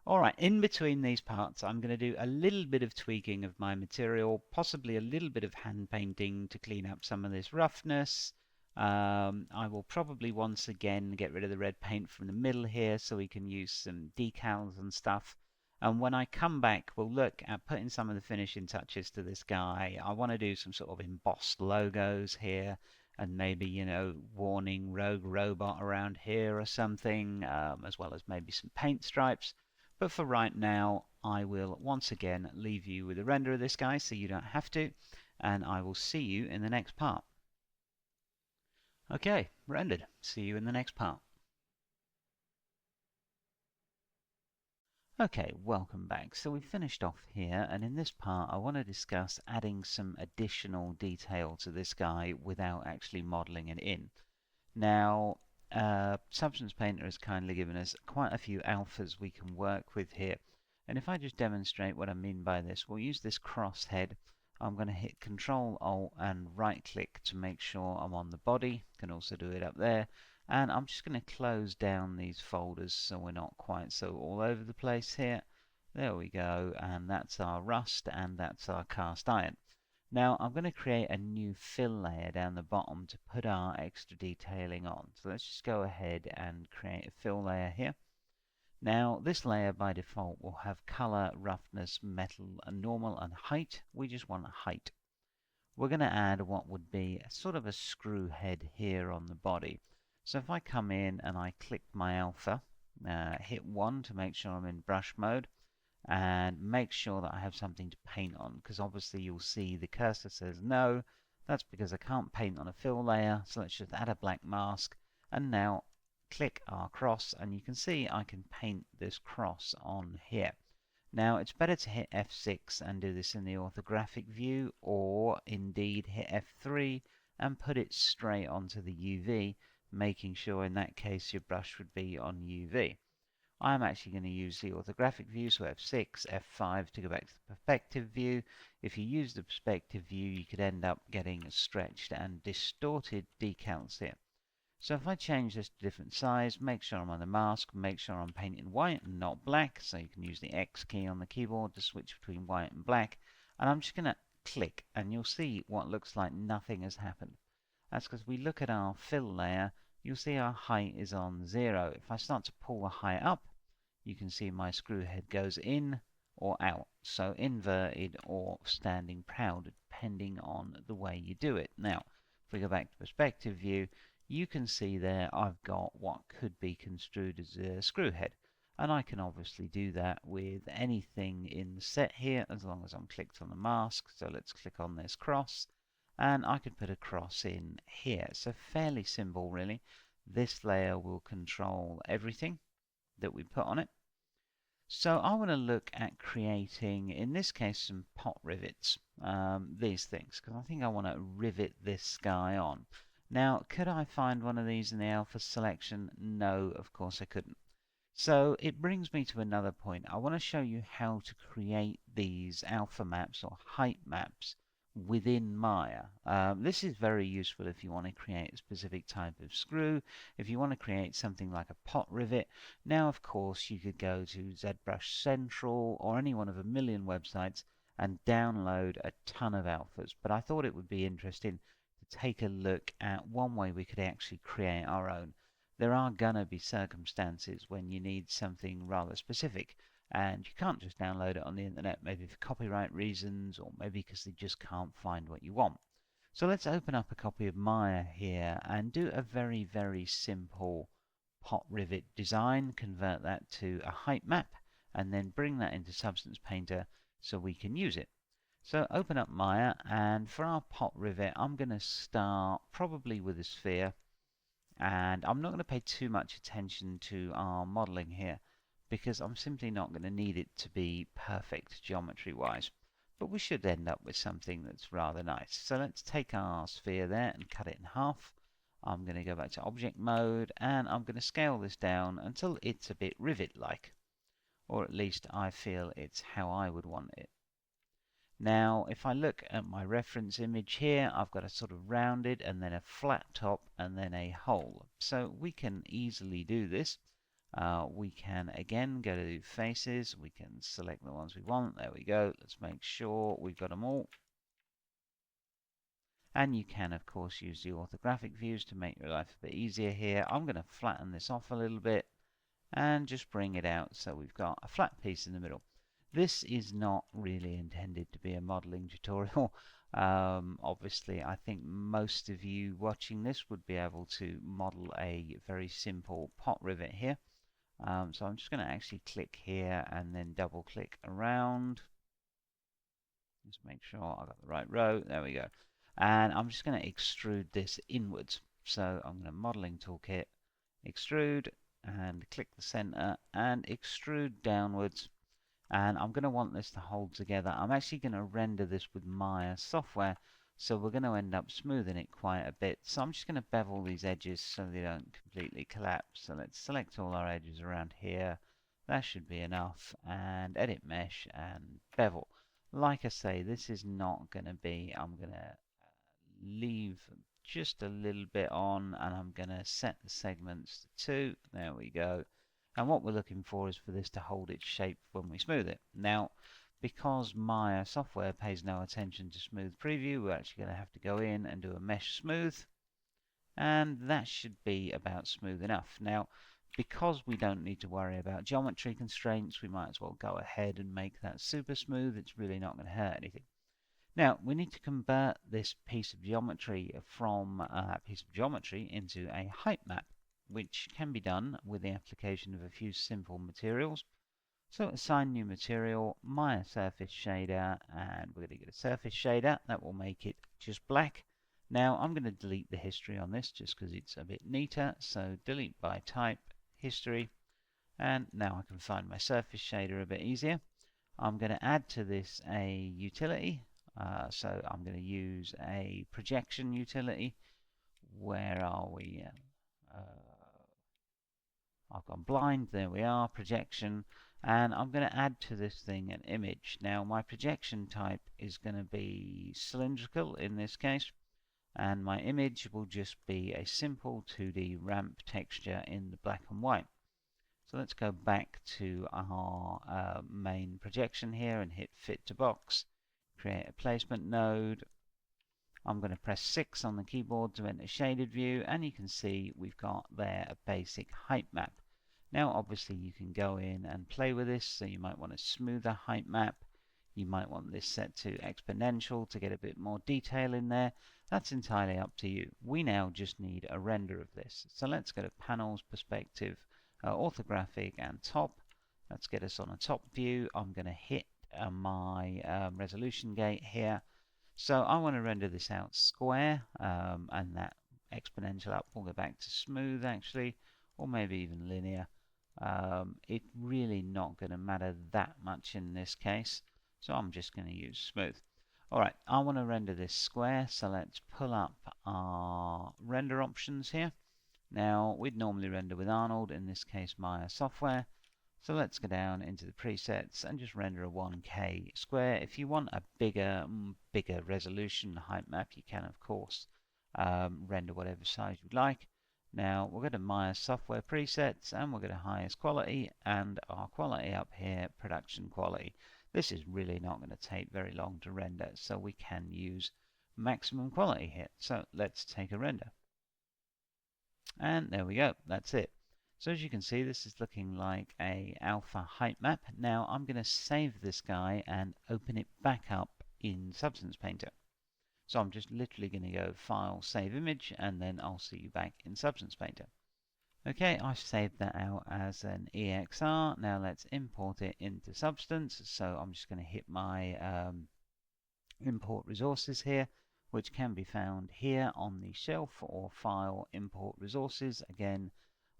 [SPEAKER 1] Alright, in between these parts I'm going to do a little bit of tweaking of my material, possibly a little bit of hand painting to clean up some of this roughness. I will probably once again get rid of the red paint from the middle here so we can use some decals and stuff. And when I come back, we'll look at putting some of the finishing touches to this guy. I want to do some sort of embossed logos here and maybe, you know, warning rogue robot around here or something, as well as maybe some paint stripes. But for right now, I will once again leave you with a render of this guy so you don't have to, and I will see you in the next part. Okay, rendered. See you in the next part. Okay, welcome back. So we finished off here, and in this part I want to discuss adding some additional detail to this guy without actually modeling it in. Now, Substance Painter has kindly given us quite a few alphas we can work with here. And if I just demonstrate what I mean by this, we'll use this crosshead. I'm going to hit Control Alt and right click to make sure I'm on the body. Can also do it up there. And I'm just going to close down these folders so we're not quite so all over the place here. There we go, and that's our rust and that's our cast iron. Now I'm going to create a new fill layer down the bottom to put our extra detailing on. So let's just go ahead and create a fill layer here. Now this layer by default will have color, roughness, metal, and normal and height. We just want height. We're going to add what would be sort of a screw head here on the body. So if I come in and I click my alpha, hit 1 to make sure I'm in brush mode, and make sure that I have something to paint on, because obviously you'll see the cursor says no. That's because I can't paint on a fill layer, so let's just add a black mask, and now click our cross, and you can see I can paint this cross on here. Now it's better to hit F6 and do this in the orthographic view, or indeed hit F3 and put it straight onto the UV, making sure in that case your brush would be on UV. I'm actually going to use the orthographic view, so F6, F5 to go back to the perspective view. If you use the perspective view, you could end up getting stretched and distorted decals here. So if I change this to different size, make sure I'm on the mask, make sure I'm painting white and not black, so you can use the X key on the keyboard to switch between white and black, and I'm just going to click, and you'll see what looks like nothing has happened. That's because we look at our fill layer, you'll see our height is on 0. If I start to pull the height up, you can see my screw head goes in or out, so inverted or standing proud, depending on the way you do it. Now, if we go back to perspective view, you can see there I've got what could be construed as a screw head, and I can obviously do that with anything in the set here as long as I'm clicked on the mask. So let's click on this cross, and I could put a cross in here. So fairly simple, really. This layer will control everything that we put on it. So I want to look at creating, in this case, some pot rivets, these things, because I think I want to rivet this guy on. Now, could I find one of these in the alpha selection? No, of course I couldn't. So it brings me to another point. I want to show you how to create these alpha maps or height maps within Maya. This is very useful if you want to create a specific type of screw, if you want to create something like a pot rivet. Now, of course, you could go to ZBrush Central or any one of a million websites and download a ton of alphas, but I thought it would be interesting to take a look at one way we could actually create our own. There are gonna be circumstances when you need something rather specific, and you can't just download it on the internet, maybe for copyright reasons, or maybe because they just can't find what you want. So let's open up a copy of Maya here and do a very, very simple pot rivet design, convert that to a height map, and then bring that into Substance Painter so we can use it. So open up Maya, and for our pot rivet, I'm going to start probably with a sphere, and I'm not going to pay too much attention to our modeling here, because I'm simply not going to need it to be perfect geometry-wise. But we should end up with something that's rather nice. So let's take our sphere there and cut it in half. I'm going to go back to object mode, and I'm going to scale this down until it's a bit rivet-like. Or at least I feel it's how I would want it. Now, if I look at my reference image here, I've got a sort of rounded and then a flat top and then a hole. So we can easily do this. We can again go to faces, we can select the ones we want, there we go, let's make sure we've got them all. And you can of course use the orthographic views to make your life a bit easier here. I'm going to flatten this off a little bit and just bring it out so we've got a flat piece in the middle. This is not really intended to be a modeling tutorial. Obviously, I think most of you watching this would be able to model a very simple pot rivet here. So I'm just going to actually click here and then double click around. Just make sure I got the right row. There we go. And I'm just going to extrude this inwards. So I'm going to modeling toolkit, extrude, and click the center and extrude downwards. And I'm going to want this to hold together. I'm actually going to render this with Maya software, so we're going to end up smoothing it quite a bit. So I'm just going to bevel these edges so they don't completely collapse. So let's select all our edges around here. That should be enough. And edit mesh and bevel. Like I say, this is not going to be, I'm going to leave just a little bit on, and I'm going to set the segments to 2. There we go. And what we're looking for is for this to hold its shape when we smooth it. Now, because Maya software pays no attention to smooth preview, we're actually going to have to go in and do a mesh smooth. And that should be about smooth enough. Now, because we don't need to worry about geometry constraints, we might as well go ahead and make that super smooth. It's really not going to hurt anything. Now, we need to convert this piece of geometry from a piece of geometry into a height map, which can be done with the application of a few simple materials. So assign new material, Maya surface shader, and we're going to get a surface shader. That will make it just black. Now I'm going to delete the history on this just because it's a bit neater. So delete by type, history, and now I can find my surface shader a bit easier. I'm going to add to this a utility. So I'm going to use a projection utility. Where are we? I've gone blind, there we are, projection, and I'm going to add to this thing an image. Now my projection type is going to be cylindrical in this case, and my image will just be a simple 2D ramp texture in the black and white. So let's go back to our main projection here and hit fit to box, create a placement node. I'm going to press 6 on the keyboard to enter shaded view, and you can see we've got there a basic height map. Now obviously you can go in and play with this, so you might want a smoother height map. You might want this set to exponential to get a bit more detail in there. That's entirely up to you. We now just need a render of this. So let's go to panels, perspective, orthographic, and top. Let's get us on a top view. I'm going to hit my resolution gate here. So I want to render this out square, and that exponential up will go back to smooth actually, or maybe even linear. It's really not going to matter that much in this case, so I'm just going to use smooth. Alright, I want to render this square, so let's pull up our render options here. Now, we'd normally render with Arnold, in this case Maya software. So let's go down into the presets and just render a 1K square. If you want a bigger resolution height map, you can of course render whatever size you'd like. Now we'll go to Maya software presets and we'll go to highest quality, and our quality up here, production quality. This is really not going to take very long to render, so we can use maximum quality here. So let's take a render. And there we go, that's it. So as you can see, this is looking like a alpha height map. Now I'm going to save this guy and open it back up in Substance Painter. So I'm just literally going to go File, Save Image, and then I'll see you back in Substance Painter. Okay, I've saved that out as an EXR. Now let's import it into Substance. So I'm just going to hit my import resources here, which can be found here on the shelf, or File, Import Resources. Again,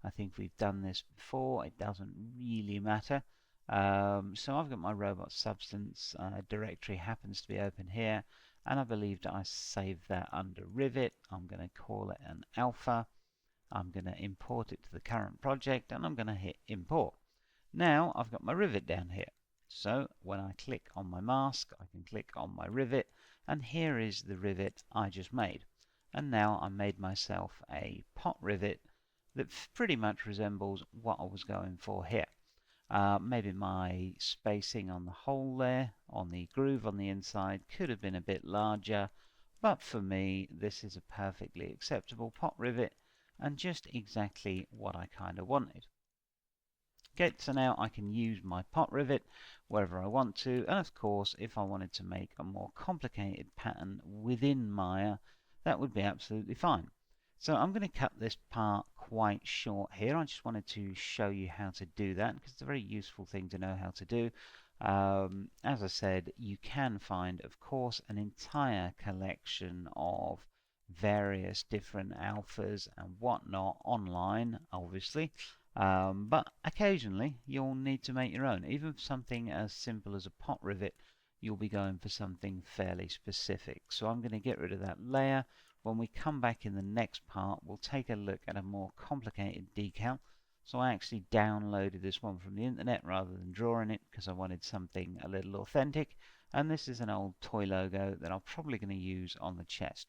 [SPEAKER 1] I think we've done this before, it doesn't really matter. So I've got my robot substance directory happens to be open here, and I believe that I saved that under Rivet. I'm going to call it an alpha. I'm going to import it to the current project, and I'm going to hit import. Now I've got my Rivet down here. So when I click on my mask, I can click on my Rivet, and here is the Rivet I just made. And now I made myself a pot Rivet that pretty much resembles what I was going for here. Maybe my spacing on the hole there, on the groove on the inside, could have been a bit larger, but for me this is a perfectly acceptable pot rivet and just exactly what I kind of wanted. Okay, so now I can use my pot rivet wherever I want to, and of course if I wanted to make a more complicated pattern within Maya, that would be absolutely fine. So I'm going to cut this part quite short here. I just wanted to show you how to do that because it's a very useful thing to know how to do. As I said, you can find, of course, an entire collection of various different alphas and whatnot online, obviously. But occasionally you'll need to make your own. Even for something as simple as a pot rivet, you'll be going for something fairly specific. So I'm going to get rid of that layer. When we come back in the next part, we'll take a look at a more complicated decal. So I actually downloaded this one from the internet rather than drawing it because I wanted something a little authentic. And this is an old toy logo that I'm probably going to use on the chest.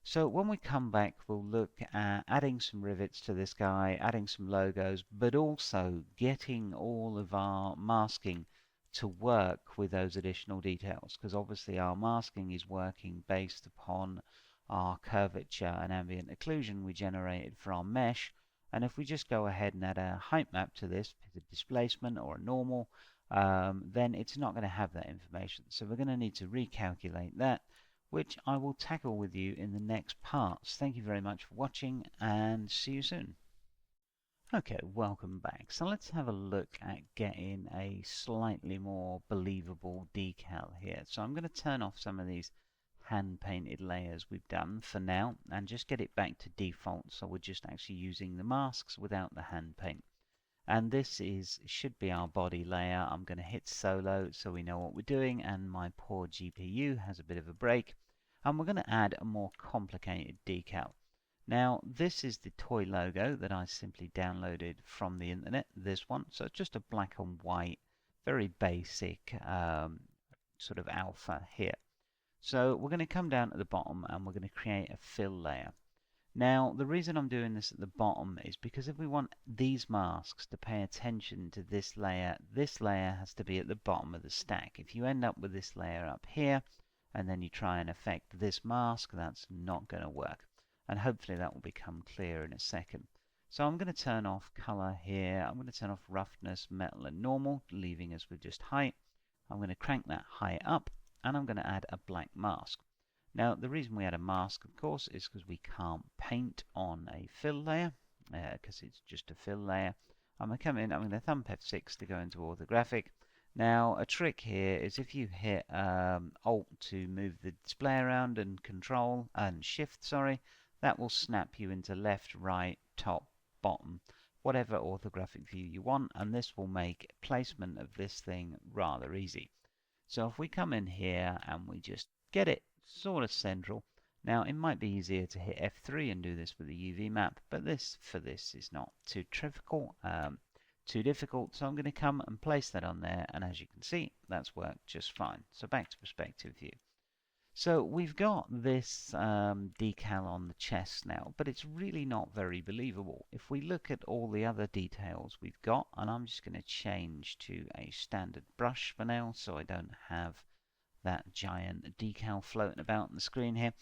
[SPEAKER 1] So when we come back, we'll look at adding some rivets to this guy, adding some logos, but also getting all of our masking to work with those additional details, because obviously our masking is working based upon our curvature and ambient occlusion we generated for our mesh. And if we just go ahead and add a height map to this, a displacement or a normal, then it's not going to have that information. So we're going to need to recalculate that, which I will tackle with you in the next parts. Thank you very much for watching, and see you soon. Okay, welcome back. So let's have a look at getting a slightly more believable decal here. So I'm going to turn off some of these hand painted layers we've done for now and just get it back to default, so we're just actually using the masks without the hand paint. And this should be our body layer. I'm going to hit solo so we know what we're doing, and my poor GPU has a bit of a break. And we're going to add a more complicated decal. Now, this is the toy logo that I simply downloaded from the internet, this one. So it's just a black and white, very basic sort of alpha here. So we're going to come down to the bottom and we're going to create a fill layer. Now, the reason I'm doing this at the bottom is because if we want these masks to pay attention to this layer has to be at the bottom of the stack. If you end up with this layer up here, and then you try and affect this mask, that's not going to work. And hopefully that will become clear in a second. So I'm going to turn off color here. I'm going to turn off roughness, metal, and normal, leaving us with just height. I'm going to crank that height up, and I'm going to add a black mask. Now, the reason we add a mask, of course, is because we can't paint on a fill layer, because it's just a fill layer. I'm going to come in, I'm going to thumb F6 to go into orthographic. Now, a trick here is if you hit Alt to move the display around and Control and Shift, sorry, that will snap you into left, right, top, bottom, whatever orthographic view you want, and this will make placement of this thing rather easy. So if we come in here and we just get it sort of central. Now, it might be easier to hit F3 and do this with the UV map, but for this is not too difficult. So I'm going to come and place that on there, and as you can see, that's worked just fine. So back to perspective view. So we've got this decal on the chest now, but it's really not very believable. If we look at all the other details we've got, and I'm just going to change to a standard brush for now, so I don't have that giant decal floating about on the screen here.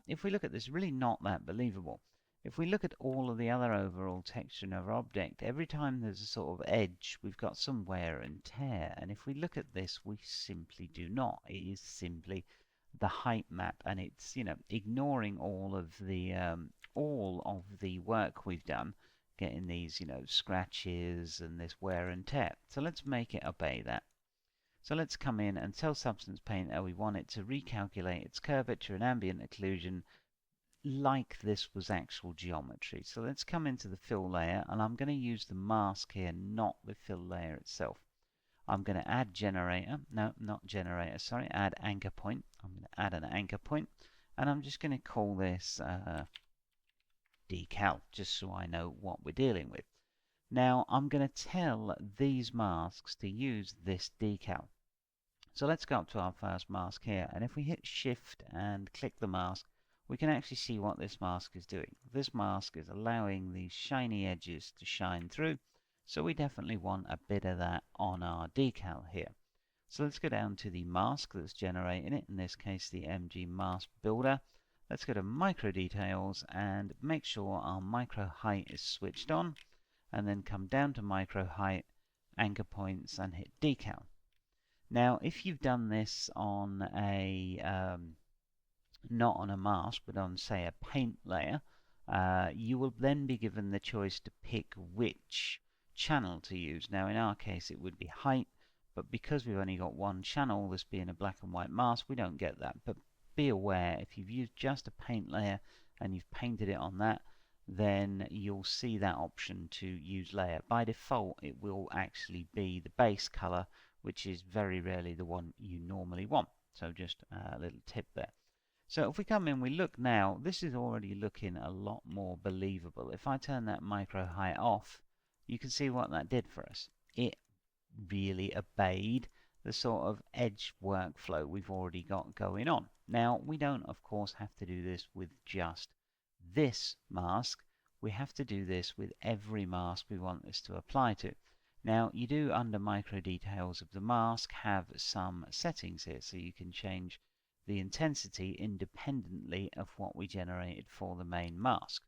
[SPEAKER 1] If we look at this, really not that believable. If we look at all of the other overall texture in our object, every time there's a sort of edge, we've got some wear and tear. And if we look at this, we simply do not. It is simply the height map, and it's, you know, ignoring all of the work we've done, getting these, you know, scratches and this wear and tear. So let's make it obey that. So let's come in and tell Substance Painter we want it to recalculate its curvature and ambient occlusion like this was actual geometry. So let's come into the fill layer, and I'm going to use the mask here, not the fill layer itself. I'm going to add generator, no, not generator, sorry, add anchor point. I'm going to add an anchor point, and I'm just going to call this decal, just so I know what we're dealing with. Now, I'm going to tell these masks to use this decal. So let's go up to our first mask here, and if we hit Shift and click the mask, we can actually see what this mask is doing. This mask is allowing these shiny edges to shine through, so we definitely want a bit of that on our decal here. So let's go down to the mask that's generating it, in this case the MG Mask Builder. Let's go to Micro Details and make sure our Micro Height is switched on, and then come down to Micro Height, Anchor Points, and hit Decal. Now, if you've done this on a not on a mask, but on, say, a paint layer, you will then be given the choice to pick which channel to use. Now, in our case, it would be height, but because we've only got one channel, this being a black and white mask, we don't get that. But be aware, if you've used just a paint layer and you've painted it on that, then you'll see that option to use layer. By default, it will actually be the base color, which is very rarely the one you normally want. So just a little tip there. So if we come in, we look now, this is already looking a lot more believable. If I turn that micro height off, you can see what that did for us. It really obeyed the sort of edge workflow we've already got going on. Now, we don't, of course, have to do this with just this mask. We have to do this with every mask we want this to apply to. Now, you do, under micro details of the mask, have some settings here, so you can change the intensity independently of what we generated for the main mask.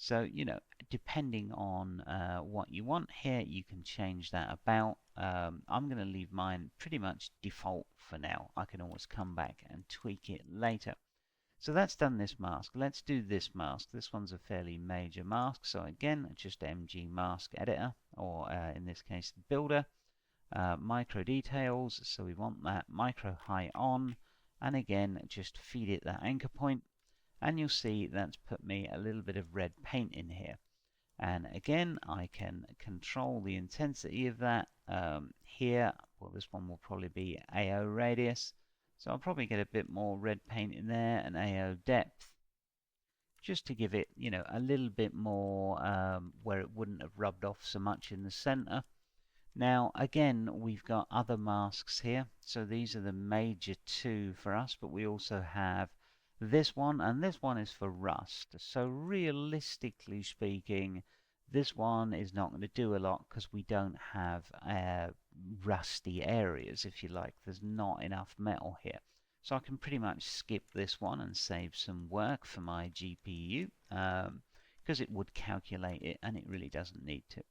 [SPEAKER 1] So, you know, depending on what you want here, you can change that about. I'm going to leave mine pretty much default for now. I can always come back and tweak it later. So that's done this mask. Let's do this mask. This one's a fairly major mask. So again, just MG mask editor, or in this case, builder. Micro details, so we want that micro high on, and again, just feed it that anchor point, and you'll see that's put me a little bit of red paint in here. And again, I can control the intensity of that here. Well, this one will probably be AO radius, so I'll probably get a bit more red paint in there, and AO depth, just to give it, you know, a little bit more where it wouldn't have rubbed off so much in the center. Now, again, we've got other masks here, so these are the major two for us, but we also have this one, and this one is for rust. So realistically speaking, this one is not going to do a lot because we don't have rusty areas, if you like. There's not enough metal here. So I can pretty much skip this one and save some work for my GPU because it would calculate it, and it really doesn't need to.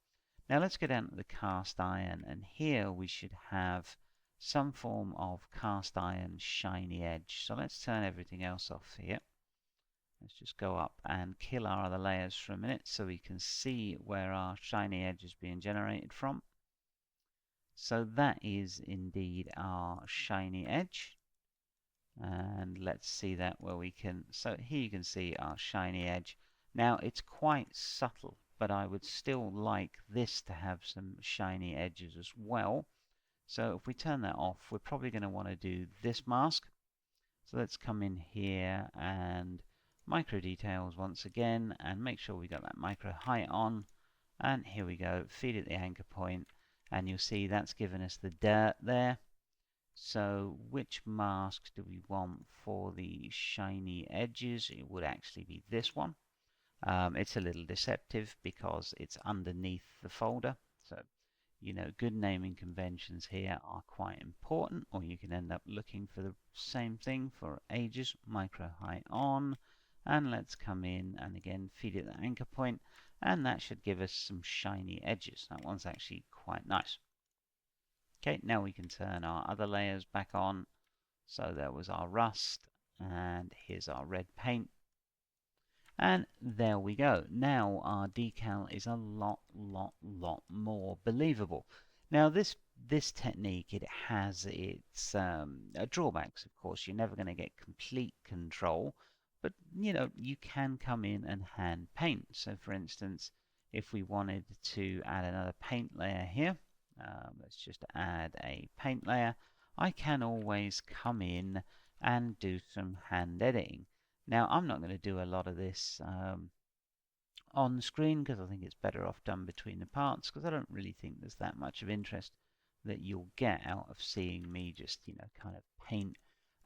[SPEAKER 1] Now let's go down to the cast iron, and here we should have some form of cast iron shiny edge. So let's turn everything else off here. Let's just go up and kill our other layers for a minute so we can see where our shiny edge is being generated from. So that is indeed our shiny edge. And let's see that where we can, so here you can see our shiny edge. Now it's quite subtle, but I would still like this to have some shiny edges as well. So if we turn that off, we're probably going to want to do this mask. So let's come in here and micro details once again, and make sure we got that micro height on. And here we go, feed it the anchor point, and you'll see that's given us the dirt there. So which mask do we want for the shiny edges? It would actually be this one. It's a little deceptive because it's underneath the folder. So, you know, good naming conventions here are quite important, or you can end up looking for the same thing for ages. Micro high on, and let's come in and again feed it the anchor point, and that should give us some shiny edges. That one's actually quite nice. Okay, now we can turn our other layers back on. So there was our rust, and here's our red paint. And there we go. Now our decal is a lot more believable. Now this technique, it has its drawbacks. Of course, you're never going to get complete control, but you know, you can come in and hand paint. So for instance, if we wanted to add another paint layer here, let's just add a paint layer. I can always come in and do some hand editing. Now, I'm not going to do a lot of this on screen because I think it's better off done between the parts, because I don't really think there's that much of interest that you'll get out of seeing me just, you know, kind of paint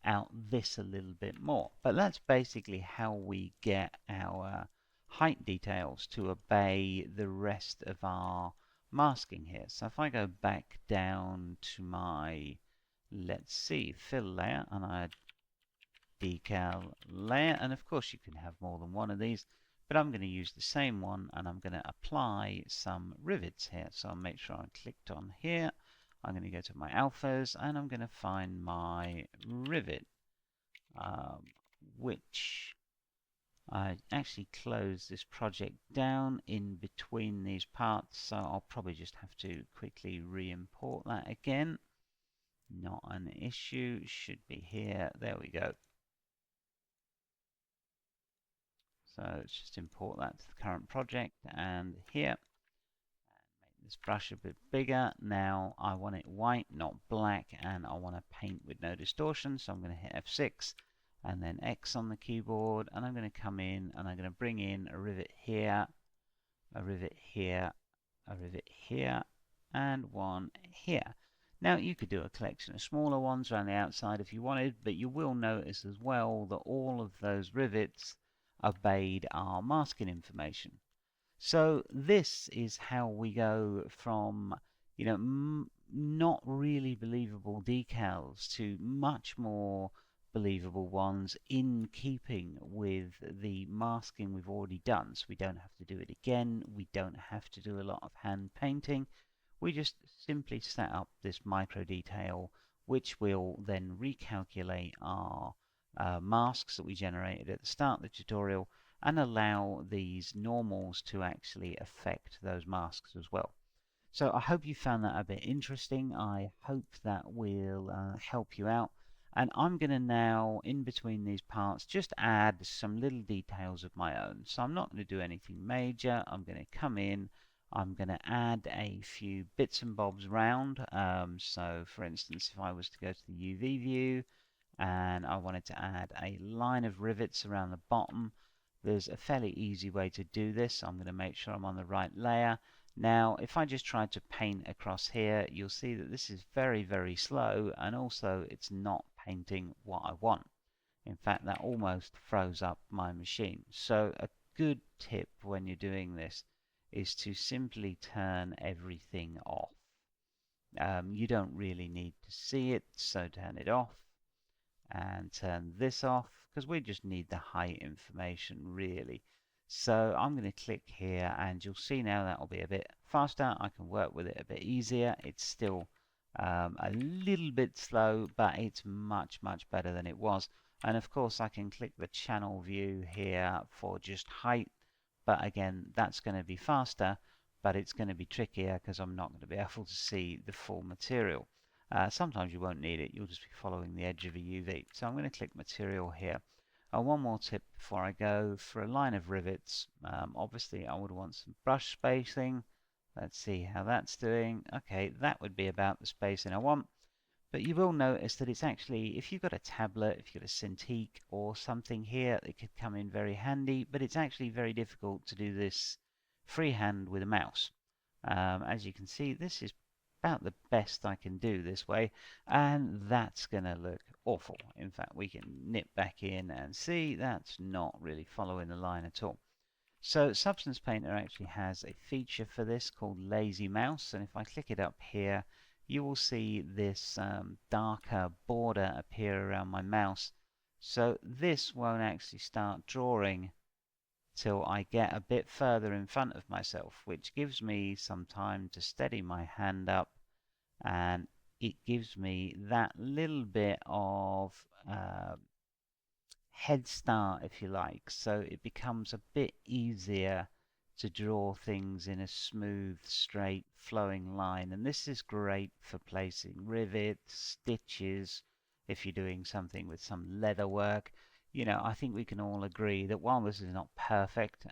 [SPEAKER 1] out this a little bit more. But that's basically how we get our height details to obey the rest of our masking here. So if I go back down to my, let's see, fill layer, and I decal layer, and of course you can have more than one of these, but I'm going to use the same one, and I'm going to apply some rivets here. So I'll make sure I'm clicked on here. I'm going to go to my alphas, and I'm going to find my rivet, which I actually closed this project down in between these parts, so I'll probably just have to quickly re-import that again. Not an issue, should be here. There we go. So let's just import that to the current project, and here, and make this brush a bit bigger. Now I want it white, not black, and I want to paint with no distortion, so I'm going to hit F6 and then X on the keyboard, and I'm going to come in and I'm going to bring in a rivet here, a rivet here, a rivet here, and one here. Now you could do a collection of smaller ones around the outside if you wanted, but you will notice as well that all of those rivets obeyed our masking information. So this is how we go from, you know, not really believable decals to much more believable ones in keeping with the masking we've already done. So we don't have to do it again. We don't have to do a lot of hand painting. We just simply set up this micro detail, which will then recalculate our masks that we generated at the start of the tutorial and allow these normals to actually affect those masks as well. So I hope you found that a bit interesting. I hope that will help you out. And I'm going to now, in between these parts, just add some little details of my own. So I'm not going to do anything major. I'm going to come in. I'm going to add a few bits and bobs round. So for instance, if I was to go to the UV view and I wanted to add a line of rivets around the bottom, there's a fairly easy way to do this. I'm going to make sure I'm on the right layer. Now, if I just try to paint across here, you'll see that this is very, very slow, and also it's not painting what I want. In fact, that almost froze up my machine. So a good tip when you're doing this is to simply turn everything off. You don't really need to see it, so turn it off and turn this off because we just need the height information really. So I'm going to click here and you'll see now that will be a bit faster. I can work with it a bit easier. It's still a little bit slow, but it's much better than it was. And of course I can click the channel view here for just height, but again that's going to be faster, but it's going to be trickier because I'm not going to be able to see the full material. Sometimes you won't need it, you'll just be following the edge of a UV. So I'm going to click material here. One more tip before I go. For a line of rivets, obviously I would want some brush spacing. Let's see how that's doing. Okay, that would be about the spacing I want. But you will notice that it's actually, if you've got a tablet, if you've got a Cintiq or something here, it could come in very handy, but it's actually very difficult to do this freehand with a mouse. As you can see, this is about the best I can do this way, and that's going to look awful. In fact, we can nip back in and see that's not really following the line at all. So Substance Painter actually has a feature for this called Lazy Mouse, and if I click it up here, you will see this darker border appear around my mouse. So this won't actually start drawing till I get a bit further in front of myself, which gives me some time to steady my hand up, and it gives me that little bit of head start, if you like, so it becomes a bit easier to draw things in a smooth, straight, flowing line. And this is great for placing rivets, stitches, if you're doing something with some leather work. You know, I think we can all agree that while this is not perfect,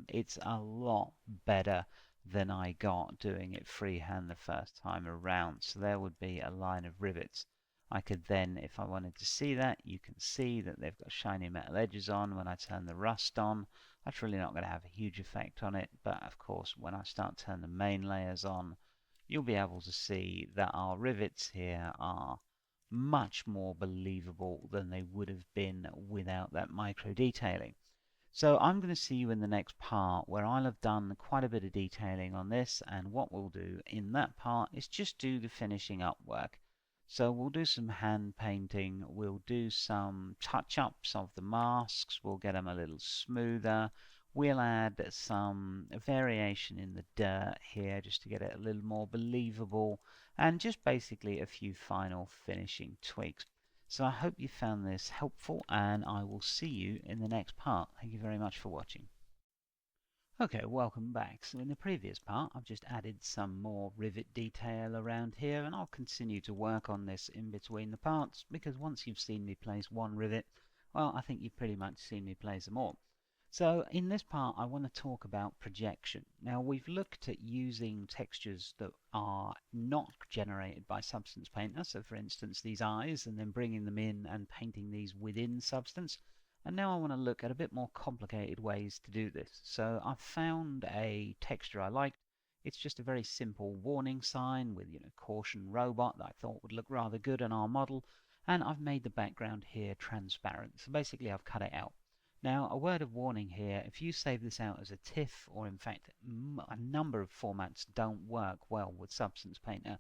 [SPEAKER 1] it's a lot better than I got doing it freehand the first time around. So there would be a line of rivets. I could then, if I wanted to see that, you can see that they've got shiny metal edges on. When I turn the rust on, that's really not going to have a huge effect on it, but of course when I start turning the main layers on, you'll be able to see that our rivets here are much more believable than they would have been without that micro detailing. So I'm going to see you in the next part where I'll have done quite a bit of detailing on this, and what we'll do in that part is just do the finishing up work. So we'll do some hand painting, we'll do some touch-ups of the masks, we'll get them a little smoother, we'll add some variation in the dirt here just to get it a little more believable, and just basically a few final finishing tweaks. So I hope you found this helpful, and I will see you in the next part. Thank you very much for watching. Okay, welcome back. So in the previous part, I've just added some more rivet detail around here, and I'll continue to work on this in between the parts, because once you've seen me place one rivet, well, I think you've pretty much seen me place them all. So in this part, I want to talk about projection. Now, we've looked at using textures that are not generated by Substance Painter, so for instance these eyes, and then bringing them in and painting these within Substance. And now I want to look at a bit more complicated ways to do this. So I've found a texture I liked. It's just a very simple warning sign with, caution robot that I thought would look rather good on our model. And I've made the background here transparent. So basically I've cut it out. Now, a word of warning here, if you save this out as a TIFF, or in fact a number of formats don't work well with Substance Painter,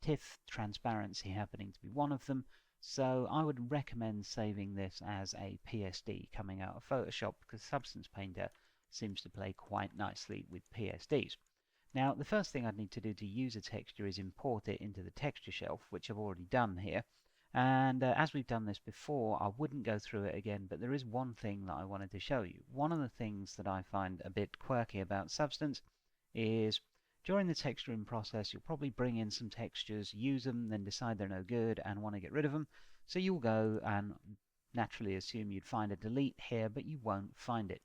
[SPEAKER 1] TIFF transparency happening to be one of them, so I would recommend saving this as a PSD coming out of Photoshop, because Substance Painter seems to play quite nicely with PSDs. Now, the first thing I'd need to do to use a texture is import it into the texture shelf, which I've already done here. And as we've done this before, I wouldn't go through it again, but there is one thing that I wanted to show you. One of the things that I find a bit quirky about Substance is during the texturing process, you'll probably bring in some textures, use them, then decide they're no good and want to get rid of them. So you'll go and naturally assume you'd find a delete here, but you won't find it.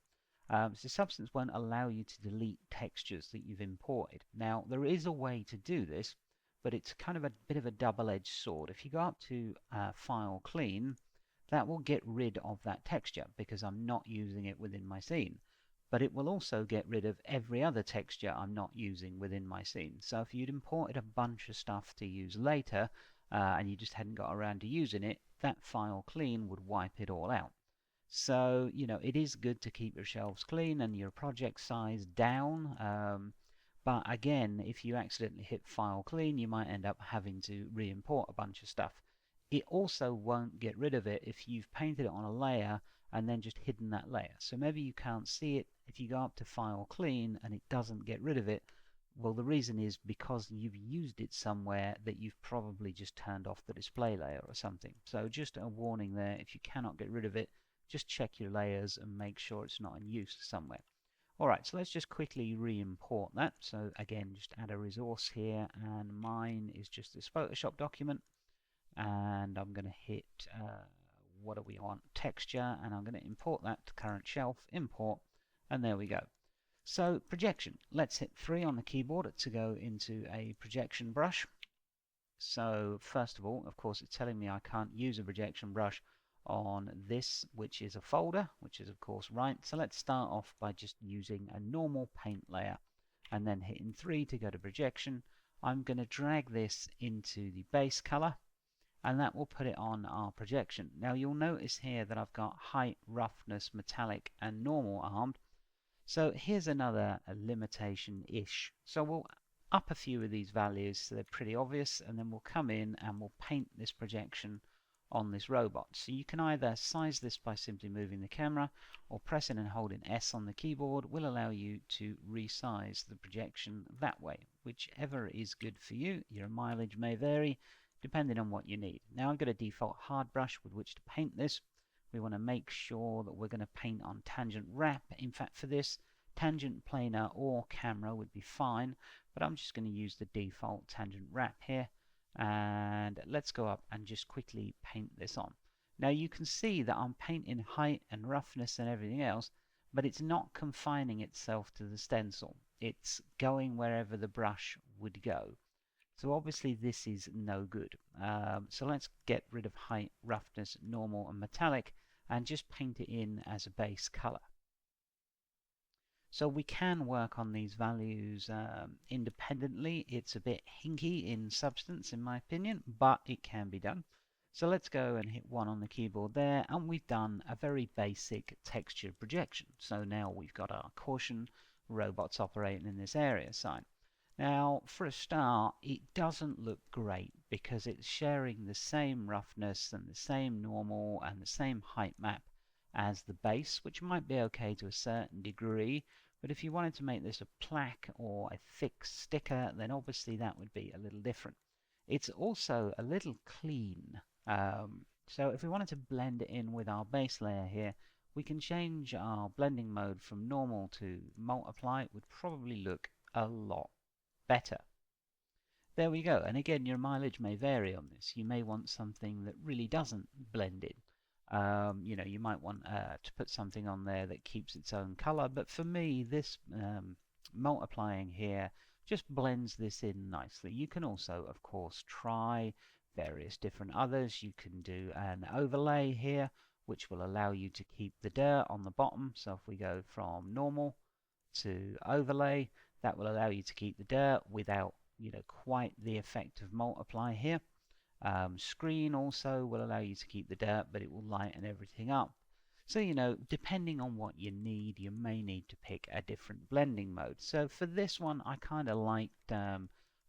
[SPEAKER 1] So Substance won't allow you to delete textures that you've imported. Now, there is a way to do this, but it's kind of a bit of a double-edged sword. If you go up to File Clean, that will get rid of that texture because I'm not using it within my scene. But it will also get rid of every other texture I'm not using within my scene. So if you'd imported a bunch of stuff to use later, and you just hadn't got around to using it, that File Clean would wipe it all out. So, it is good to keep your shelves clean and your project size down. But again, if you accidentally hit File Clean, you might end up having to re-import a bunch of stuff. It also won't get rid of it if you've painted it on a layer and then just hidden that layer. So maybe you can't see it. If you go up to File Clean and it doesn't get rid of it, well, the reason is because you've used it somewhere that you've probably just turned off the display layer or something. So just a warning there, if you cannot get rid of it, just check your layers and make sure it's not in use somewhere. Alright, so let's just quickly re-import that. So again, just add a resource here, and mine is just this Photoshop document. And I'm going to hit, what do we want? Texture, and I'm going to import that to current shelf, import, and there we go. So projection, let's hit 3 on the keyboard to go into a projection brush. So first of all, of course, it's telling me I can't use a projection brush on this, which is a folder, which is of course right. So let's start off by just using a normal paint layer and then hitting 3 to go to projection. I'm going to drag this into the base color and that will put it on our projection. Now you'll notice here that I've got height, roughness, metallic and normal armed. So here's another limitation-ish. So we'll up a few of these values so they're pretty obvious, and then we'll come in and we'll paint this projection on this robot. So you can either size this by simply moving the camera, or pressing and holding S on the keyboard will allow you to resize the projection that way. Whichever is good for you. Your mileage may vary depending on what you need. Now I've got a default hard brush with which to paint this. We want to make sure that we're going to paint on tangent wrap. In fact, for this, tangent planar or camera would be fine, but I'm just going to use the default tangent wrap here. And let's go up and just quickly paint this on. Now you can see that I'm painting height and roughness and everything else, but it's not confining itself to the stencil. It's going wherever the brush would go. So obviously this is no good. So let's get rid of height, roughness, normal and metallic and just paint it in as a base color. So we can work on these values independently. It's a bit hinky in Substance in my opinion, but it can be done. So let's go and hit 1 on the keyboard there, and we've done a very basic texture projection. So now we've got our caution, robots operating in this area sign. Now for a start, it doesn't look great because it's sharing the same roughness and the same normal and the same height map as the base, which might be okay to a certain degree. But if you wanted to make this a plaque or a thick sticker, then obviously that would be a little different. It's also a little clean. So if we wanted to blend it in with our base layer here, we can change our blending mode from normal to multiply. It would probably look a lot better. There we go. And again, your mileage may vary on this. You may want something that really doesn't blend in. You might want to put something on there that keeps its own color, but for me this multiplying here just blends this in nicely. You can also of course try various different others. You can do an overlay here which will allow you to keep the dirt on the bottom. So if we go from normal to overlay, that will allow you to keep the dirt without quite the effect of multiply here. Screen also will allow you to keep the dirt, but it will lighten everything up. So, depending on what you need, you may need to pick a different blending mode. So for this one, I kind of liked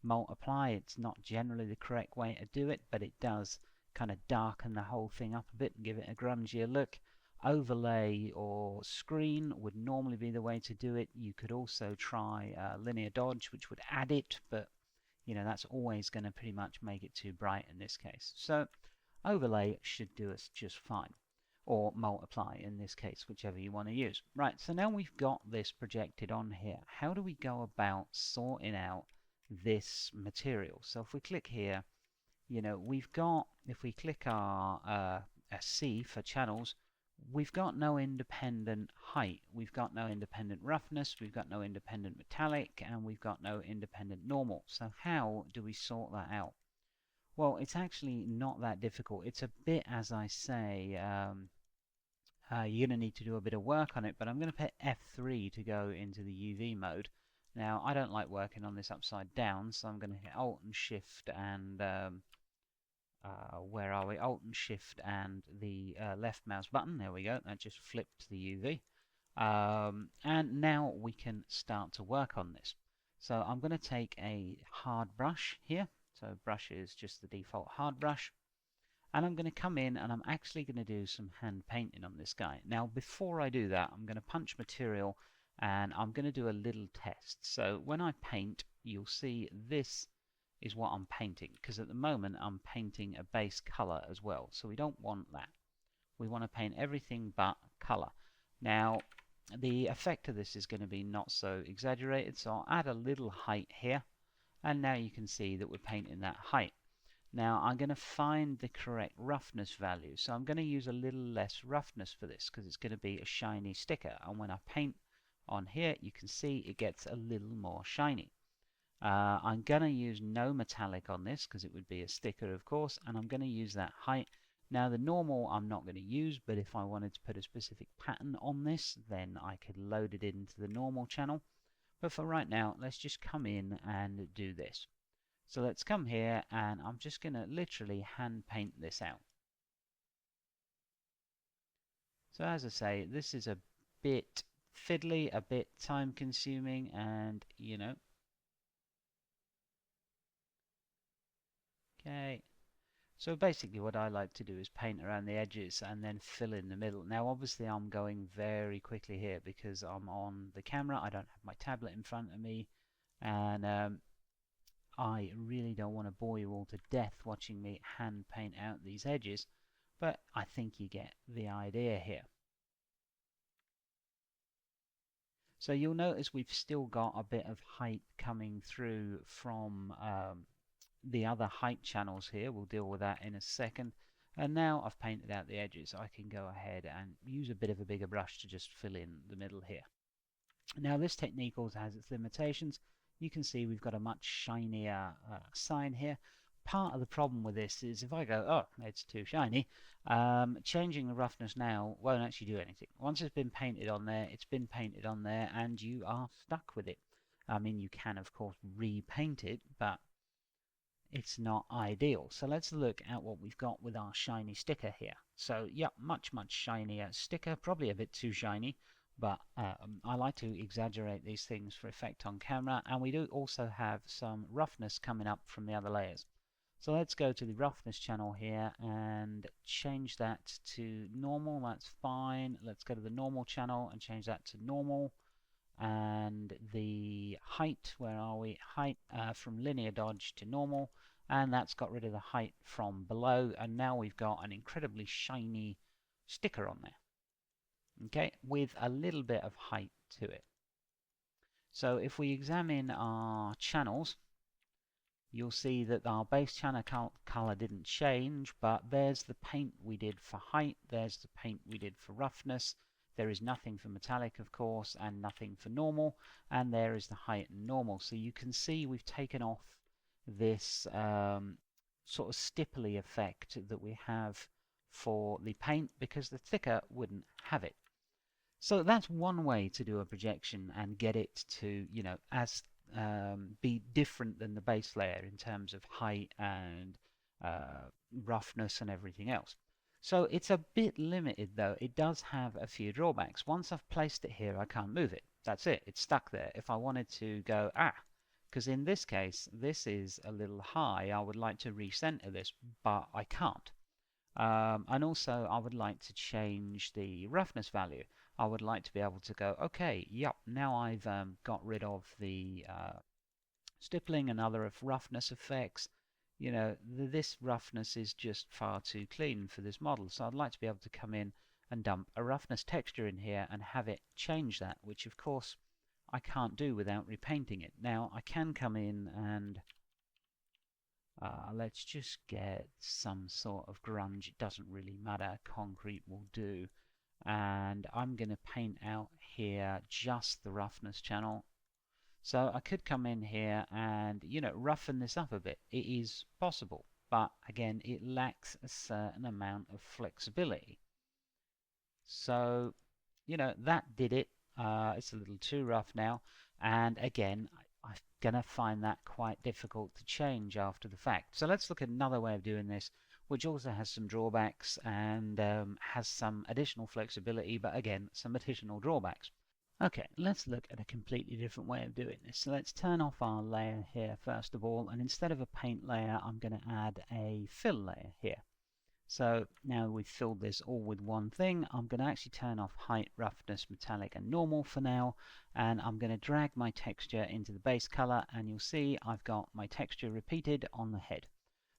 [SPEAKER 1] multiply. It's not generally the correct way to do it, but it does kind of darken the whole thing up a bit and give it a grungier look. Overlay or screen would normally be the way to do it. You could also try linear dodge, which would add it, but that's always going to pretty much make it too bright in this case. So overlay should do us just fine. Or multiply in this case, whichever you want to use. Right, so now we've got this projected on here. How do we go about sorting out this material? So if we click here, you know, we've got, if we click our C for channels, we've got no independent height, we've got no independent roughness, we've got no independent metallic, and we've got no independent normal. So how do we sort that out? Well, it's actually not that difficult. It's a bit, as I say, you're going to need to do a bit of work on it, but I'm going to hit F3 to go into the UV mode. Now, I don't like working on this upside down, so I'm going to hit Alt and Shift and where are we? Alt and Shift and the left mouse button. There we go. That just flipped the UV. And now we can start to work on this. So I'm going to take a hard brush here. So brush is just the default hard brush. And I'm going to come in and I'm actually going to do some hand painting on this guy. Now before I do that, I'm going to punch material and I'm going to do a little test. So when I paint, you'll see this is what I'm painting, because at the moment I'm painting a base color as well. So we don't want that. We want to paint everything but color. Now the effect of this is going to be not so exaggerated, so I'll add a little height here, and now you can see that we're painting that height. Now I'm going to find the correct roughness value, so I'm going to use a little less roughness for this because it's going to be a shiny sticker, and when I paint on here you can see it gets a little more shiny. I'm going to use no metallic on this because it would be a sticker, of course, and I'm going to use that height. Now the normal I'm not going to use, but if I wanted to put a specific pattern on this, then I could load it into the normal channel. But for right now, let's just come in and do this. So let's come here and I'm just going to literally hand paint this out. So as I say, this is a bit fiddly, a bit time consuming, and you know. Okay. So basically what I like to do is paint around the edges and then fill in the middle. Now obviously I'm going very quickly here because I'm on the camera, I don't have my tablet in front of me, and I really don't want to bore you all to death watching me hand paint out these edges, but I think you get the idea here. So you'll notice we've still got a bit of height coming through from the other height channels here. We'll deal with that in a second. And now I've painted out the edges, I can go ahead and use a bit of a bigger brush to just fill in the middle here. Now this technique also has its limitations. You can see we've got a much shinier sign here. Part of the problem with this is if I go, oh, it's too shiny, changing the roughness now won't actually do anything. Once it's been painted on there, it's been painted on there, and you are stuck with it. I mean, you can, of course, repaint it, but it's not ideal. So let's look at what we've got with our shiny sticker here. So, yeah, much shinier sticker, probably a bit too shiny, but I like to exaggerate these things for effect on camera, and we do also have some roughness coming up from the other layers. So let's go to the roughness channel here and change that to normal. That's fine. Let's go to the normal channel and change that to normal. And the height, where are we? Height from linear dodge to normal, and that's got rid of the height from below, and now we've got an incredibly shiny sticker on there, okay, with a little bit of height to it. So if we examine our channels, you'll see that our base channel color didn't change, but there's the paint we did for height, there's the paint we did for roughness. There is nothing for metallic, of course, and nothing for normal, and there is the height and normal. So you can see we've taken off this sort of stipply effect that we have for the paint because the sticker wouldn't have it. So that's one way to do a projection and get it to, you know, as be different than the base layer in terms of height and roughness and everything else. So it's a bit limited though. It does have a few drawbacks. Once I've placed it here, I can't move it. That's it. It's stuck there. If I wanted to go, because in this case, this is a little high. I would like to recenter this, but I can't. And also, I would like to change the roughness value. I would like to be able to go, okay, yep, now I've got rid of the stippling and other roughness effects. you know, this roughness is just far too clean for this model. So I'd like to be able to come in and dump a roughness texture in here and have it change that, which of course I can't do without repainting it. Now I can come in and let's just get some sort of grunge. It doesn't really matter. Concrete will do. And I'm going to paint out here just the roughness channel. So I could come in here and, you know, roughen this up a bit. It is possible, but again, it lacks a certain amount of flexibility. So, you know, that did it. It's a little too rough now. And again, I'm going to find that quite difficult to change after the fact. So let's look at another way of doing this, which also has some drawbacks and has some additional flexibility, but again, some additional drawbacks. Okay, let's look at a completely different way of doing this. So let's turn off our layer here first of all, and instead of a paint layer, I'm going to add a fill layer here. So now we've filled this all with one thing, I'm going to actually turn off height, roughness, metallic, and normal for now, and I'm going to drag my texture into the base color, and you'll see I've got my texture repeated on the head.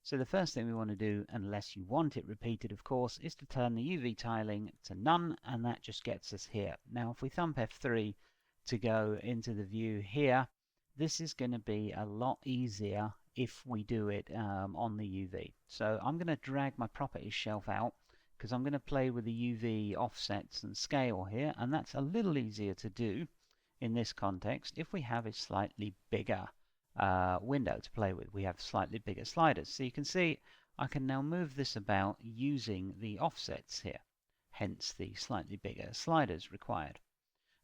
[SPEAKER 1] So the first thing we want to do, unless you want it repeated of course, is to turn the UV tiling to none, and that just gets us here. Now if we thump F3 to go into the view here, this is going to be a lot easier if we do it on the UV. So I'm going to drag my properties shelf out because I'm going to play with the UV offsets and scale here, and that's a little easier to do in this context if we have a slightly bigger window to play with. We have slightly bigger sliders. So you can see I can now move this about using the offsets here, hence the slightly bigger sliders required.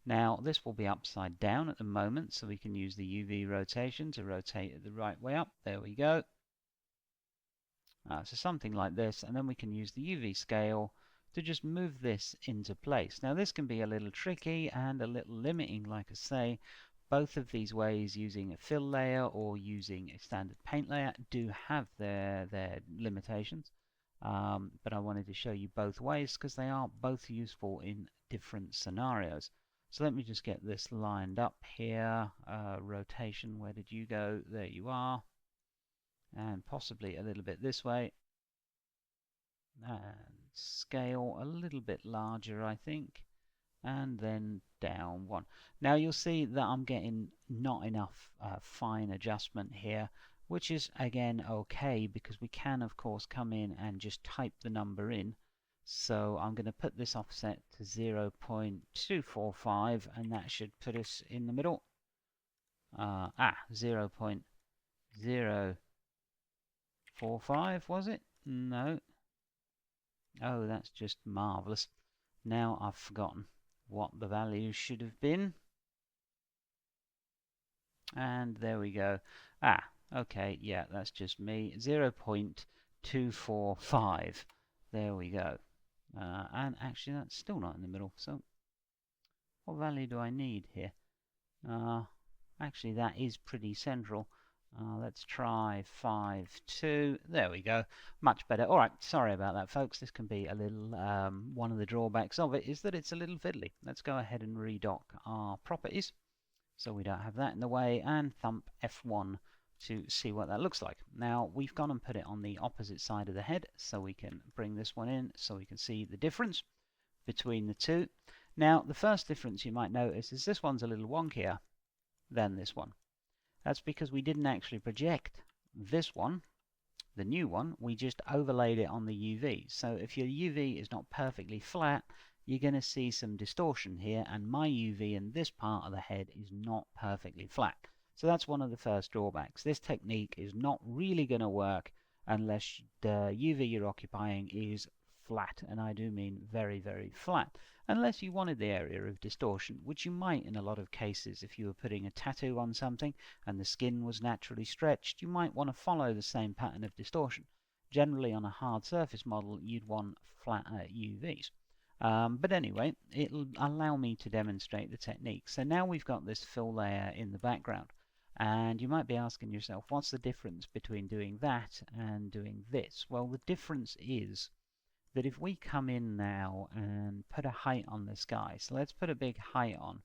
[SPEAKER 1] Now this will be upside down at the moment, so we can use the UV rotation to rotate it the right way up. There we go. So something like this, and then we can use the UV scale to just move this into place. Now this can be a little tricky and a little limiting, like I say. Both of these ways, using a fill layer or using a standard paint layer, do have their limitations. But I wanted to show you both ways because they are both useful in different scenarios. So let me just get this lined up here. Rotation, where did you go? There you are. And possibly a little bit this way. And scale a little bit larger, I think. And then down one. Now you'll see that I'm getting not enough fine adjustment here, which is again okay because we can of course come in and just type the number in. So I'm going to put this offset to 0.245, and that should put us in the middle. 0.045 was it? No. Oh, that's just marvelous. Now I've forgotten what the value should have been. And there we go. Okay, yeah, that's just me. 0.245. There we go. And actually that's still not in the middle, so what value do I need here? Actually that is pretty central. Let's try 5.2. There we go. Much better. Alright, sorry about that folks. This can be a little, one of the drawbacks of it is that it's a little fiddly. Let's go ahead and redock our properties so we don't have that in the way, and thump F1 to see what that looks like. Now we've gone and put it on the opposite side of the head, so we can bring this one in so we can see the difference between the two. Now the first difference you might notice is this one's a little wonkier than this one. That's because we didn't actually project this one, the new one, we just overlaid it on the UV. So if your UV is not perfectly flat, you're going to see some distortion here, and my UV in this part of the head is not perfectly flat. So that's one of the first drawbacks. This technique is not really going to work unless the UV you're occupying is flat, and I do mean very, very flat. Unless you wanted the area of distortion, which you might in a lot of cases. If you were putting a tattoo on something and the skin was naturally stretched, you might want to follow the same pattern of distortion. Generally on a hard surface model, you'd want flat UVs. But anyway, it'll allow me to demonstrate the technique. So now we've got this fill layer in the background. And you might be asking yourself, what's the difference between doing that and doing this? Well, the difference is that if we come in now and put a height on this guy, so let's put a big height on,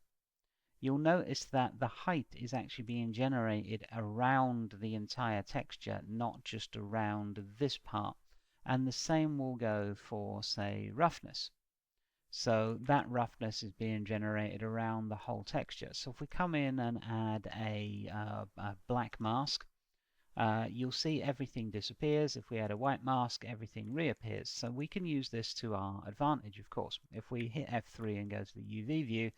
[SPEAKER 1] you'll notice that the height is actually being generated around the entire texture, not just around this part. And the same will go for, say, roughness. So that roughness is being generated around the whole texture. So if we come in and add a black mask, you'll see everything disappears. If we add a white mask, everything reappears. So we can use this to our advantage, of course. If we hit F3 and go to the UV view,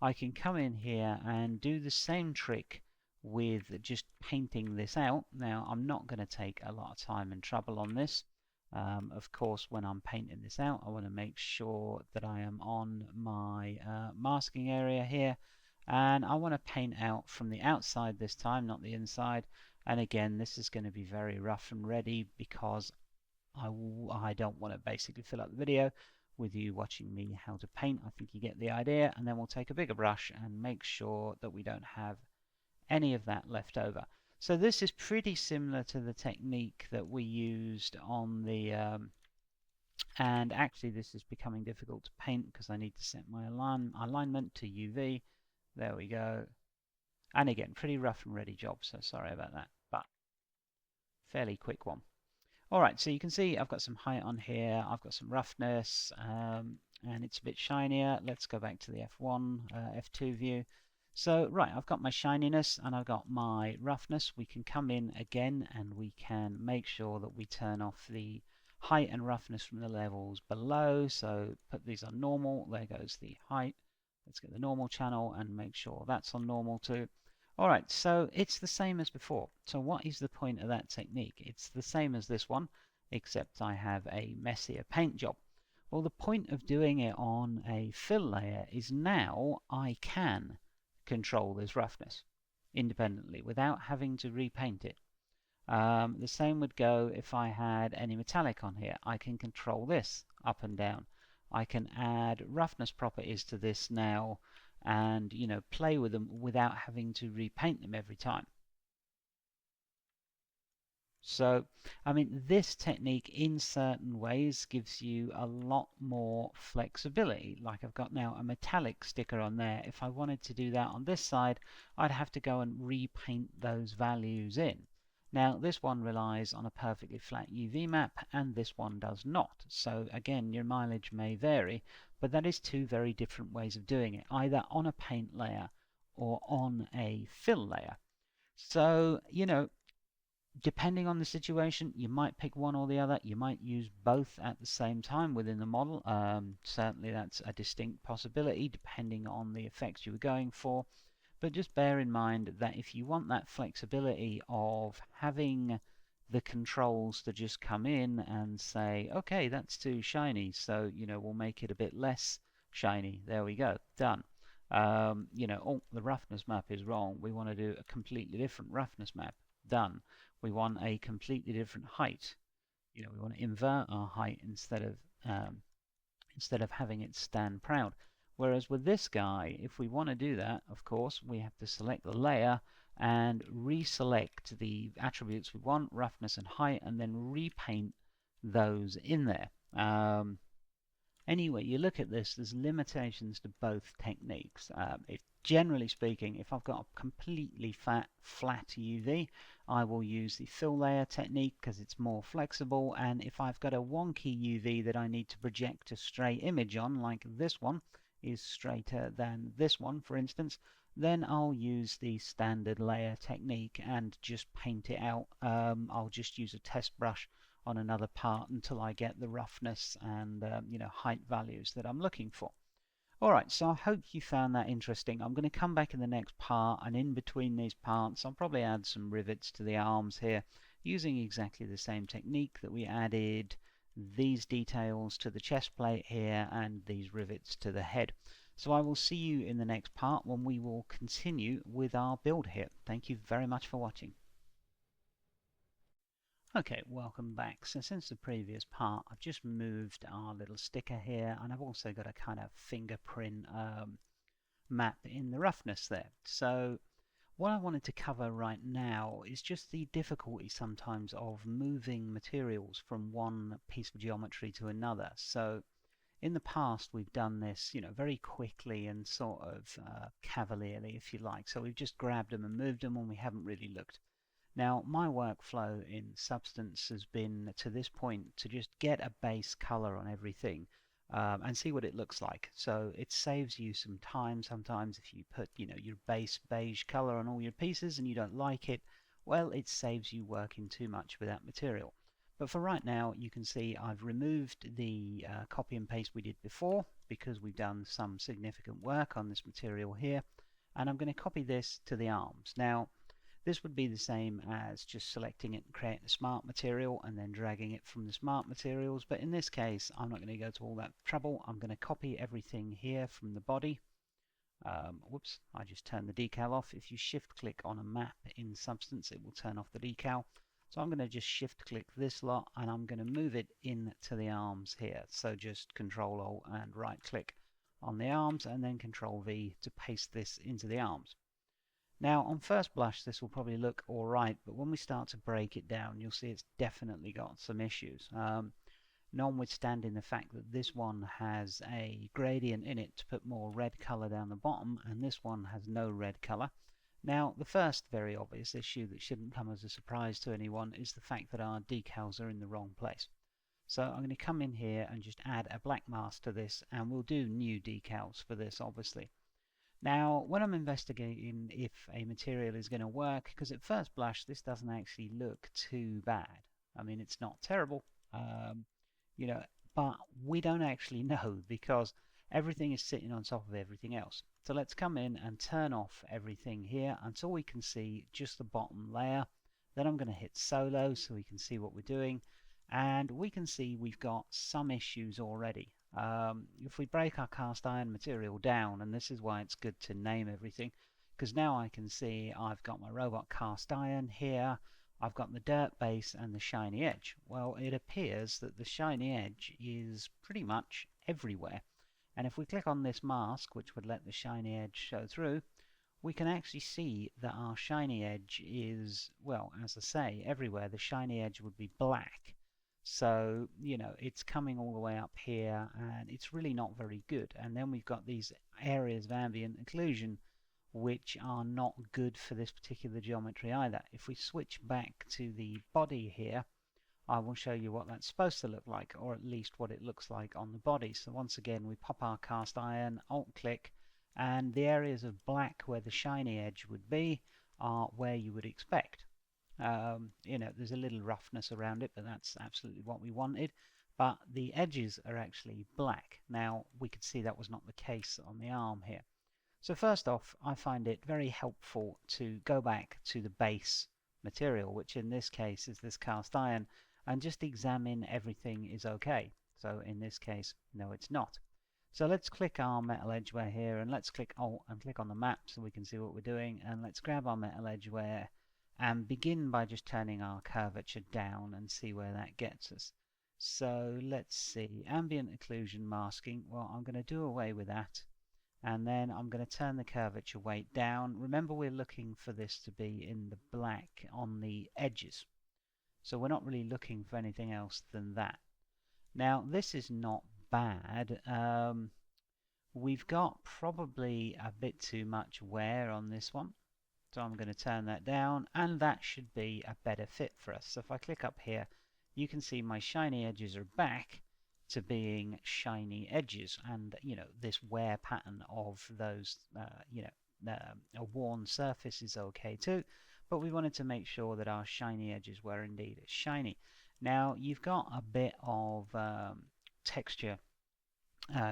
[SPEAKER 1] I can come in here and do the same trick with just painting this out. Now, I'm not going to take a lot of time and trouble on this. Of course, when I'm painting this out, I want to make sure that I am on my masking area here. And I want to paint out from the outside this time, not the inside. And again, this is going to be very rough and ready because I don't want to basically fill up the video with you watching me how to paint. I think you get the idea. And then we'll take a bigger brush and make sure that we don't have any of that left over. So this is pretty similar to the technique that we used on the, and actually this is becoming difficult to paint because I need to set my alignment to UV. There we go. And again, pretty rough and ready job, so sorry about that, but fairly quick one. All right, so you can see I've got some height on here, I've got some roughness, and it's a bit shinier. Let's go back to the F1, F2 view. So, right, I've got my shininess and I've got my roughness. We can come in again and we can make sure that we turn off the height and roughness from the levels below. So put these on normal, there goes the height. Let's get the normal channel and make sure that's on normal too. Alright, so it's the same as before. So what is the point of that technique? It's the same as this one, except I have a messier paint job. Well, the point of doing it on a fill layer is now I can control this roughness independently without having to repaint it. The same would go if I had any metallic on here. I can control this up and down. I can add roughness properties to this now and, you know, play with them without having to repaint them every time. So, I mean, this technique in certain ways gives you a lot more flexibility. Like I've got now a metallic sticker on there. If I wanted to do that on this side, I'd have to go and repaint those values in. Now, this one relies on a perfectly flat UV map, and this one does not. So again, your mileage may vary, but that is two very different ways of doing it, either on a paint layer or on a fill layer. So, you know, depending on the situation, you might pick one or the other. You might use both at the same time within the model. Certainly that's a distinct possibility depending on the effects you were going for. But just bear in mind that if you want that flexibility of having the controls to just come in and say, okay, that's too shiny, so, you know, we'll make it a bit less shiny. There we go, done. You know, oh, the roughness map is wrong. We want to do a completely different roughness map. Done. We want a completely different height. You know, we want to invert our height instead of having it stand proud. Whereas with this guy, if we want to do that, of course, we have to select the layer and reselect the attributes we want, roughness and height, and then repaint those in there. Anyway, you look at this, there's limitations to both techniques. Generally speaking, if I've got a completely flat UV, I will use the fill layer technique because it's more flexible, and if I've got a wonky UV that I need to project a straight image on, like this one is straighter than this one, for instance, then I'll use the standard layer technique and just paint it out. I'll just use a test brush on another part until I get the roughness and you know, height values that I'm looking for. Alright, so I hope you found that interesting. I'm going to come back in the next part, and in between these parts I'll probably add some rivets to the arms here using exactly the same technique that we added these details to the chest plate here and these rivets to the head. So I will see you in the next part when we will continue with our build here. Thank you very much for watching. Okay, welcome back. So since the previous part, I've just moved our little sticker here, and I've also got a kind of fingerprint map in the roughness there. So what I wanted to cover right now is just the difficulty sometimes of moving materials from one piece of geometry to another. So In the past, we've done this, very quickly and sort of cavalierly, if you like. So we've just grabbed them and moved them, and we haven't really looked. Now, my workflow in Substance has been to this point to just get a base color on everything and see what it looks like. So it saves you some time sometimes if you put, your base beige color on all your pieces and you don't like it, well, it saves you working too much with that material. But for right now, you can see I've removed the copy and paste we did before because we've done some significant work on this material here. And I'm going to copy this to the arms. Now, this would be the same as just selecting it and creating a smart material and then dragging it from the smart materials. But in this case, I'm not going to go to all that trouble. I'm going to copy everything here from the body. Whoops, I just turned the decal off. If you shift click on a map in Substance, it will turn off the decal. So I'm going to just shift click this lot and I'm going to move it into the arms here. So just Control Alt and right click on the arms and then Control V to paste this into the arms. Now, on first blush, this will probably look alright, but when we start to break it down, you'll see it's definitely got some issues. Notwithstanding the fact that this one has a gradient in it to put more red color down the bottom, and this one has no red color. Now, the first very obvious issue that shouldn't come as a surprise to anyone is the fact that our decals are in the wrong place. So I'm going to come in here and just add a black mask to this, and we'll do new decals for this, obviously. Now, when I'm investigating if a material is going to work, because at first blush this doesn't actually look too bad. I mean, it's not terrible, but we don't actually know because everything is sitting on top of everything else. So let's come in and turn off everything here until we can see just the bottom layer. Then I'm going to hit solo so we can see what we're doing, and we can see we've got some issues already. If we break our cast iron material down, and this is why it's good to name everything, because now I can see I've got my robot cast iron here, I've got the dirt base and the shiny edge. Well, it appears that the shiny edge is pretty much everywhere. And if we click on this mask, which would let the shiny edge show through, we can actually see that our shiny edge is, well, as I say, everywhere. The shiny edge would be black. So, it's coming all the way up here and it's really not very good. And then we've got these areas of ambient occlusion which are not good for this particular geometry either. If we switch back to the body here, I will show you what that's supposed to look like, or at least what it looks like on the body. So once again, we pop our cast iron, alt click, and the areas of black where the shiny edge would be are where you would expect. There's a little roughness around it, but that's absolutely what we wanted. But the edges are actually black. Now, we could see that was not the case on the arm here. So first off, I find it very helpful to go back to the base material, which in this case is this cast iron, and just examine everything is okay. So in this case, no, it's not. So let's click our metal edgeware here, and let's click Alt and click on the map so we can see what we're doing, and let's grab our metal edgeware and begin by just turning our curvature down and see where that gets us. So let's see, ambient occlusion masking, well, I'm going to do away with that, and then I'm going to turn the curvature weight down. Remember, we're looking for this to be in the black on the edges, so we're not really looking for anything else than that. Now, this is not bad. We've got probably a bit too much wear on this one. So I'm going to turn that down, and that should be a better fit for us. So if I click up here, you can see my shiny edges are back to being shiny edges, and this wear pattern of those a worn surface is okay too, but we wanted to make sure that our shiny edges were indeed shiny. Now you've got a bit of texture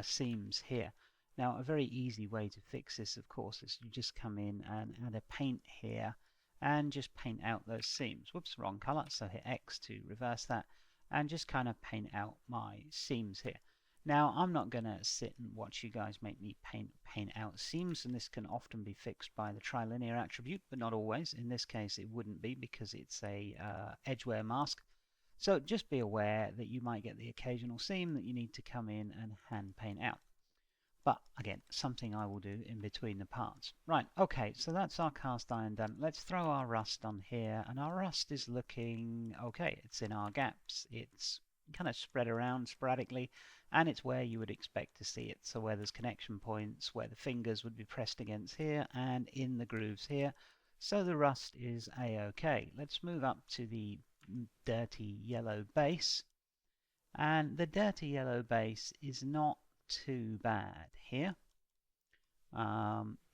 [SPEAKER 1] seams here. Now, a very easy way to fix this, of course, is you just come in and add a paint here and just paint out those seams. Whoops, wrong color, so hit X to reverse that and just kind of paint out my seams here. Now, I'm not going to sit and watch you guys make me paint out seams, and this can often be fixed by the trilinear attribute, but not always. In this case, it wouldn't be because it's a edgeware mask. So just be aware that you might get the occasional seam that you need to come in and hand paint out. But again, something I will do in between the parts. Right, okay, so that's our cast iron done. Let's throw our rust on here, and our rust is looking okay. It's in our gaps, it's kind of spread around sporadically, and it's where you would expect to see it. So where there's connection points, where the fingers would be pressed against here, and in the grooves here. So the rust is a-okay. Let's move up to the dirty yellow base. And the dirty yellow base is not too bad here.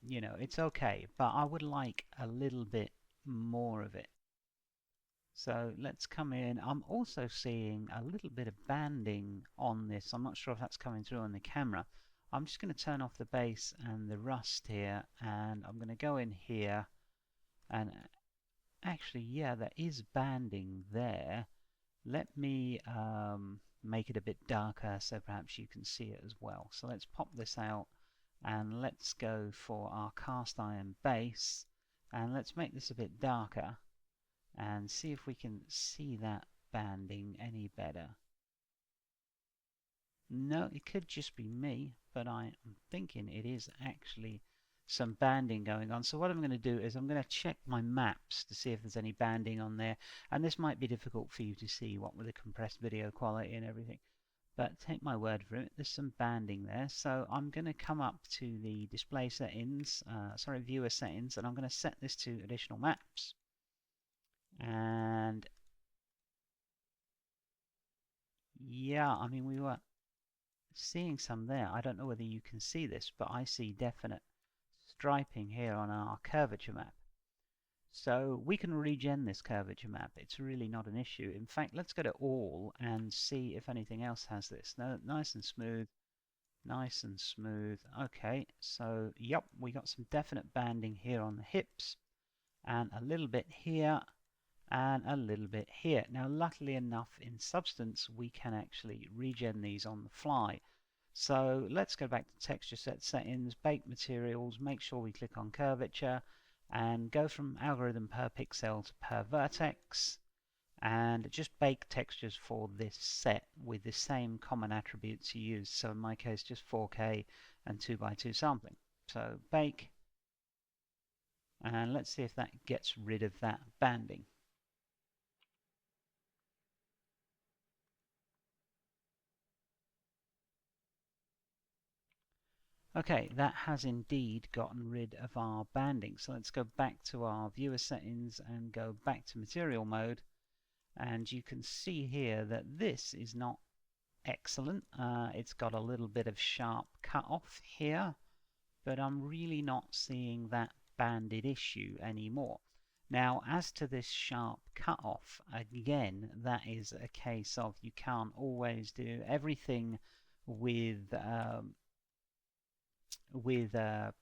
[SPEAKER 1] You know, it's okay, but I would like a little bit more of it. So let's come in. I'm also seeing a little bit of banding on this. I'm not sure if that's coming through on the camera. I'm just going to turn off the base and the rust here, and I'm going to go in here, and actually, yeah, there is banding there. Let me make it a bit darker so perhaps you can see it as well. So let's pop this out, and let's go for our cast iron base, and let's make this a bit darker and see if we can see that banding any better. No, it could just be me, but I'm thinking it is actually some banding going on. So what I'm going to do is I'm going to check my maps to see if there's any banding on there, and this might be difficult for you to see, what with the compressed video quality and everything, but take my word for it, there's some banding there. So I'm going to come up to the display settings, viewer settings, and I'm going to set this to additional maps. And yeah, I mean, we were seeing some there. I don't know whether you can see this, but I see definite striping here on our curvature map. So we can regen this curvature map. It's really not an issue. In fact, let's go to all and see if anything else has this. No, nice and smooth. Nice and smooth. Okay, so yep, we got some definite banding here on the hips, and a little bit here, and a little bit here. Now, luckily enough, in Substance, we can actually regen these on the fly. So let's go back to texture set settings, bake materials, make sure we click on curvature, and go from algorithm per pixel to per vertex, and just bake textures for this set with the same common attributes you use. So in my case, just 4K and 2x2 sampling. So bake, and let's see if that gets rid of that banding. Okay, that has indeed gotten rid of our banding. So let's go back to our viewer settings and go back to material mode. And you can see here that this is not excellent. It's got a little bit of sharp cutoff here, but I'm really not seeing that banded issue anymore. Now, as to this sharp cutoff, again, that is a case of you can't always do everything with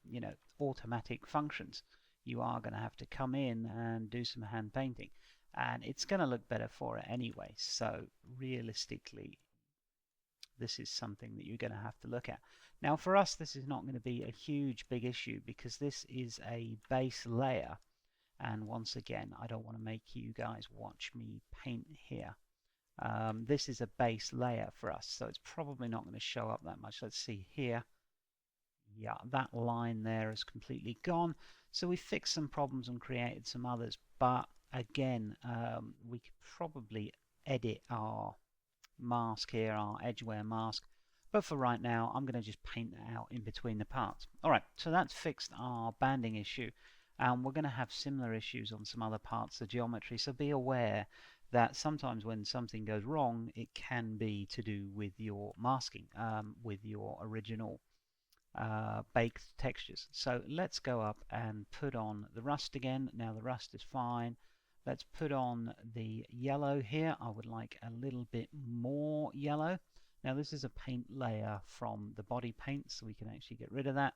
[SPEAKER 1] you know, automatic functions. You are going to have to come in and do some hand painting, and it's going to look better for it anyway. So realistically, this is something that you're going to have to look at. Now for us, this is not going to be a huge big issue because this is a base layer, and once again, I don't want to make you guys watch me paint here. This is a base layer for us, so it's probably not going to show up that much. Let's see here. Yeah, that line there is completely gone. So we fixed some problems and created some others. But again, we could probably edit our mask here, our edgeware mask. But for right now, I'm going to just paint that out in between the parts. All right, so that's fixed our banding issue. And we're going to have similar issues on some other parts of geometry. So be aware that sometimes when something goes wrong, it can be to do with your masking, with your original baked textures. So let's go up and put on the rust again. Now the rust is fine. Let's put on the yellow here. I would like a little bit more yellow. Now this is a paint layer from the body paint, so we can actually get rid of that.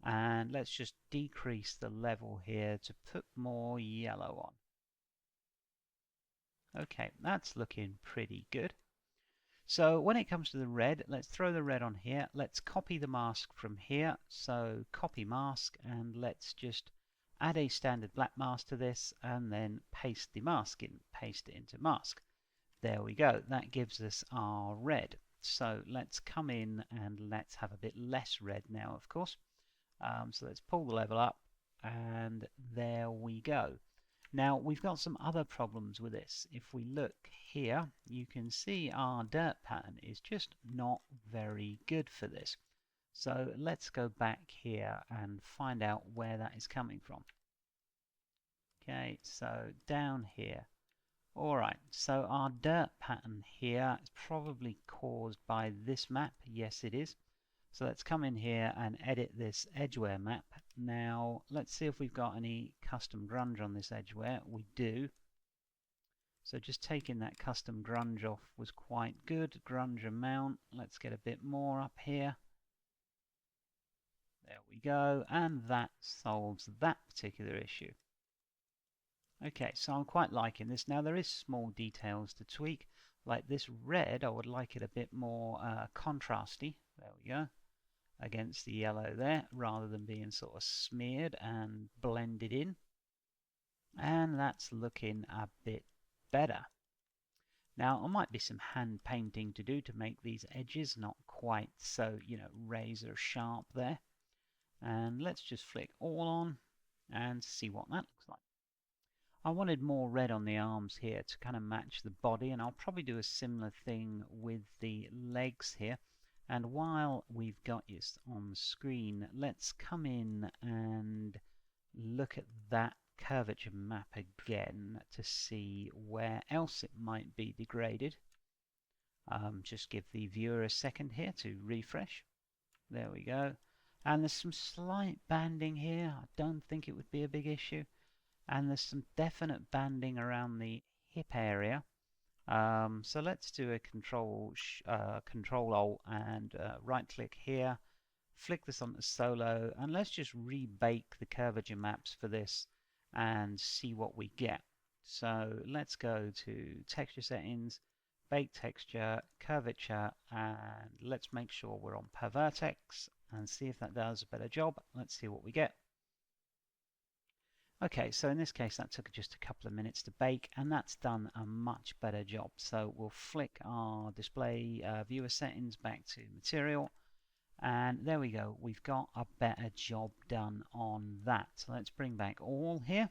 [SPEAKER 1] And let's just decrease the level here to put more yellow on. Okay, that's looking pretty good. So when it comes to the red, let's throw the red on here. Let's copy the mask from here. So copy mask, and let's just add a standard black mask to this, and then paste the mask in, paste it into mask. There we go. That gives us our red. So let's come in and let's have a bit less red now, of course. So let's pull the level up, and there we go. Now we've got some other problems with this. If we look here, you can see our dirt pattern is just not very good for this. So let's go back here and find out where that is coming from. Okay, so down here. Alright, so our dirt pattern here is probably caused by this map. Yes, it is. So let's come in here and edit this edgeware map. Now, let's see if we've got any custom grunge on this edgeware. We do. So just taking that custom grunge off was quite good. Grunge amount. Let's get a bit more up here. There we go. And that solves that particular issue. Okay, so I'm quite liking this. Now there is small details to tweak, like this red. I would like it a bit more contrasty. There we go, against the yellow there, rather than being sort of smeared and blended in. And that's looking a bit better. Now there might be some hand painting to do to make these edges not quite so, razor sharp there. And let's just flick all on and see what that looks like. I wanted more red on the arms here to kind of match the body, and I'll probably do a similar thing with the legs here. And while we've got this on the screen, let's come in and look at that curvature map again to see where else it might be degraded. Just give the viewer a second here to refresh. There we go. And there's some slight banding here. I don't think it would be a big issue. And there's some definite banding around the hip area. So let's do a Control Alt and right click here, flick this onto solo, and let's just rebake the curvature maps for this and see what we get. So let's go to texture settings, bake texture, curvature, and let's make sure we're on per vertex and see if that does a better job. Let's see what we get. Okay, so in this case that took just a couple of minutes to bake, and that's done a much better job. So we'll flick our display viewer settings back to material, and there we go, we've got a better job done on that. So let's bring back all here,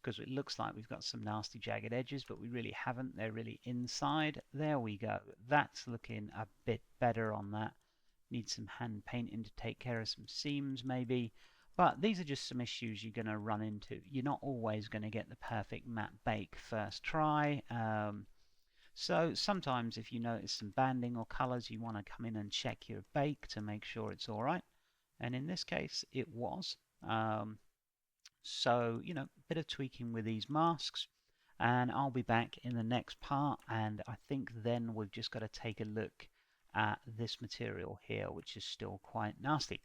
[SPEAKER 1] because it looks like we've got some nasty jagged edges, but we really haven't. They're really inside. There we go, that's looking a bit better on that. Need some hand painting to take care of some seams maybe. But these are just some issues you're going to run into. You're not always going to get the perfect matte bake first try. So sometimes if you notice some banding or colors, you want to come in and check your bake to make sure it's all right. And in this case, it was. So, a bit of tweaking with these masks. And I'll be back in the next part. And I think then we've just got to take a look at this material here, which is still quite nasty.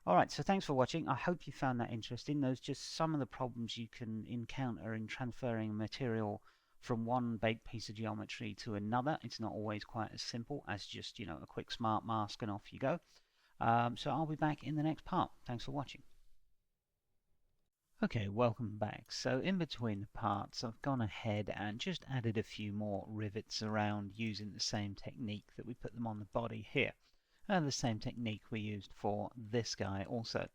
[SPEAKER 1] Alright, so thanks for watching. I hope you found that interesting. Those are just some of the problems you can encounter in transferring material from one baked piece of geometry to another. It's not always quite as simple as just, a quick smart mask and off you go. So I'll be back in the next part. Thanks for watching. Okay, welcome back. So in between the parts, I've gone ahead and just added a few more rivets around using the same technique that we put them on the body here. And the same technique we used for this guy also.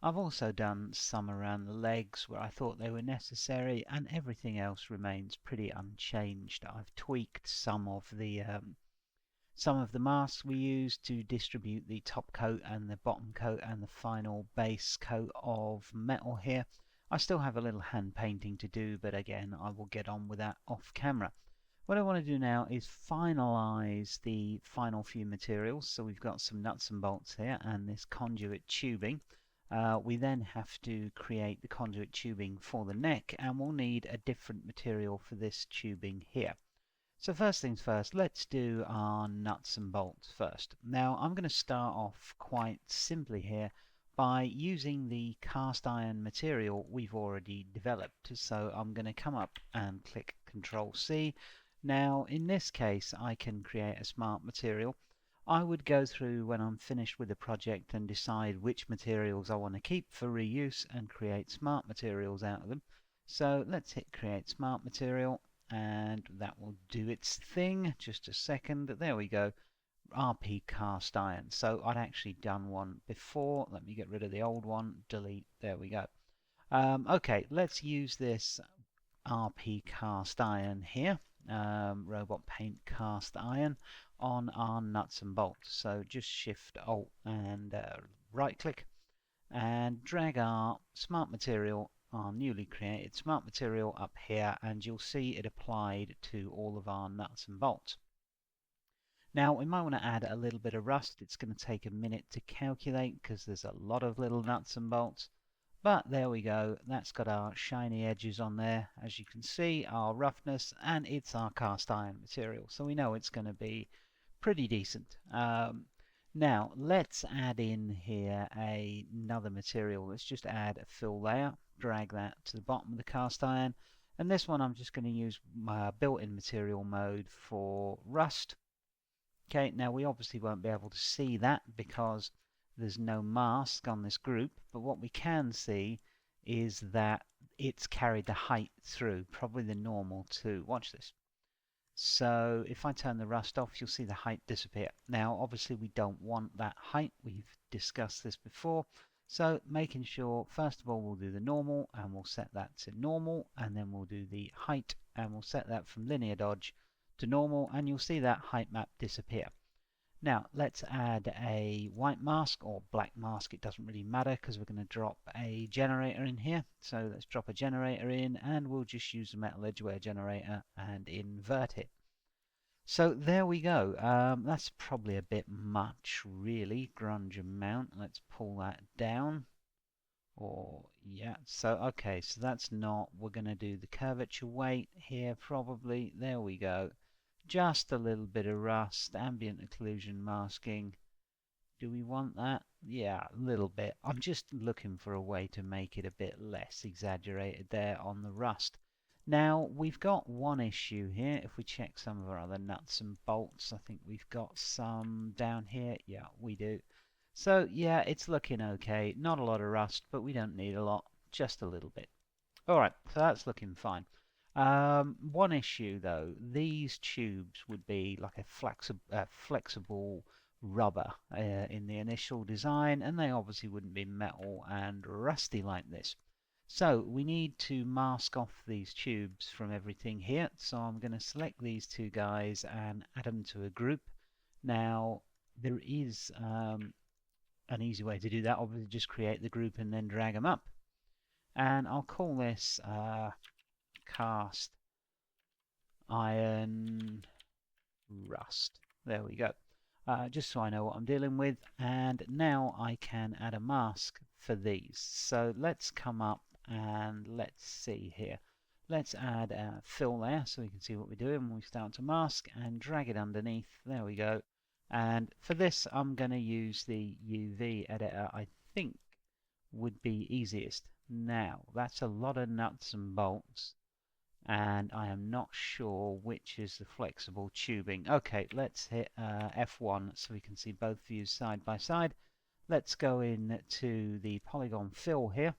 [SPEAKER 1] I've also done some around the legs where I thought they were necessary, and everything else remains pretty unchanged. I've tweaked some of the masks we used to distribute the top coat and the bottom coat and the final base coat of metal here. I still have a little hand painting to do, but again I will get on with that off camera. What I want to do now is finalize the final few materials. So we've got some nuts and bolts here and this conduit tubing. We then have to create the conduit tubing for the neck, and we'll need a different material for this tubing here. So first things first, let's do our nuts and bolts first. Now I'm going to start off quite simply here by using the cast iron material we've already developed. So I'm going to come up and click Control C. Now in this case I can create a smart material. I would go through when I'm finished with the project and decide which materials I want to keep for reuse and create smart materials out of them. So let's hit create smart material, and that will do its thing. Just a second, there we go, RP cast iron. So I'd actually done one before. Let me get rid of the old one, delete, there we go. Okay, let's use this RP cast iron here, robot paint cast iron, on our nuts and bolts. So just shift alt and right click and drag our smart material, our newly created smart material, up here, and you'll see it applied to all of our nuts and bolts. Now we might want to add a little bit of rust. It's going to take a minute to calculate because there's a lot of little nuts and bolts. But there we go, that's got our shiny edges on there, as you can see, our roughness, and it's our cast iron material, so we know it's going to be pretty decent. Now, let's add in here another material. Let's just add a fill layer, drag that to the bottom of the cast iron, and this one I'm just going to use my built-in material mode for rust. Okay, now we obviously won't be able to see that because there's no mask on this group, but what we can see is that it's carried the height through, probably the normal too. Watch this. So if I turn the rust off, you'll see the height disappear. Now, obviously we don't want that height. We've discussed this before. So making sure, first of all, we'll do the normal and we'll set that to normal, and then we'll do the height and we'll set that from linear dodge to normal, and you'll see that height map disappear. Now let's add a white mask or black mask, it doesn't really matter because we're going to drop a generator in here. So let's drop a generator in and we'll just use the metal edgeware generator and invert it. So there we go. That's probably a bit much really, grunge amount. Let's pull that down. Or yeah, so okay, so that's not, we're going to do the curvature weight here probably. There we go. Just a little bit of rust, ambient occlusion masking. Do we want that? Yeah, a little bit. I'm just looking for a way to make it a bit less exaggerated there on the rust. Now, we've got one issue here. If we check some of our other nuts and bolts, I think we've got some down here. Yeah, we do. So, yeah, it's looking okay. Not a lot of rust, but we don't need a lot. Just a little bit. Alright, so that's looking fine. One issue though, these tubes would be like a flexible rubber in the initial design, and they obviously wouldn't be metal and rusty like this. So we need to mask off these tubes from everything here. So I'm going to select these two guys and add them to a group. Now there is an easy way to do that. Obviously just create the group and then drag them up. And I'll call this cast iron rust. There we go. Just so I know what I'm dealing with. And now I can add a mask for these. So let's come up and let's see here. Let's add a fill layer so we can see what we're doing when we start to mask, and drag it underneath. There we go. And for this I'm going to use the UV editor. I think would be easiest. Now that's a lot of nuts and bolts, and I am not sure which is the flexible tubing. Okay, let's hit F1 so we can see both views side by side. Let's go in to the polygon fill here.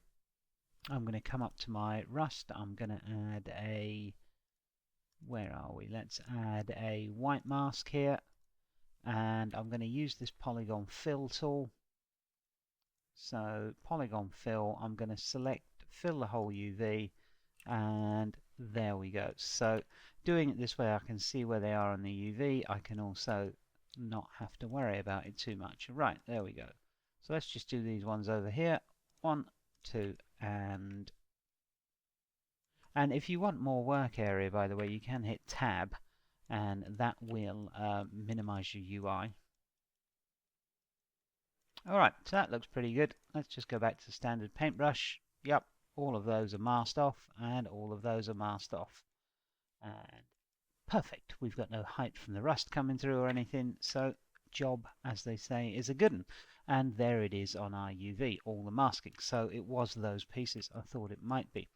[SPEAKER 1] I'm going to come up to my rust. I'm going to add a, where are we? Let's add a white mask here, and I'm going to use this polygon fill tool. So polygon fill, I'm going to select fill the whole UV, and there we go. So doing it this way I can see where they are on the UV. I can also not have to worry about it too much. Right, there we go. So let's just do these ones over here. 1, 2, and if you want more work area, by the way, you can hit tab and that will minimize your UI. Alright, so that looks pretty good. Let's just go back to the standard paintbrush. Yep, all of those are masked off, and all of those are masked off. And perfect. We've got no height from the rust coming through or anything, so job, as they say, is a good one. And there it is on our UV, all the masking. So it was those pieces I thought it might be.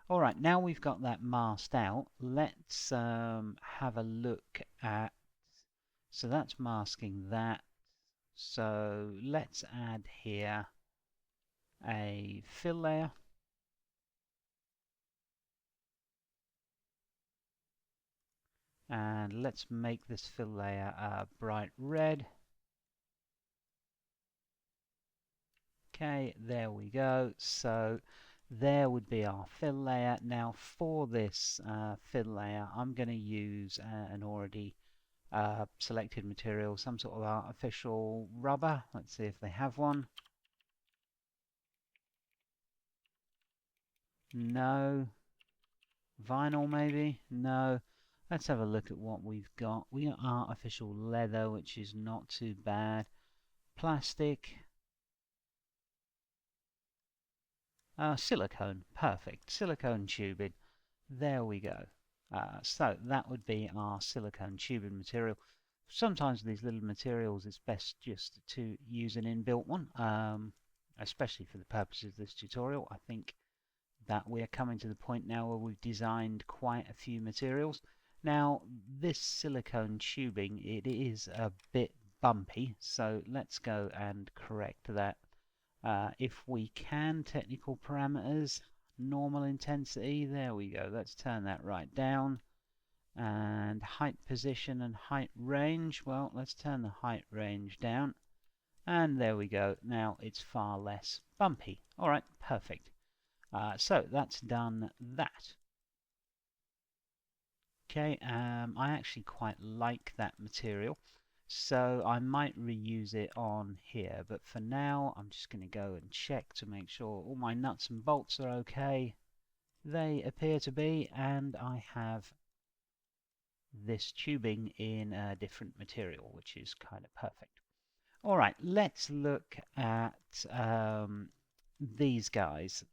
[SPEAKER 1] Alright, now we've got that masked out, let's have a look at, so that's masking that. So let's add here a fill layer. And let's make this fill layer bright red. Okay, there we go. So There would be our fill layer. Now for this fill layer, I'm going to use an already selected material, some sort of artificial rubber. Let's see if they have one. No. Vinyl maybe? No. Let's have a look at what we've got. We got artificial leather, which is not too bad. Plastic. Silicone. Perfect. Silicone tubing. There we go. So that would be our silicone tubing material. Sometimes with these little materials it's best just to use an inbuilt one, especially for the purposes of this tutorial. I think that we are coming to the point now where we've designed quite a few materials. Now this silicone tubing, it is a bit bumpy, so let's go and correct that. If we can, technical parameters, normal intensity, there we go. Let's turn that right down. And height position and height range, well, let's turn the height range down. And there we go. Now it's far less bumpy. All right, perfect. So that's done that. Okay, I actually quite like that material, so I might reuse it on here, but for now I'm just going to go and check to make sure all my nuts and bolts are okay. They appear to be, and I have this tubing in a different material, which is kind of perfect. Alright, let's look at these guys.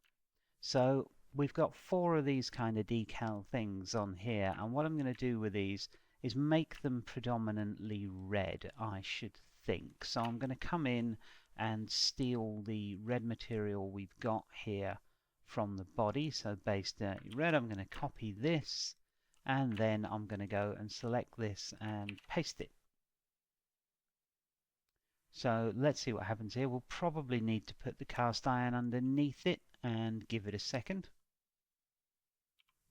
[SPEAKER 1] So we've got 4 of these kind of decal things on here, and what I'm going to do with these is make them predominantly red, I should think. So I'm going to come in and steal the red material we've got here from the body, so base dirty red. I'm going to copy this, and then I'm going to go and select this and paste it. So let's see what happens here. We'll probably need to put the cast iron underneath it and give it a second.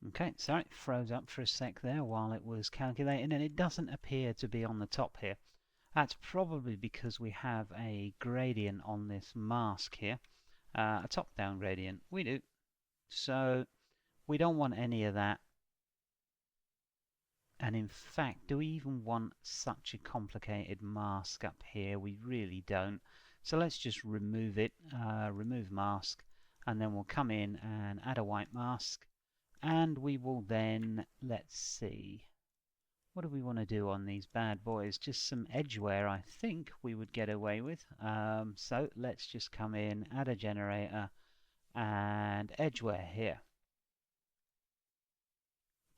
[SPEAKER 1] Okay, sorry, it froze up for a sec there while it was calculating, and it doesn't appear to be on the top here. That's probably because we have a gradient on this mask here, a top-down gradient. We do. So we don't want any of that. And in fact, do we even want such a complicated mask up here? We really don't. So let's just remove it, remove mask, and then we'll come in and add a white mask. And we will then, let's see, what do we want to do on these bad boys? Just some edge wear, I think we would get away with. So let's just come in, add a generator, and edge wear here.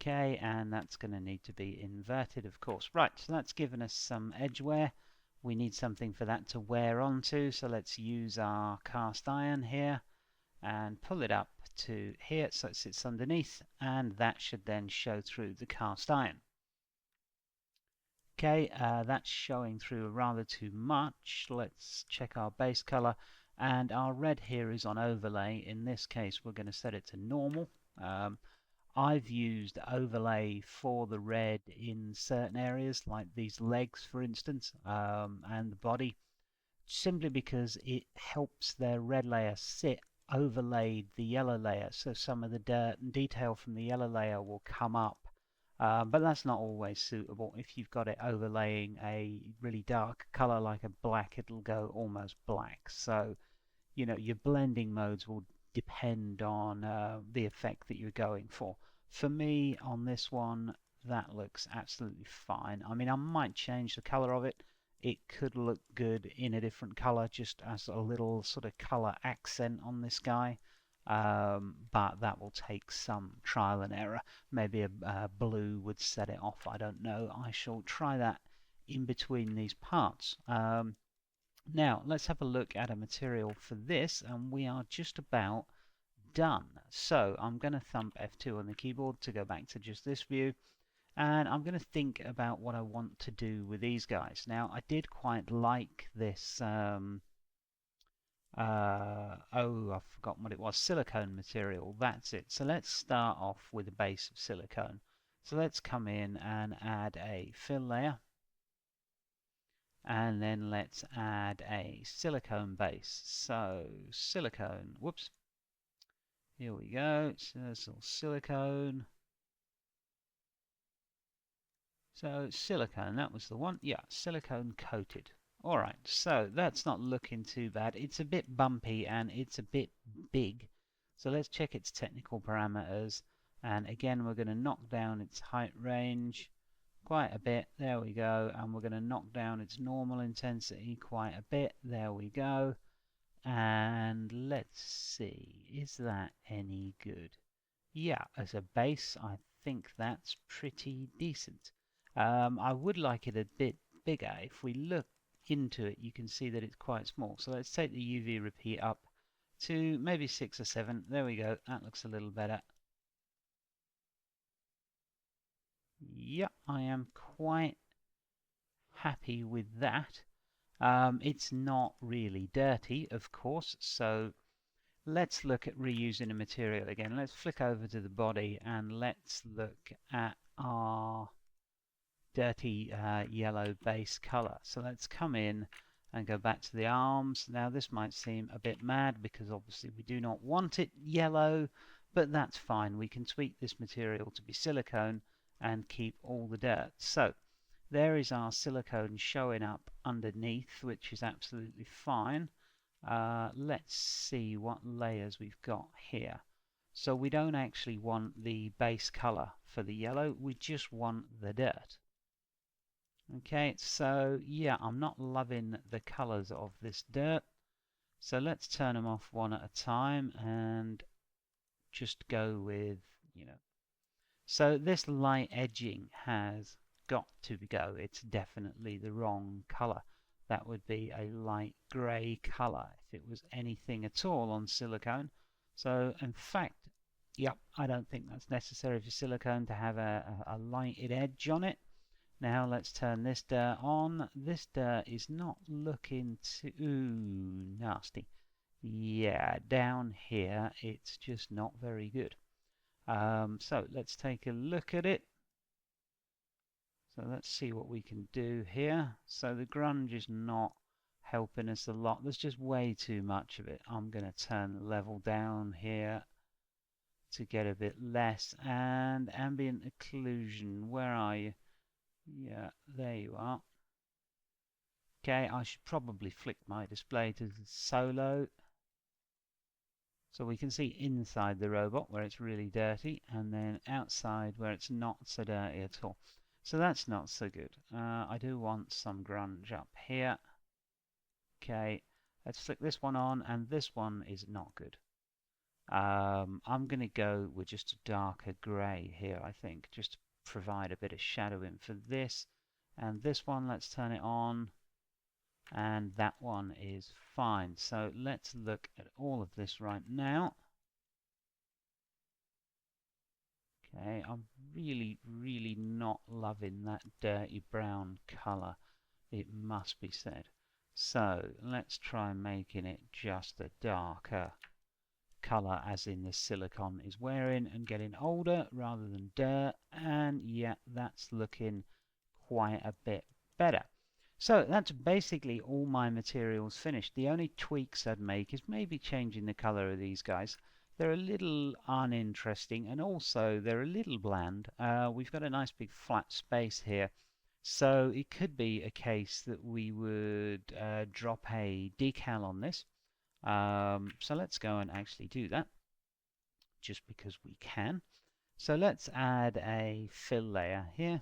[SPEAKER 1] Okay, and that's going to need to be inverted, of course. Right, so that's given us some edge wear. We need something for that to wear onto, so let's use our cast iron here and pull it up to here so it sits underneath, and that should then show through the cast iron. Okay, that's showing through rather too much. Let's check our base color, and our red here is on overlay. In this case, we're going to set it to normal. I've used overlay for the red in certain areas, like these legs, for instance, and the body, simply because it helps their red layer sit overlaid the yellow layer, so some of the dirt and detail from the yellow layer will come up. But that's not always suitable. If you've got it overlaying a really dark color like a black, it'll go almost black. So, you know, your blending modes will depend on the effect that you're going for. For me, on this one, that looks absolutely fine. I mean, I might change the color of it. It could look good in a different color, just as a little sort of color accent on this guy. But that will take some trial and error. Maybe a blue would set it off. I don't know. I shall try that in between these parts. Now, let's have a look at a material for this, and we are just about done. So I'm going to thumb F2 on the keyboard to go back to just this view, and I'm going to think about what I want to do with these guys. Now, I did quite like this, oh, I've forgotten what it was, silicone material, that's it. So let's start off with a base of silicone. So let's come in and add a fill layer. And then let's add a silicone base. So silicone, whoops, Here we go. So there's all silicone. So silicone, that was the one. Yeah, silicone coated. All right, so that's not looking too bad. It's a bit bumpy and it's a bit big. So let's check its technical parameters. And again, we're going to knock down its height range quite a bit. There we go. And we're going to knock down its normal intensity quite a bit. There we go. And let's see, is that any good? Yeah, as a base, I think that's pretty decent. I would like it a bit bigger. If we look into it, you can see that it's quite small. So let's take the UV repeat up to maybe 6 or 7. There we go. That looks a little better. Yeah, I am quite happy with that. It's not really dirty, of course, so let's look at reusing a material again. Let's flick over to the body and let's look at our dirty yellow base color. So let's come in and go back to the arms. Now this might seem a bit mad because obviously we do not want it yellow, but that's fine. We can tweak this material to be silicone and keep all the dirt. So there is our silicone showing up underneath, which is absolutely fine. Let's see what layers we've got here. So we don't actually want the base color for the yellow, we just want the dirt. Okay, so yeah, I'm not loving the colors of this dirt. So let's turn them off one at a time and just go with, So this light edging has got to go. It's definitely the wrong color. That would be a light gray color if it was anything at all on silicone. So in fact, yep, I don't think that's necessary for silicone to have a lighted edge on it. Now let's turn this dirt on. This dirt is not looking too nasty. Yeah, down here it's just not very good. So let's take a look at it. So let's see what we can do here. So the grunge is not helping us a lot. There's just way too much of it. I'm going to turn the level down here to get a bit less. And ambient occlusion, where are you? Yeah, there you are. Okay, I should probably flick my display to solo. So we can see inside the robot where it's really dirty, and then outside where it's not so dirty at all. So that's not so good. I do want some grunge up here. Okay, let's flick this one on, and this one is not good. I'm going to go with just a darker grey here, I think, just to provide a bit of shadowing for this. And this one, let's turn it on. And that one is fine. So let's look at all of this right now. Okay, I'm really not loving that dirty brown color, it must be said. So let's try making it just a darker color, as in the silicone is wearing and getting older rather than dirt. And yeah, that's looking quite a bit better. So that's basically all my materials finished. The only tweaks I'd make is maybe changing the color of these guys. They're a little uninteresting, and also they're a little bland. We've got a nice big flat space here, so it could be a case that we would drop a decal on this. So let's go and actually do that, just because we can. So let's add a fill layer here.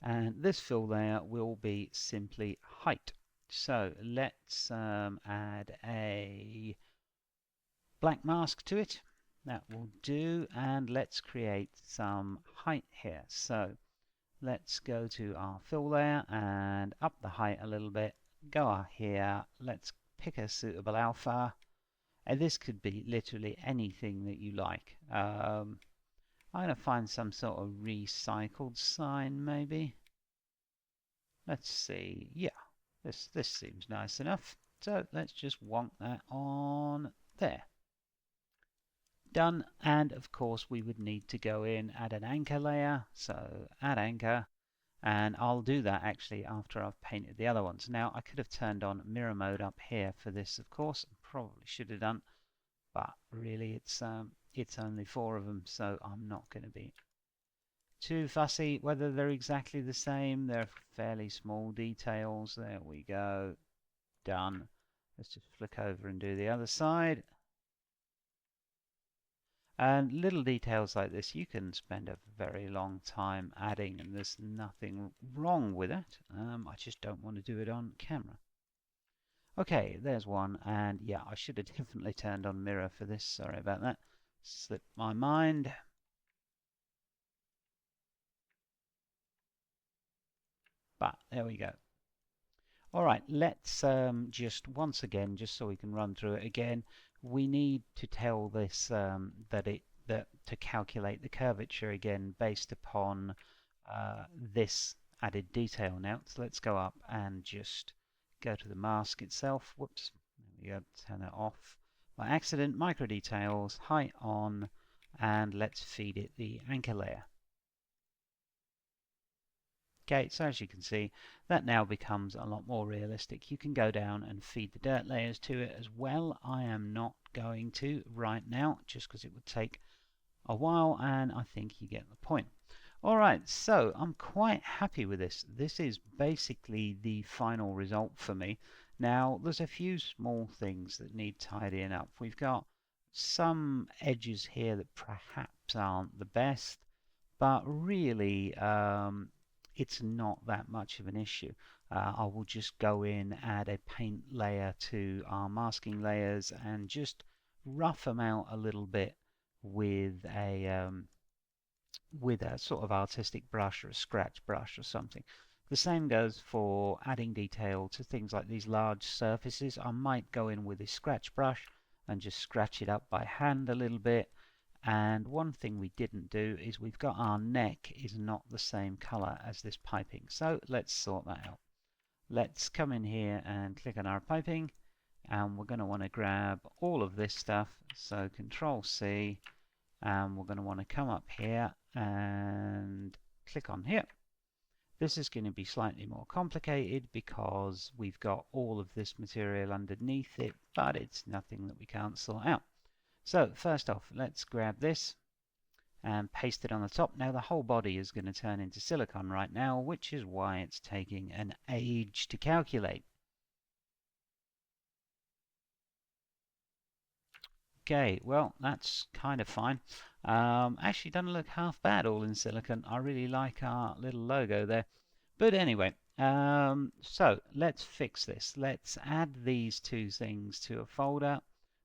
[SPEAKER 1] And this fill layer will be simply height. So let's add a black mask to it. That will do. And let's create some height here. So let's go to our fill layer and up the height a little bit. Go here. Let's pick a suitable alpha. And this could be literally anything that you like. I'm going to find some sort of recycled sign, maybe. Let's see. Yeah, this seems nice enough. So let's just wonk that on there. Done. And of course we would need to go in, add an anchor layer. So add anchor. And I'll do that actually after I've painted the other ones. Now I could have turned on mirror mode up here for this, of course. Probably should have done. but really it's only 4 of them, so I'm not going to be too fussy whether they're exactly the same. They're fairly small details. There we go. Done. Let's just flick over and do the other side. And little details like this you can spend a very long time adding, and there's nothing wrong with it. I just don't want to do it on camera. Okay, there's one, and yeah, I should have definitely turned on mirror for this. Sorry about that. Slipped my mind. But there we go. All right, let's just once again, just so we can run through it again, we need to tell this that to calculate the curvature again based upon this added detail now. So let's go up and just go to the mask itself. Whoops, there we go, turn it off. By accident, micro details, height on, and let's feed it the anchor layer. Okay, so as you can see, that now becomes a lot more realistic. You can go down and feed the dirt layers to it as well. I am not going to right now, just because it would take a while, and I think you get the point. Alright, so I'm quite happy with this. This is basically the final result for me. Now, there's a few small things that need tidying up. We've got some edges here that perhaps aren't the best, but really it's not that much of an issue. I will just go in, add a paint layer to our masking layers and just rough them out a little bit with a sort of artistic brush or a scratch brush or something. The same goes for adding detail to things like these large surfaces. I might go in with a scratch brush and just scratch it up by hand a little bit. And one thing we didn't do is we've got our neck is not the same color as this piping. So let's sort that out. Let's come in here and click on our piping, and we're going to want to grab all of this stuff. So Control C, and we're going to want to come up here and click on here. This is going to be slightly more complicated because we've got all of this material underneath it, but it's nothing that we can't sort out. So first off, let's grab this and paste it on the top. Now the whole body is going to turn into silicone right now, which is why it's taking an age to calculate. Okay, well, that's kind of fine. Actually doesn't look half bad all in silicone. I really like our little logo there. But anyway, so let's fix this. Let's add these two things to a folder.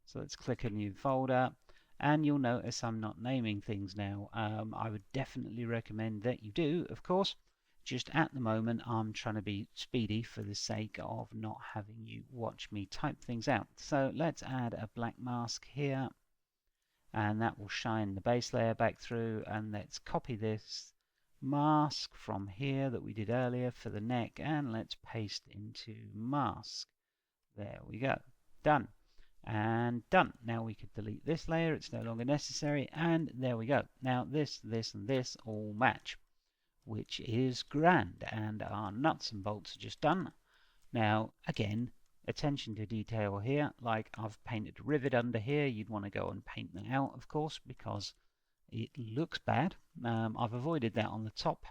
[SPEAKER 1] So let's click a new folder, and you'll notice I'm not naming things now. I would definitely recommend that you do, of course. Just at the moment, I'm trying to be speedy for the sake of not having you watch me type things out. So let's add a black mask here, and that will shine the base layer back through. And let's copy this mask from here that we did earlier for the neck, and let's paste into mask. There we go. Done. And done. Now we could delete this layer, it's no longer necessary, and there we go. Now this, and this all match, which is grand, and our nuts and bolts are just done. Now again, attention to detail here, like I've painted a rivet under here. You'd want to go and paint that out, of course, because it looks bad. I've avoided that on the top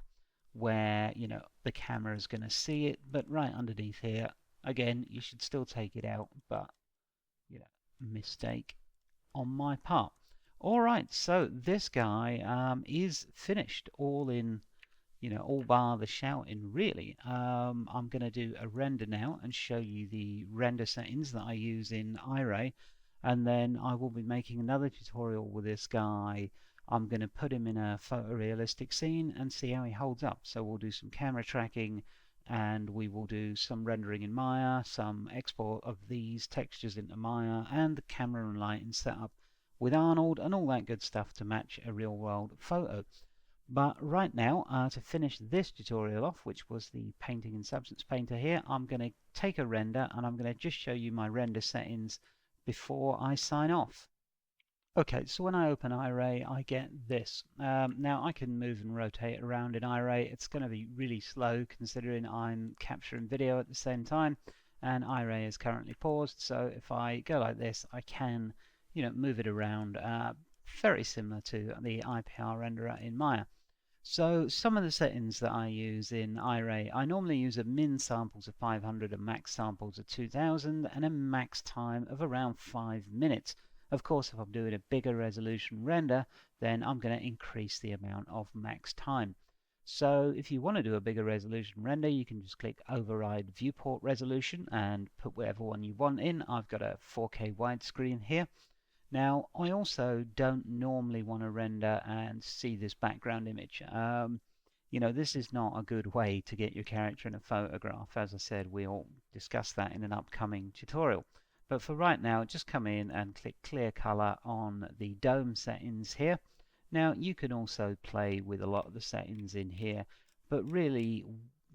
[SPEAKER 1] where, you know, the camera is going to see it, but right underneath here, again, you should still take it out, but you know, mistake on my part. All right, so this guy is finished, all in, you know, all bar the shouting, really. I'm going to do a render now and show you the render settings that I use in iRay, and then I will be making another tutorial with this guy. I'm going to put him in a photorealistic scene and see how he holds up. So we'll do some camera tracking, and we will do some rendering in Maya, some export of these textures into Maya, and the camera and lighting setup with Arnold and all that good stuff to match a real world photo. But right now, to finish this tutorial off, which was the painting in Substance Painter here, I'm going to take a render and I'm going to just show you my render settings before I sign off. Okay, so when I open iRay, I get this. Now I can move and rotate around in iRay. It's going to be really slow considering I'm capturing video at the same time, and iRay is currently paused. So if I go like this, I can, move it around, very similar to the IPR renderer in Maya. So some of the settings that I use in Iray, I normally use a min samples of 500 and max samples of 2000 and a max time of around 5 minutes. Of course, if I'm doing a bigger resolution render, then I'm going to increase the amount of max time. So if you want to do a bigger resolution render, you can just click override viewport resolution and put whatever one you want in. I've got a 4K widescreen here. Now, I also don't normally want to render and see this background image. This is not a good way to get your character in a photograph. As I said, we'll discuss that in an upcoming tutorial. But for right now, just come in and click clear color on the dome settings here. Now, you can also play with a lot of the settings in here, but really,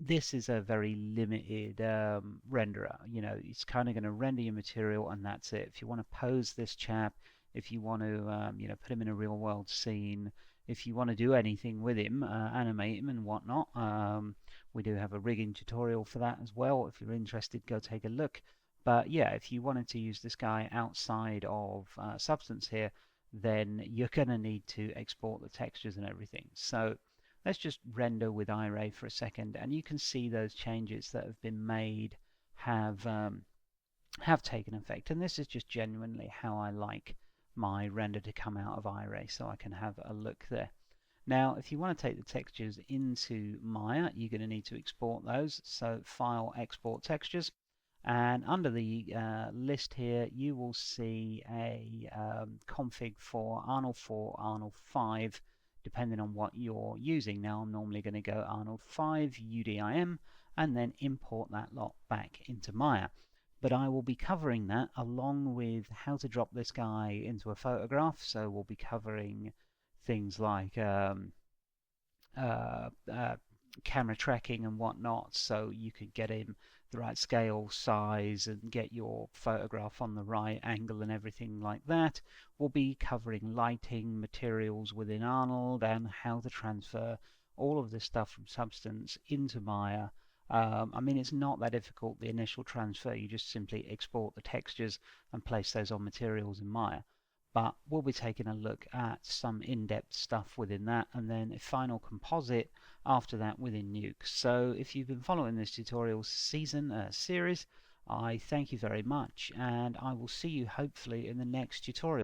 [SPEAKER 1] this is a very limited renderer. It's kind of going to render your material and that's it. If you want to pose this chap, if you want to, put him in a real world scene, if you want to do anything with him, animate him and whatnot, we do have a rigging tutorial for that as well. If you're interested, go take a look. But yeah, if you wanted to use this guy outside of Substance here, then you're going to need to export the textures and everything. So let's just render with Iray for a second, and you can see those changes that have been made have taken effect. And this is just genuinely how I like my render to come out of Iray, so I can have a look there. Now, if you want to take the textures into Maya, you're going to need to export those. So File, Export Textures. And under the list here, you will see a config for Arnold 4, Arnold 5, depending on what you're using. Now, I'm normally going to go Arnold 5, UDIM, and then import that lot back into Maya. But I will be covering that along with how to drop this guy into a photograph. So we'll be covering things like camera tracking and whatnot, so you could get him the right scale, size, and get your photograph on the right angle and everything like that. We'll be covering lighting, materials within Arnold, and how to transfer all of this stuff from Substance into Maya. I mean, it's not that difficult, the initial transfer. You just simply export the textures and place those on materials in Maya. But we'll be taking a look at some in-depth stuff within that, and then a final composite after that within Nuke. So if you've been following this tutorial series, I thank you very much, and I will see you hopefully in the next tutorial.